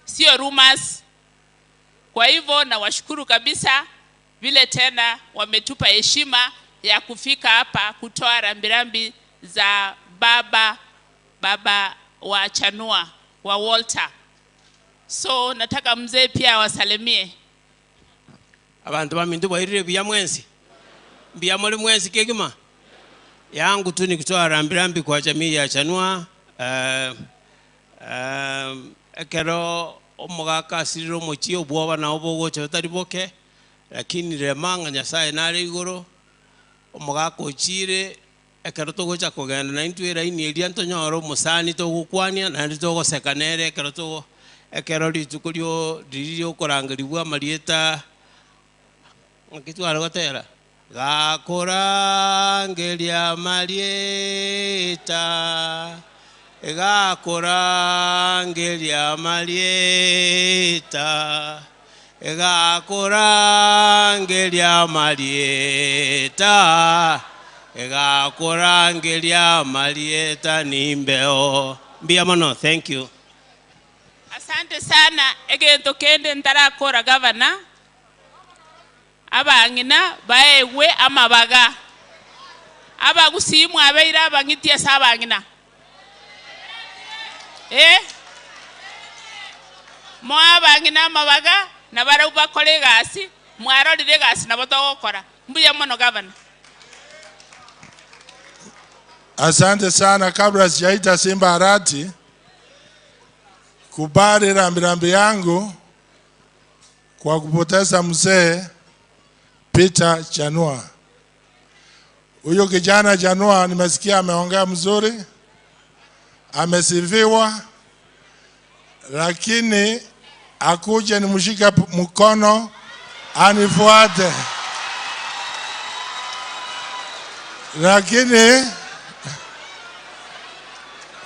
Sio rumors. Kwa hivyo na washukuru kabisa vile tena wametupa heshima ya kufika hapa kutoa rambirambi za baba wa Chanua wa Walter. So nataka mzee pia wasalimie. Abantu bamindu bairire bya mwensi. Bya mole mwensi kegima. Yangu tu ni kutoa rambirambi kwa jamii ya Chanua. Ekero omugaka siriro mochio bwoba na obogo chotari boke. Lakini remanga Nyasaye nari iguru omugaka ochire ekero togocha kugenda na intwira ini eria ntonyoro musani togukwania na ndi togosekanere ekero ritukurio riririo korangiribwa marieta ngitwara gotera gakorangeria marieta gakorangeria marieta Egakorangeria marieta nimbeo. Biamono, thank you. Asante sana. Egento kende ndarakora governor. Abangina baewe amabaga. Abagusimu abeira abangitia sabangina. Mwabangina amabaga na baruba kolegasi mwaro diregasi na batogokora. Mbuya mono governor. Asante sana. Kabla sijaita Simba Arati kubali rambirambi yangu kwa kupoteza mzee Peter Chanua. Huyo kijana Chanua nimesikia ameongea mzuri, amesifiwa, lakini akuje nimshike mkono anifuate.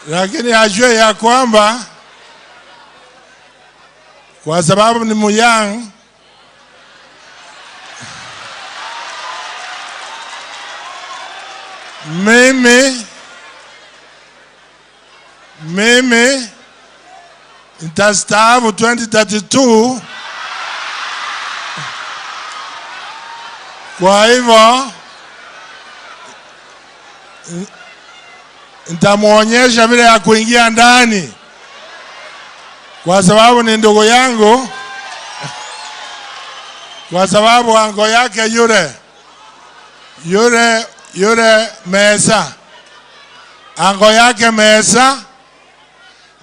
Lakini ajue ya kwamba kwa sababu ni muyang Mimi nitastaafu 2032. Kwa hivyo nitamuonyesha vile ya kuingia ndani, kwa sababu ni ndugu yangu, kwa sababu ango yake yule Mesa, ango yake Mesa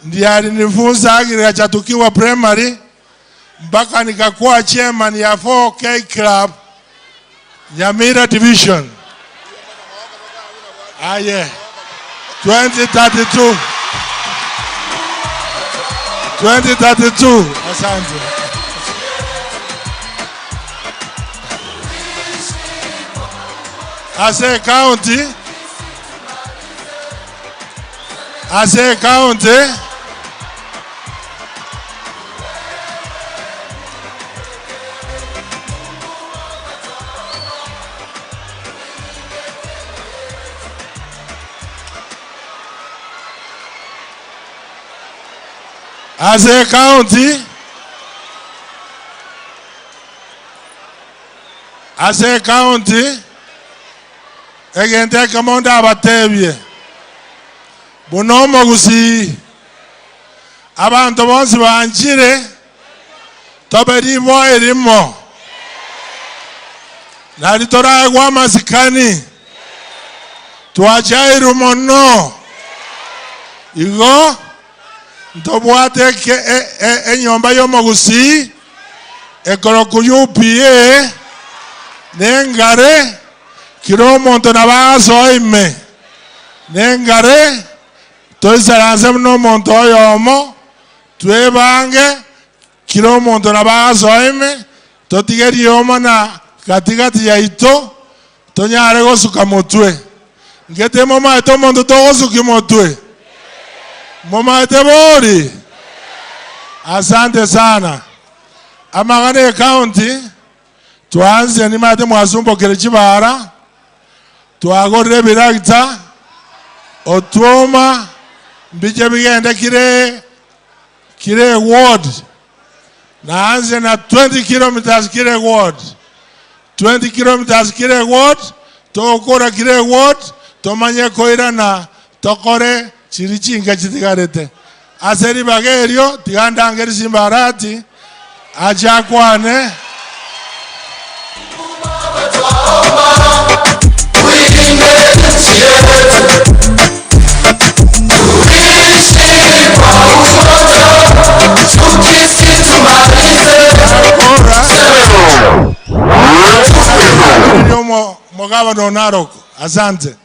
ndiye alinifunza agriculture tukiwa primary mpaka nikakuwa chairman ya 4K Club Nyamira Division. Aye. 2032. Asante. Ase County. Egente kamonda abatebye bunomo gusi abantu bonse banjire toberimo erimo nalitora gwa masikani tuachairu mono igo ntobwate ke enyomba yomogusi ekoroku UPA nengare kiro monto nabasoime nengare toisaranse no monto yomo twebange kiro monto nabasoime totigeri yomo na katikati ya ito tonyare gosuka motwe ngete mama to monto to gosuki motwe mama tebori. Asante sana. Amagane County tuanze ni mate mwasumbo kerechibara tuagore biragita otwoma mbije bigende kire ward naanze na 20 kilometers kire ward 20 kilometers kire ward tokora kire ward tomanye koira na tokore chirichinga chitigarete aseri bagerio tigandangeri simbarati achakwane Mogaba no Narok. Asante.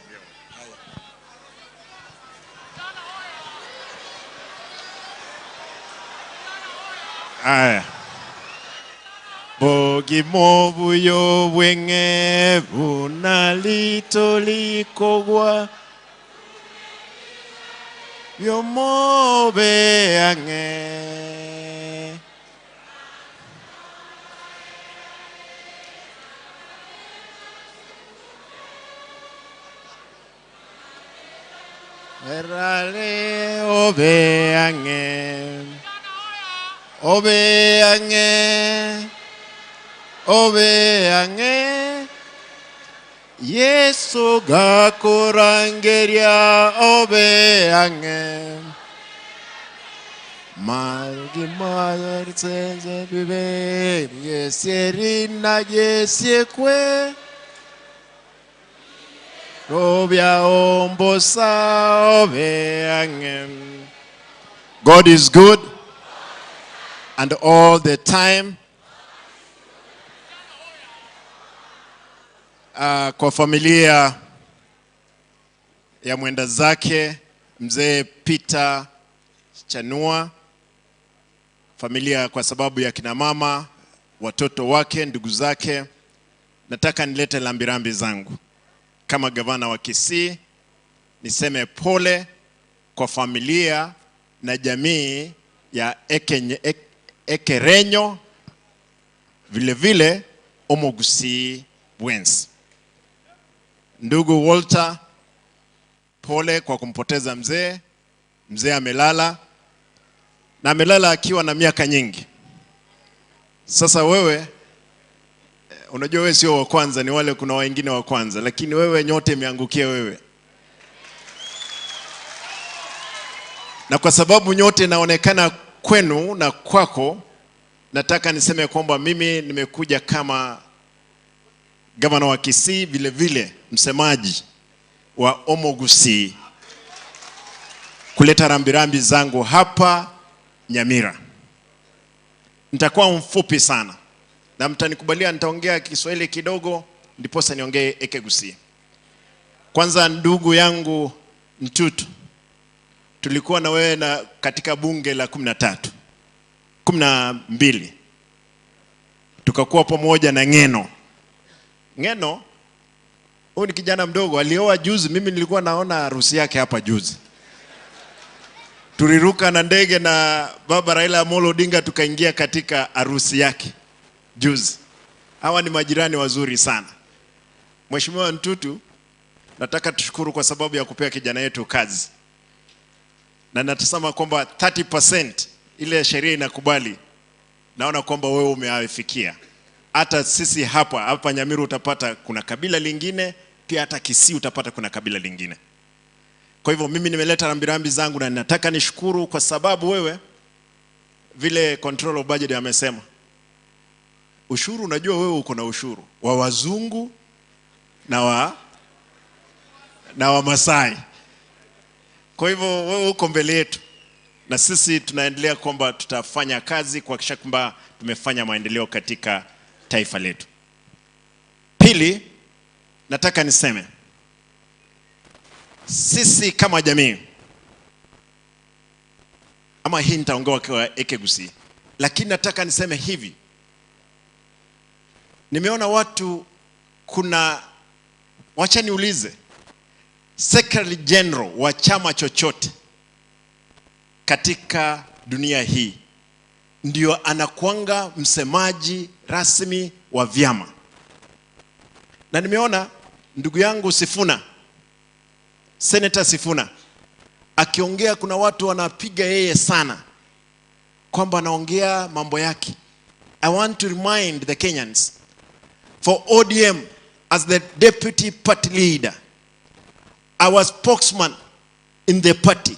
Aya. Bogimo buyo bwenge bunalitolikogwa byomobe ange Erale obe ange obe ange obe ange Yesu gakurangeria obe ange Margi madar tsenze bibe Yesierina yesiekwe Robia ombosa obe ange. God is good and all the time. Kwa familia ya mwenda zake mzee Peter Chanua, familia kwa sababu ya kina mama, watoto wake, ndugu zake, nataka nilete lambirambi zangu. Kama gavana wa Kisii, niseme pole kwa familia na jamii ya Ekerenyo, vile vile Omogusi Bwens. Ndugu Walter pole kwa kumpoteza mzee. Mzee amelala, na amelala akiwa na miaka nyingi. Sasa wewe, unajua wewe sio wa kwanza, ni wale kuna wengine wa kwanza, lakini wewe nyote imeangukia wewe. Na kwa sababu nyote inaonekana kwenu na kwako, nataka niseme kwamba mimi nimekuja kama gavana wa Kisii, vile vile msemaji wa Omo Gusii, kuleta rambirambi zangu hapa Nyamira. Nitakuwa mfupi sana, na mtanikubalia nitaongea Kiswahili kidogo ndiposa niongee Ekegusii. Kwanza, ndugu yangu Ntutu, tulikuwa na wewe na katika bunge la 12 tukakuwa pamoja na Ng'eno. Ng'eno huyu ni kijana mdogo, alioa juzi. Mimi nilikuwa naona harusi yake hapa juzi. Tuliruka na ndege na baba Raila Amolo Odinga tukaingia katika harusi yake juzi. Hawa ni majirani wazuri sana. Mheshimiwa Ntutu, nataka tushukuru kwa sababu ya kupea kijana yetu kazi. Na natasema kwamba 30% ile sheria inakubali. Naona kwamba wewe umeafikia. Hata sisi hapa Nyamira utapata kuna kabila lingine, pia hata Kisii utapata kuna kabila lingine. Kwa hivyo mimi nimeleta rambirambi zangu, na nataka nishukuru kwa sababu wewe, vile control of budget amesema, ushuru, unajua wewe uko na ushuru wa wazungu na wa Masai. Kwa hivyo wewe uko mbele yetu, na sisi tunaendelea kwamba tutafanya kazi kuhakikisha kwamba tumefanya maendeleo katika taifa letu. Pili, nataka niseme sisi kama jamii, ama hii nitaongea kwa Ekegusii, lakini nataka niseme hivi. Nimeona watu, wacha niulize, Secretary General wa chama chochote katika dunia hii ndio anakuanga msemaji rasmi wa vyama. Na nimeona ndugu yangu Sifuna, Senator Sifuna, akiongea kuna watu wanapiga yeye sana kwamba anaongea mambo yake. I want to remind the Kenyans, for ODM as the deputy party leader, our spokesman in the party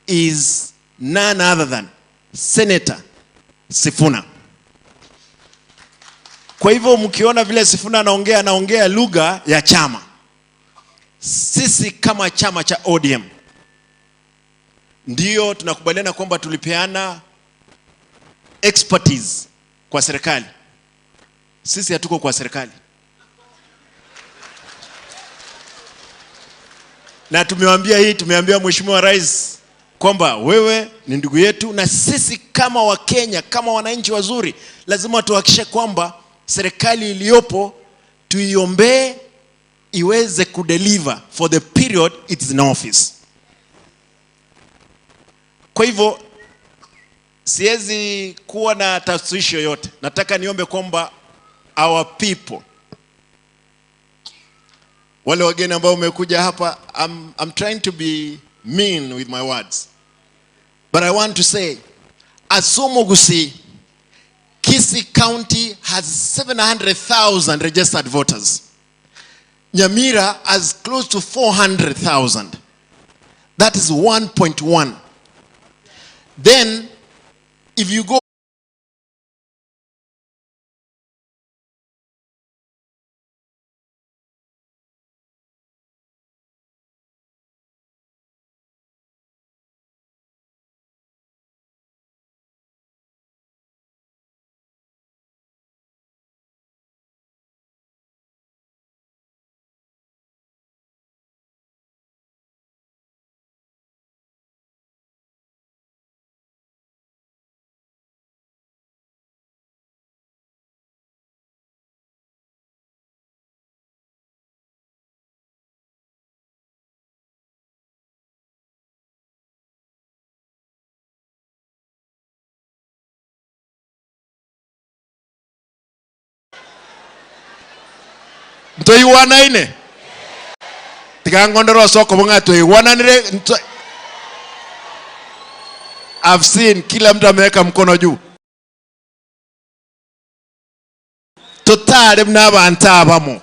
is none other than Senator Sifuna. Kwa hivyo mkiona vile Sifuna anaongea lugha ya chama, sisi kama chama cha ODM ndio tunakubaliana kwamba tulipeana expertise kwa serikali. Sisi hatuko kwa serikali, na tumeambia Mheshimiwa Rais kwamba wewe ni ndugu yetu, na sisi kama Wakenya, kama wananchi wazuri, lazima tuhakikishe kwamba serikali iliyopo tuiombee iweze kudeliver for the period it's in office. Kwa hivyo siwezi kuwa na tashwishi yoyote. Nataka niombe kwamba our people, wale wageni ambao umekuja hapa, I'm trying to be mean with my words, but I want to say, as Omo Gusii, Kisii County has 700,000 registered voters. Nyamira has close to 400,000. That is 1.1. Then, if you go Mtoiwana ine igangondoro soko bungato iwananire. I've seen kila mtu ameweka mkono juu. Totale mnabantu abamo.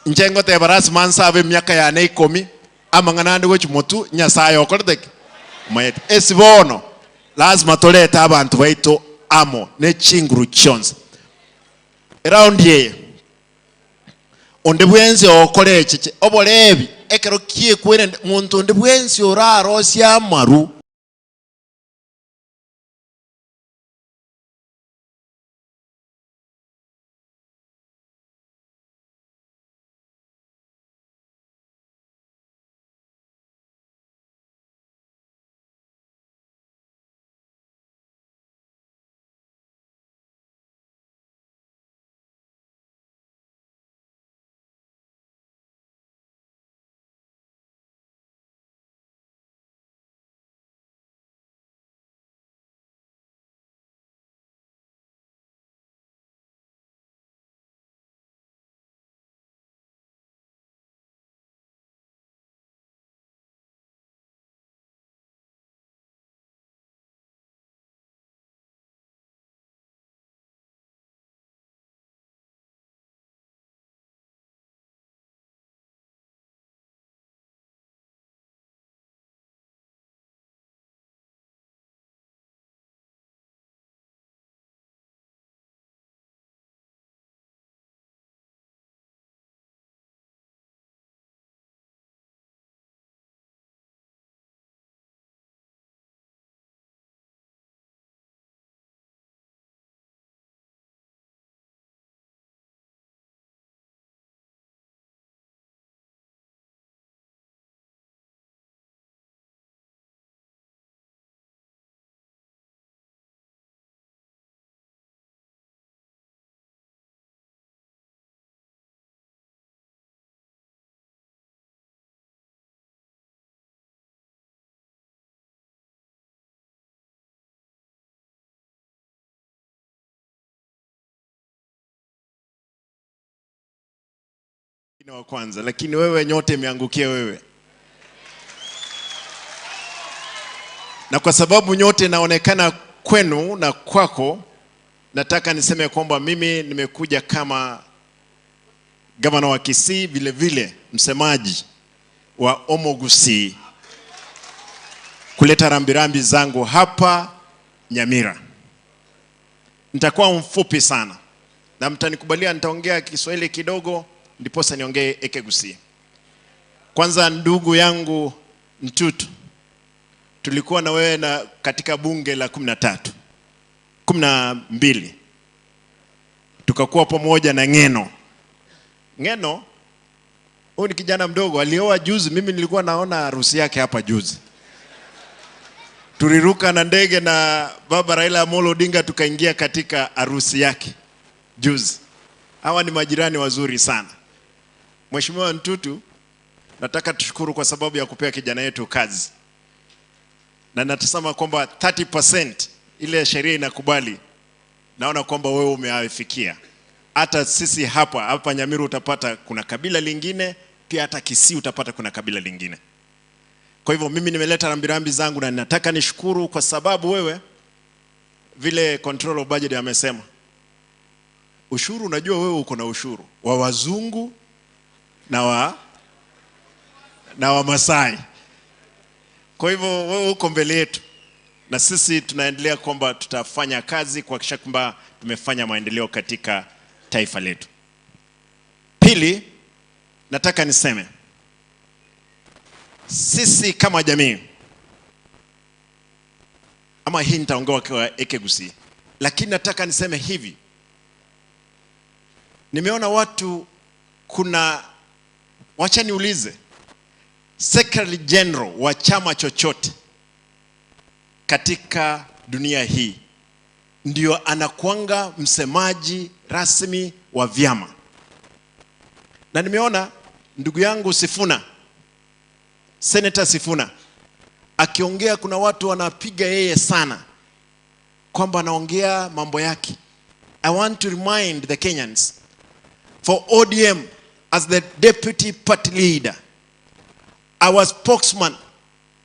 Njengo te baras mansabe myaka ya ne 10 amanganande wechu motu nyasaye okortek. Mayet esibono lazima toleta abantu baito amo ne chinguru chons. Around here onde bwenzi okole echiche obolebi ekero kie kwere muntu onde bwenzi oraro sia maru. Wa kwanza, lakini wewe nyote imeangukia wewe. Na kwa sababu nyote inaonekana kwenu na kwako, nataka niseme kwamba mimi nimekuja kama gavana wa Kisii, vile vile msemaji wa Omo Gusii, kuleta rambirambi zangu hapa Nyamira. Nitakuwa mfupi sana na mtanikubalia nitaongea Kiswahili kidogo ndiposa niongee Ekegusii. Kwanza ndugu yangu Ntutu, tulikuwa na wewe na katika bunge la 12 tukakuwa pamoja na Ngeno huyu ni kijana mdogo alioa juzi. Mimi nilikuwa naona harusi yake hapa juzi. Tuliruka na ndege na baba Raila Amolo Odinga tukaingia katika harusi yake juzi. Hawa ni majirani wazuri sana. Mheshimiwa Ntutu, nataka tushukuru kwa sababu ya kupea kijana yetu kazi. Na natasema kwamba 30% ile sheria inakubali. Naona kwamba wewe umeafikia. Hata sisi hapa Nyamiru utapata kuna kabila lingine, pia hata Kisii utapata kuna kabila lingine. Kwa hivyo mimi nimeleta rambirambi zangu na nataka nishukuru kwa sababu wewe vile control of budget amesema. Ushuru, unajua wewe uko na ushuru wa wazungu na wa Masai. Kwa hivyo wewe uko mbele yetu na sisi tunaendelea kwamba tutafanya kazi kuhakikisha kwamba tumefanya maendeleo katika taifa letu. Pili, nataka niseme sisi kama jamii, ama hii nitaongea kwa Ekegusii, lakini nataka niseme hivi. Nimeona watu wacha niulize, Secretary General wa chama chochote katika dunia hii ndio anakuanga msemaji rasmi wa vyama. Na nimeona ndugu yangu Sifuna, Senator Sifuna, akiongea kuna watu wanapiga yeye sana kwamba anaongea mambo yake. I want to remind the Kenyans, for ODM as the deputy party leader, our spokesman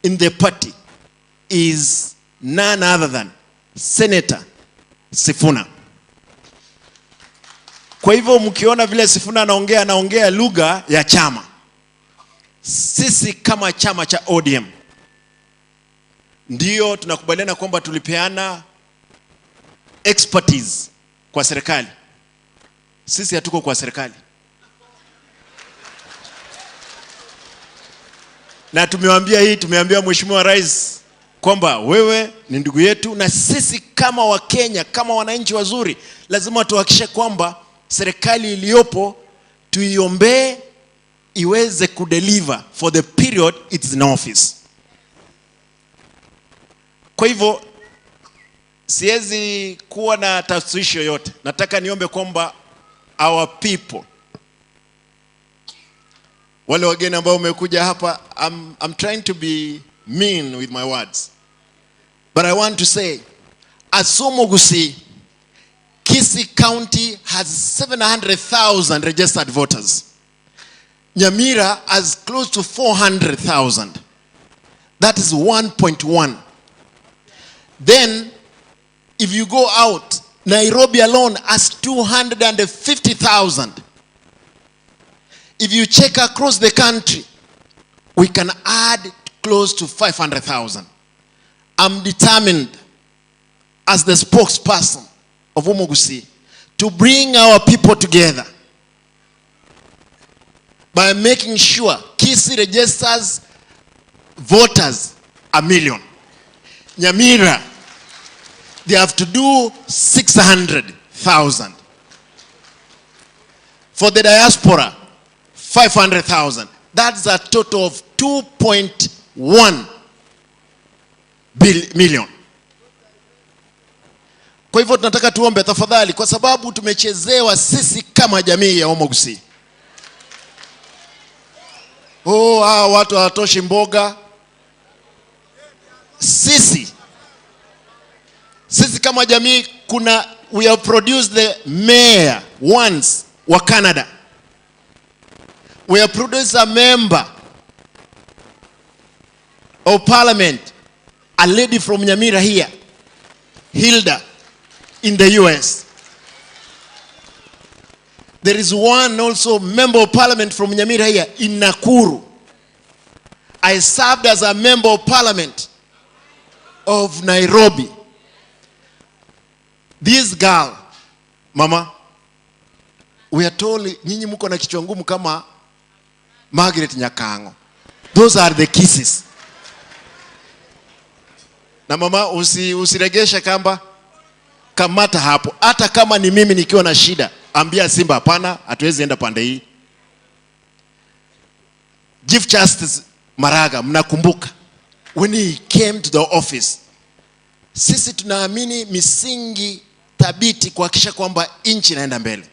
in the party is none other than Senator Sifuna. Kwa hivyo mkiona vile Sifuna anaongea lugha ya chama. Sisi kama chama cha ODM ndio tunakubaliana kwamba tulipeana expertise kwa serikali. Sisi hatuko kwa serikali. Na tumeambia Mheshimiwa Rais kwamba wewe ni ndugu yetu, na sisi kama Wakenya, kama wananchi wazuri, lazima tuhakikishe kwamba serikali iliyopo tuiombee iweze kudeliver for the period it's in office. Kwa hivyo siwezi kuwa na tashwishi yoyote. Nataka niombe kwamba our people, wale wageni ambao wamekuja hapa, I'm trying to be mean with my words, but I want to say, as Somogusi, Kisii County has 700,000 registered voters. Nyamira has close to 400,000. That is 1.1. Then, if you go out, Nairobi alone has 250,000. If you check across the country, we can add close to 500,000. I'm determined as the spokesperson of Omogusi to bring our people together by making sure Kisii registers voters 1 million. Nyamira, they have to do 600,000. For the diaspora, 500,000. That's a total of 2.1 million. Kwa hivyo tunataka tuombe tafadhali, kwa sababu tumechezewa sisi kama jamii ya Omogusi. Watu hawatoshi mboga. Sisi kama jamii we have produced the mayor once wa Canada. We have produced a member of parliament, a lady from Nyamira here, Hilda, in the US. There is one also member of parliament from Nyamira here in Nakuru. I served as a member of parliament of Nairobi. This girl, mama, we are told nyinyi mko na kichwa ngumu kama Margaret Nyakango. Those are the kisses. Na mama, usiregesha kamba, kamata hapo. Hata kama ni mimi nikiwa na shida, ambia Simba hapana, hatuwezi enda pande hii. Chief Justice Maraga, mnakumbuka when he came to the office, sisi tunaamini misingi thabiti kuhakikisha kwamba nchi inaenda mbele.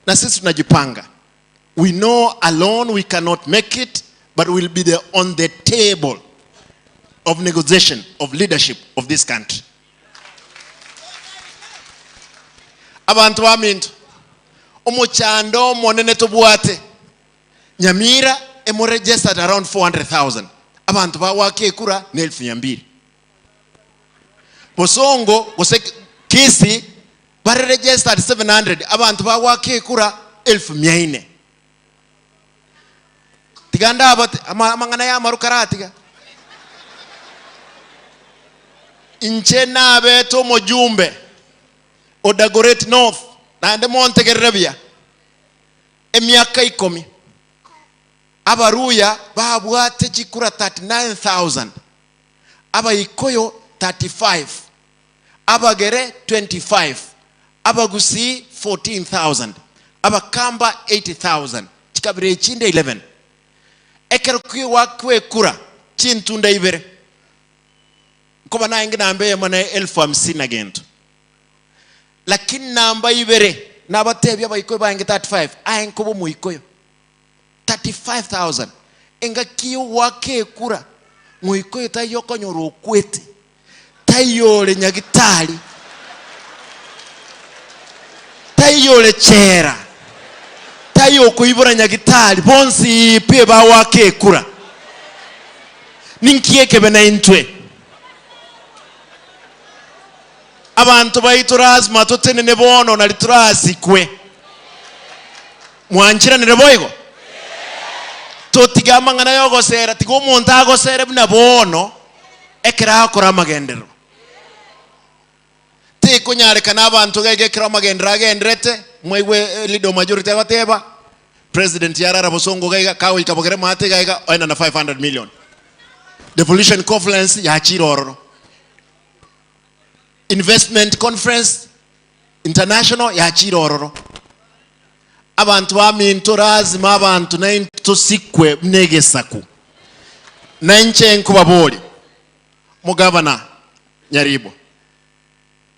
Na sisi tunajipanga. We know alone we cannot make it, but we'll be there on the table of negotiation, of leadership of this country. Abantu bamintu omuchando monene tobuate Nyamira emo registered around 400,000. Abantu bawake kura ni 200,000. Bosongo Kisii bare registered 700. Abantu bawake kura 1,400. Tiganda abate amangana ya marukaratiga. Inche nabe to mojumbe Odagoret North na ende Montegerebia emyaka 10 abaruya babwate chikura 39,000, abayikoyo 35, abagere 25, abagusi 14,000, abakamba 80,000, chikabire chinde 11. Ekeruki wakwe kura chintunda ibere nkoba naingi nambe mana 50,000 agento, lakini namba ibere nabatebi abayikoyo bange 35 ayenkobo muikoyo 35,000 enga kiyo wake kura muikoyo tayoko nyoro kwete tayole nyagitali tayole chera nyasaye okoibora nyagitari bonsi pe bawake kura ninkieke bena intwe abantu baitu lazima tutenene bono na liturasikwe mwanchiranire boigo totigama ngana yogosera tigo omonto agosere buna bono ekera akora amagendero tikunyarekana abantu gegekera amagendero agenderete mwewe lido majority abateba president yarara bosongo gaiga kawo ikabogere mate gaiga oina na 500 million devolution conference ya chiroro investment conference international ya chiroro abantu baminto lazima abantu nainto sikwe mnegesaku nainche nkubaboli mugabana Nyaribo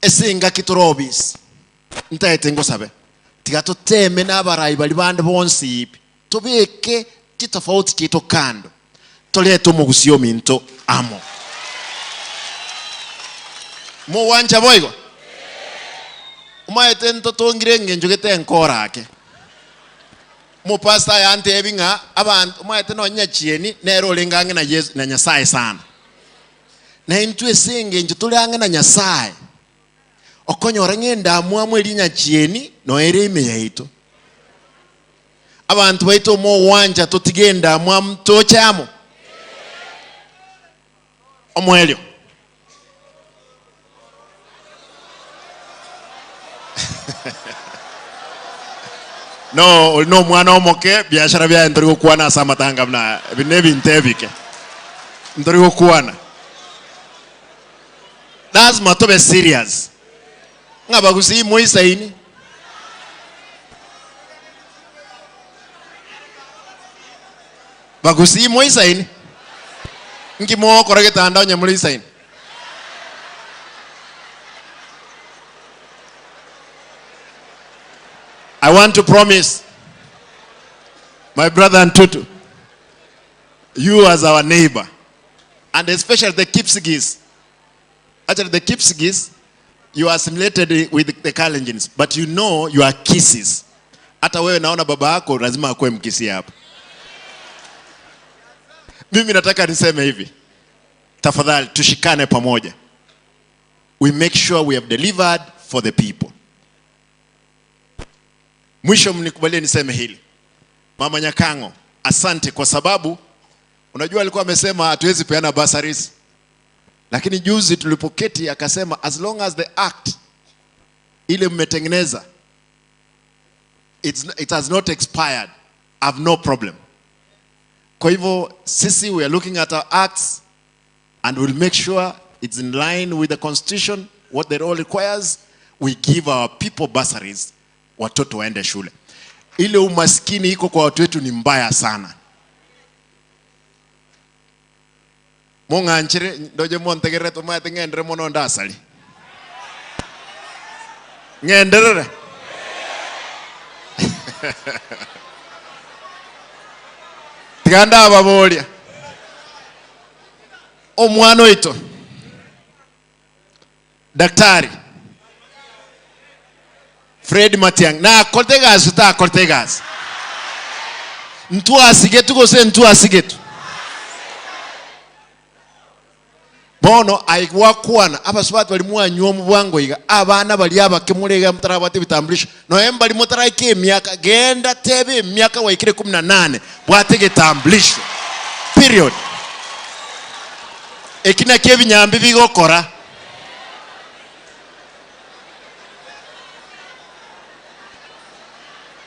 esinga kiturobis ntaete ngosabe tigato teme n'abarayi bali bande bonsi ibi tubeke kitofauti kito kando toleto mugusio minto amo mo wanja boigo umaete ntoto ngirenge njugete enkorake mo pasta yante ebinga abantu umaete no nyachieni nero lingange na Yesu na Nyasaye sana na intwe singe njutulange na Nyasaye okonyora ngenda amwamwe linya chieni no erime yaito abantu baito mo wanja tutigenda amwam tochamo omwelio no mwana omoke biashara bya ndori kuana samatanga bna binebi ntebike ndori kuana lazima tobe serious ngaba kusi moisa ini bagusi moisa ini ngimo korage tanda nyamulisa ini I want to promise my brother Ntutu, you as our neighbor, and especially the Kipsigis. Actually, the Kipsigis, you are assimilated with the Kalenjins, but you know you are Kisses. Hata wewe naona baba yako lazima akue Mkisi hapa. Mimi nataka niseme hivi. Tafadhali tushikane pamoja. We make sure we have delivered for the people. Mwisho mnikubalie niseme hili. Mama Nyakango, asante kwa sababu unajua alikuwa amesema hatuwezi peana bursaries. Lakini juzi tulipoketi akasema as long as the act ile mmetengeneza it has not expired, I have no problem. Kwa hivyo sisi we are looking at our acts and we'll make sure it's in line with the constitution, what the law requires. We give our people bursaries, watoto waende shule. Ile umaskini iko kwa watu wetu ni mbaya sana. Monga nchire doje montegere to mate ngendere mono ndasali. Ngendere. Tiganda ababolia. Omwana oito. Daktari Fred Matiang na Cortegas uta Cortegas. Ntu asigetu gose ntu asigetu. Bono aigwa kwana abaswatu bali mwanyu mu bwango yiga abana bali abakemulega mutarabate bitambulisho no embali mutarake emyaka genda tebe emyaka waikire 18 bwatege tambulisho period ekina kebinyambi bigokora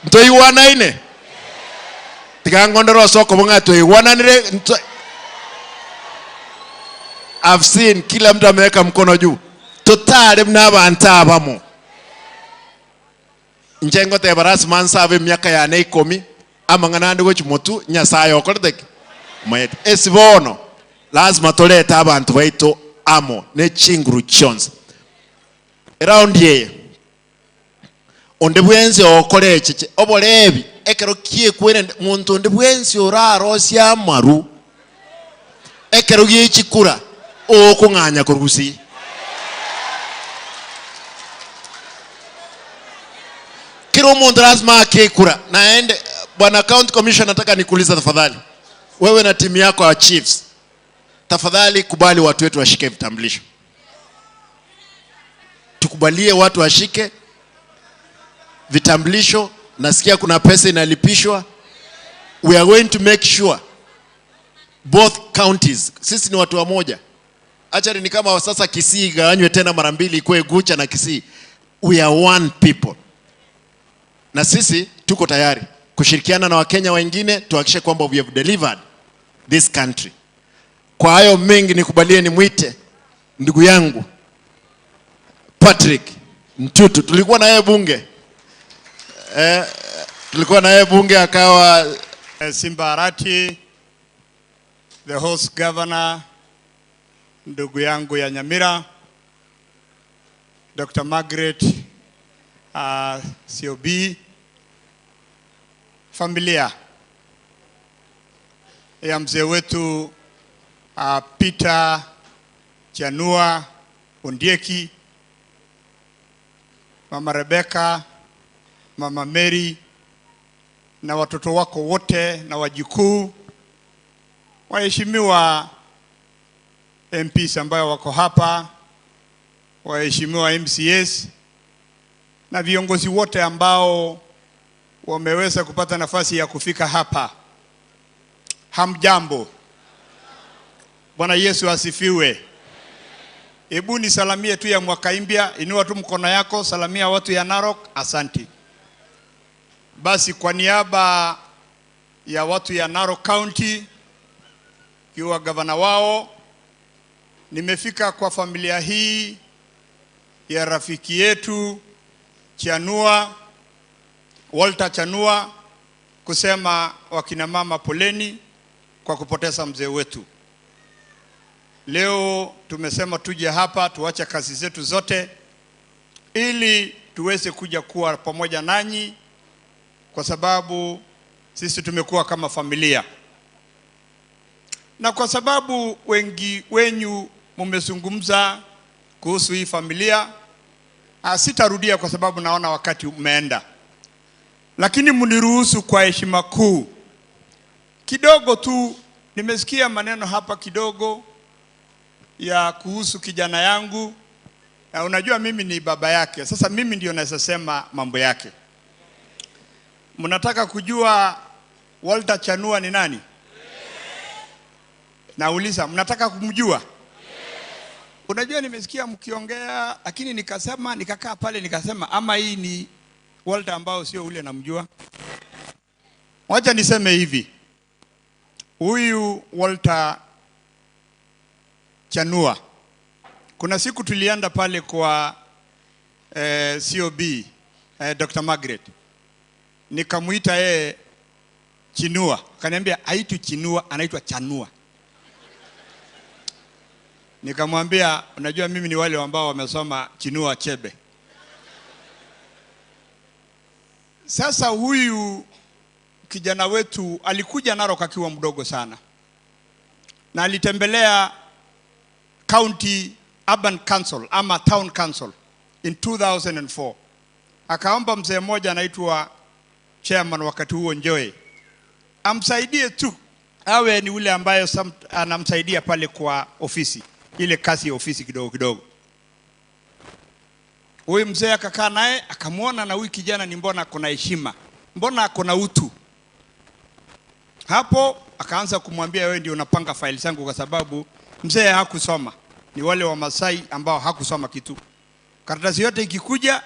ntoyiwana ine tigangondoro soko bunga toyiwana nire I've seen kila mtu ameweka mkono juu. Totale mnabantu abamo. Njengo te baras mansave myaka ya 10 amanganande go chimotu Nyasaye okortek. Mayet esibono lazima toleta abantu baito amo ne chinguru chons. Around here onde bwenzi okoreche obolebi ekero kie kwere muntu onde bwenzi orarosia maru ekero gie chikura okunganya kurusi kiro mondras ma ke kura naende bwana county commissioner, nataka nikuuliza tafadhali, wewe na timu yako ya chiefs, tafadhali kubali watu wetu washike vitambulisho. Tukubalie watu washike vitambulisho. Nasikia kuna pesa inalipishwa. We are going to make sure both counties, sisi ni watu wa moja. Achari ni kama sasa Kisii igawanywe tena mara mbili ikuwe Gucha na Kisii. We are one people. Na sisi tuko tayari kushirikiana na Wakenya wengine tuhakikishe kwamba we have delivered this country. Kwa hayo mengi nikubalie nimwite ndugu yangu Patrick Ntutu. Tulikuwa na yeye bunge. Tulikuwa na yeye bunge akawa Simba Arati, the host governor, ndugu yangu ya Nyamira, Dr. Margaret, COB, familia ya mzee wetu Peter Chanua Ondieki, Mama Rebecca, Mama Mary, na watoto wako wote na wajukuu, waheshimiwa MPs ambao wako hapa, waheshimiwa MCS na viongozi wote ambao wameweza kupata nafasi ya kufika hapa. Hamjambo. Bwana Yesu asifiwe. Hebu nisalamie tu ya mwaka mpya, inua tu mkono yako, salamia watu ya Narok. Asanti. Basi kwa niaba ya watu ya Narok County, kiwa gavana wao, nimefika kwa familia hii ya rafiki yetu Chanua, Walter Chanua, kusema wakina mama poleni kwa kupoteza mzee wetu. Leo tumesema tuje hapa tuache kazi zetu zote ili tuweze kuja kuwa pamoja nanyi, kwa sababu sisi tumekuwa kama familia. Na kwa sababu wengi wenyu mmezungumza kuhusu hii familia, sitarudia kwa sababu naona wakati umeenda. Lakini mniruhusu kwa heshima kuu kidogo tu, nimesikia maneno hapa kidogo ya kuhusu kijana yangu. Na unajua mimi ni baba yake. Sasa mimi ndio naweza sema mambo yake. Mnataka kujua Walter Chanua ni nani? Nauliza, mnataka kumjua? Unajua nimesikia mkiongea, lakini nikakaa pale nikasema ama hii ni Walter ambao sio ule namjua. Wacha niseme hivi. Huyu Walter Chanua, kuna siku tulienda pale kwa COB, Dr. Margaret. Nikamuita yeye Chinua. Akaniambia haitu Chinua, anaitwa Chanua. Nikamwambia unajua mimi ni wale ambao wamesoma Chinua Achebe. Sasa huyu kijana wetu alikuja Narok akiwa mdogo sana. Na alitembelea County Urban Council ama Town Council in 2004. Akaomba mzee mmoja anaitwa chairman wakati huo Njoe amsaidie tu awe ni ule ambaye anamsaidia pale kwa ofisi, ile kazi ya ofisi kidogo kidogo. Huyu mzee akakaa naye akamuona, na huyu kijana ni mbona kuna heshima, mbona kuna utu. Hapo akaanza kumwambia wewe ndio unapanga faili zangu, kwa sababu mzee hakusoma. Ni wale wa Masai ambao hakusoma kitu. Karatasi yote ikikuja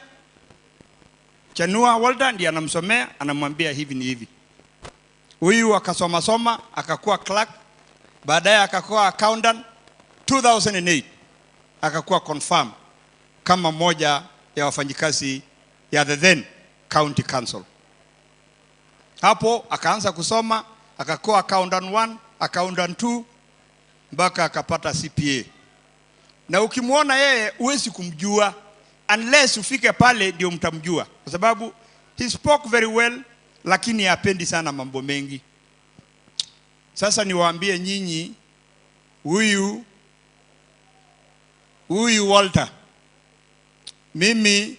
Chanua Walter ndiye anamsomea, anamwambia hivi ni hivi. Huyu akasoma akakuwa clerk, baadaye akakuwa accountant. 2008 akakuwa confirm kama mmoja ya wafanyikazi ya the then county council. Hapo akaanza kusoma, akakuwa accountant 1, accountant 2 mpaka akapata CPA. Na ukimuona yeye huwezi kumjua unless ufike pale ndio mtamjua, kwa sababu he spoke very well, lakini hapendi sana mambo mengi. Sasa niwaambie nyinyi, huyu Walter, mimi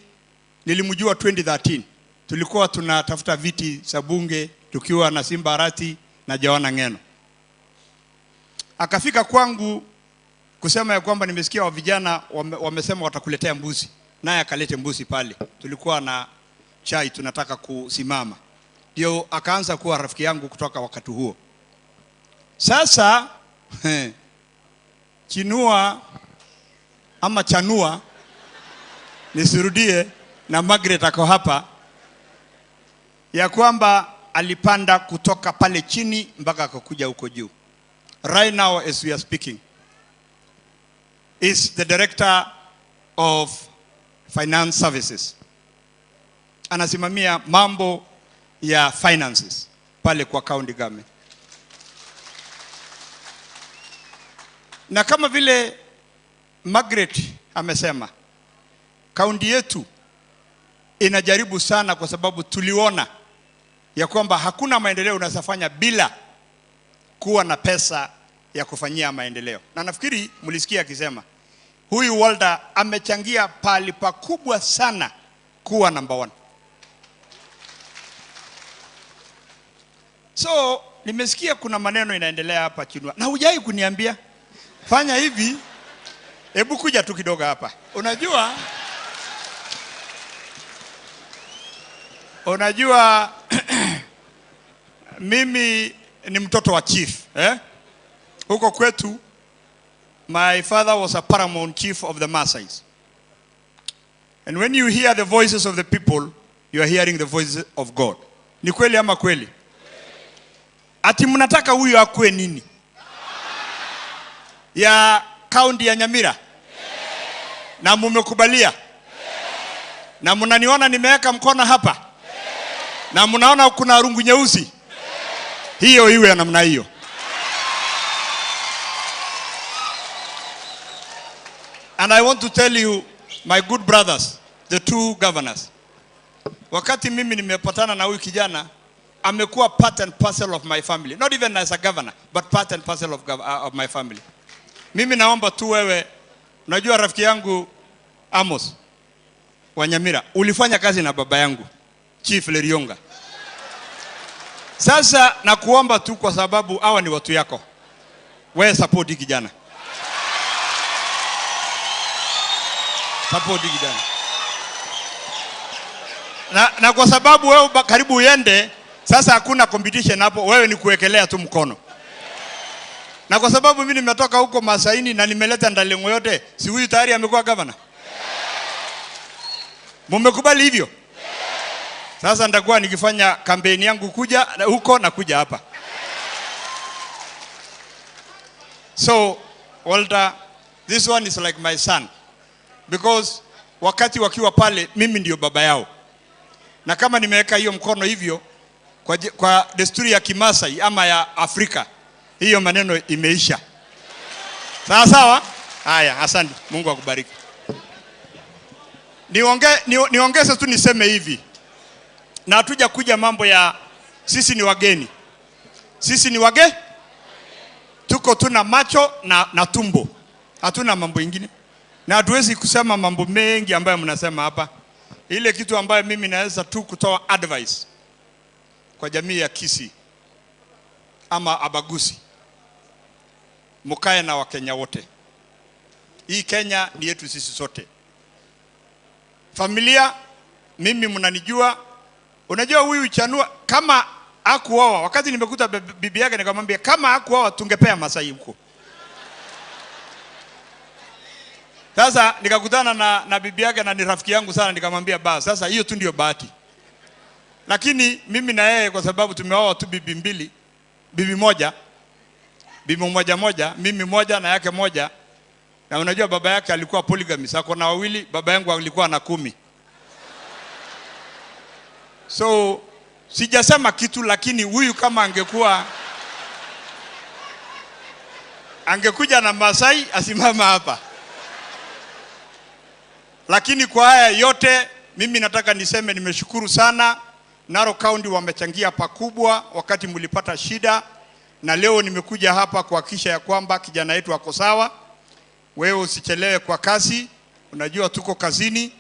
nilimjua 2013. Tulikuwa tunatafuta viti za bunge tukiwa na Simba Arati na Joana Ngeno. Akafika kwangu kusema ya kwamba nimesikia wa vijana wamesema watakuletea mbuzi, naye akalete mbuzi pale. Tulikuwa na chai tunataka kusimama, ndio akaanza kuwa rafiki yangu kutoka wakati huo. Sasa Chinua ama Chanua nisirudie, na Margaret ako hapa, ya kwamba alipanda kutoka pale chini mpaka akakuja huko juu. Right now as we are speaking is the director of finance services. Anasimamia mambo ya finances pale kwa county government. Na kama vile Margaret amesema, kaunti yetu inajaribu sana, kwa sababu tuliona ya kwamba hakuna maendeleo unasafanya bila kuwa na pesa ya kufanyia maendeleo. Na nafikiri mlisikia akisema huyu Walter amechangia pali pakubwa sana kuwa number 1. So nimesikia kuna maneno inaendelea hapa Chinua, na hujai kuniambia fanya hivi. Hebu kuja tu kidogo hapa. Unajua mimi ni mtoto wa chief, Huko kwetu my father was a paramount chief of the Maasais. And when you hear the voices of the people, you are hearing the voices of God. Ni kweli ama kweli? Ati mnataka huyu akue nini? Ya kaunti ya Nyamira? Na mumekubalia? Na mnaniona nimeweka mkono hapa? Na mnaona kuna rungu nyeusi? Hiyo iwe ya namna hiyo. And I want to tell you, my good brothers, the two governors, wakati mimi nimepatana na huyu kijana, amekuwa part and parcel of my family. Not even as a governor, but part and parcel of my family. Mimi naomba tu wewe, unajua rafiki yangu Amos wa Nyamira, ulifanya kazi na baba yangu Chief Lerionga. Sasa nakuomba tu, kwa sababu hawa ni watu yako, wewe support hiki kijana. Support hiki kijana. Na kwa sababu wewe karibu uende, sasa hakuna competition hapo, wewe ni kuwekelea tu mkono. Na kwa sababu mimi nimetoka huko Masaini na nimeleta Ndalengo yote, si huyu tayari amekuwa governor? Mmekubali hivyo? Sasa nitakuwa nikifanya kampeni yangu kuja huko na kuja hapa. So, Walter, this one is like my son. Because wakati wakiwa pale, mimi ndio baba yao. Na kama nimeweka hiyo mkono hivyo, kwa desturi ya Kimasai ama ya Afrika, hiyo maneno imeisha. Sawa sawa? Haya, asante. Mungu akubariki. Niongeze tu niseme hivi. Na hatuja kuja mambo ya sisi ni wageni. Sisi ni tuko tuna macho na tumbo. Hatuna mambo ingine. Na hatuwezi kusema mambo mengi ambayo mnasema hapa. Ile kitu ambayo mimi naweza tu kutoa advice kwa jamii ya Kisii ama Abagusi, mukae na Wakenya wote. Hii Kenya ni yetu sisi sote. Familia, mimi mnanijua. Unajua huyu Chanua kama hakuoa, wakati nimekuta bibi yake nikamwambia kama hakuoa tungepea Masai huko. Sasa nikakutana na bibi yake na ni rafiki yangu sana, nikamwambia basi sasa hiyo tu ndio bahati. Lakini mimi na yeye kwa sababu tumeoa tu bibi moja, mimi moja na yake moja. Na unajua baba yake alikuwa polygamist, ako na wawili, baba yangu alikuwa na 10. So sijasema kitu, lakini huyu kama angekuja na Masai asimama hapa. Lakini kwa haya yote mimi nataka niseme nimeshukuru sana. Narok County wamechangia pakubwa wakati mlipata shida, na leo nimekuja hapa kuhakikisha ya kwamba kijana yetu ako sawa. Wewe usichelewe kwa kazi, unajua tuko kazini,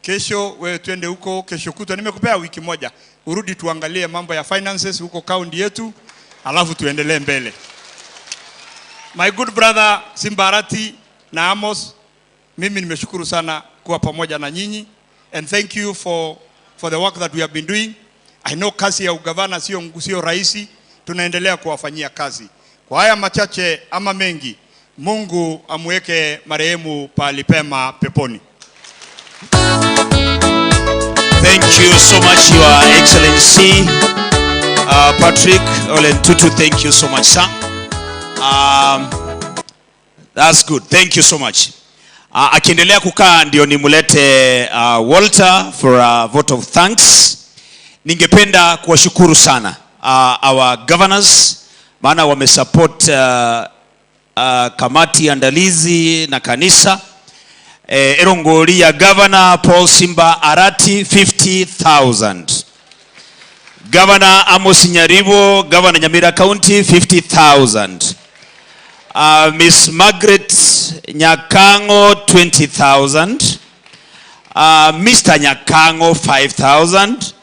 Kesho wewe twende huko, kesho kutwa nimekupea wiki moja. Urudi tuangalie mambo ya finances huko kaunti yetu, alafu tuendelee mbele. My good brother Simbarati na Amos, mimi nimeshukuru sana kuwa pamoja na nyinyi, and thank you for the work that we have been doing. I know kazi ya ugavana sio rahisi, tunaendelea kuwafanyia kazi. Kwa haya machache ama mengi, Mungu amweke marehemu pahali pema peponi. Thank you so much, Your Excellency Patrick Ole Ntutu. Thank you so much, sir. That's good. Thank you so much. Akiendelea kukaa ndio nimulete Walter for a vote of thanks. Ningependa kuwashukuru sana our governors, maana wamesupport kamati andalizi na kanisa. Erongori ya Governor Paul Simba Arati 50,000. Governor Amos Nyaribo, Governor Nyamira County 50,000. Miss Margaret Nyakango 20,000. Mr. Nyakango 5,000.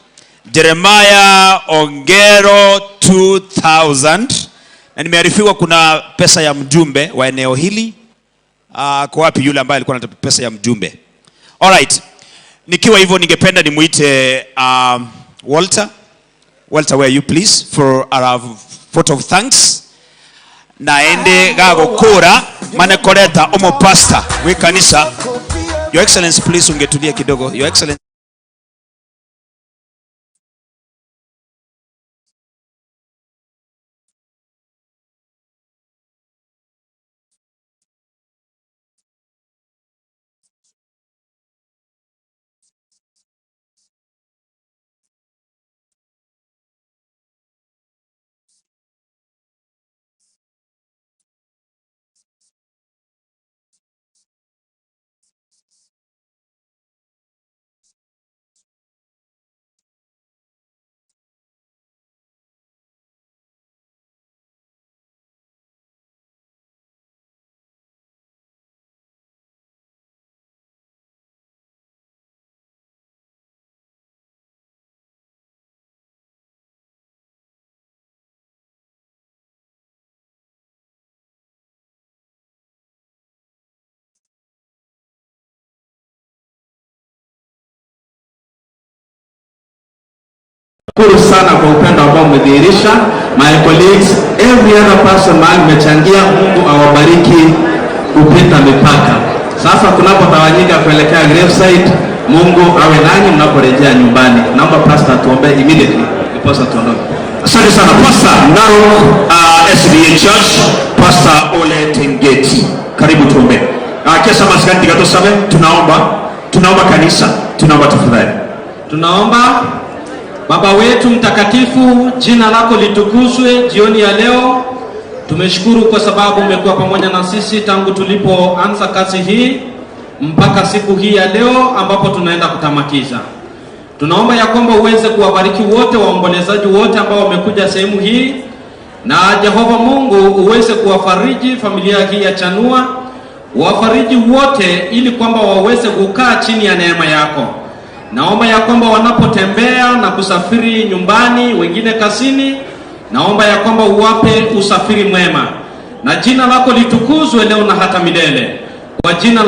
Jeremiah Ongero 2,000. Na nimearifiwa kuna pesa ya mjumbe wa eneo hili. Kwa wapi yule ambaye alikuwa anataka pesa ya mjumbe? All right. Nikiwa hivyo ningependa nimuite Walter. Walter, where are you please for our vote of thanks? Naende gago kura mane koleta omo pastor we kanisa. Your Excellency, please ungetulia kidogo. Your Excellency. Shukuru sana kwa upendo ambao umedhihirisha. My colleagues, every other person mahali umechangia, Mungu awabariki kupita mipaka. Sasa tunapotawanyika kuelekea graveside, Mungu awe nanyi mnaporejea nyumbani. Naomba pastor tuombe immediately before tuondoke. Asante sana Pastor Narok SDA Church, Pastor Ole Tengeti. Karibu tuombe. Kesa maskani gato sabe, tunaomba kanisa, tunaomba tafadhali. Tunaomba Baba wetu mtakatifu, jina lako litukuzwe jioni ya leo. Tumeshukuru kwa sababu umekuwa pamoja na sisi tangu tulipoanza kazi hii mpaka siku hii ya leo ambapo tunaenda kutamakiza. Tunaomba ya kwamba uweze kuwabariki wote waombolezaji wote ambao wamekuja sehemu hii, na Jehova Mungu uweze kuwafariji familia hii ya Chanua, wafariji wote ili kwamba waweze kukaa chini ya neema yako. Naomba ya kwamba wanapotembea na kusafiri nyumbani, wengine kazini, naomba ya kwamba uwape usafiri mwema, na jina lako litukuzwe leo na hata milele. Kwa jina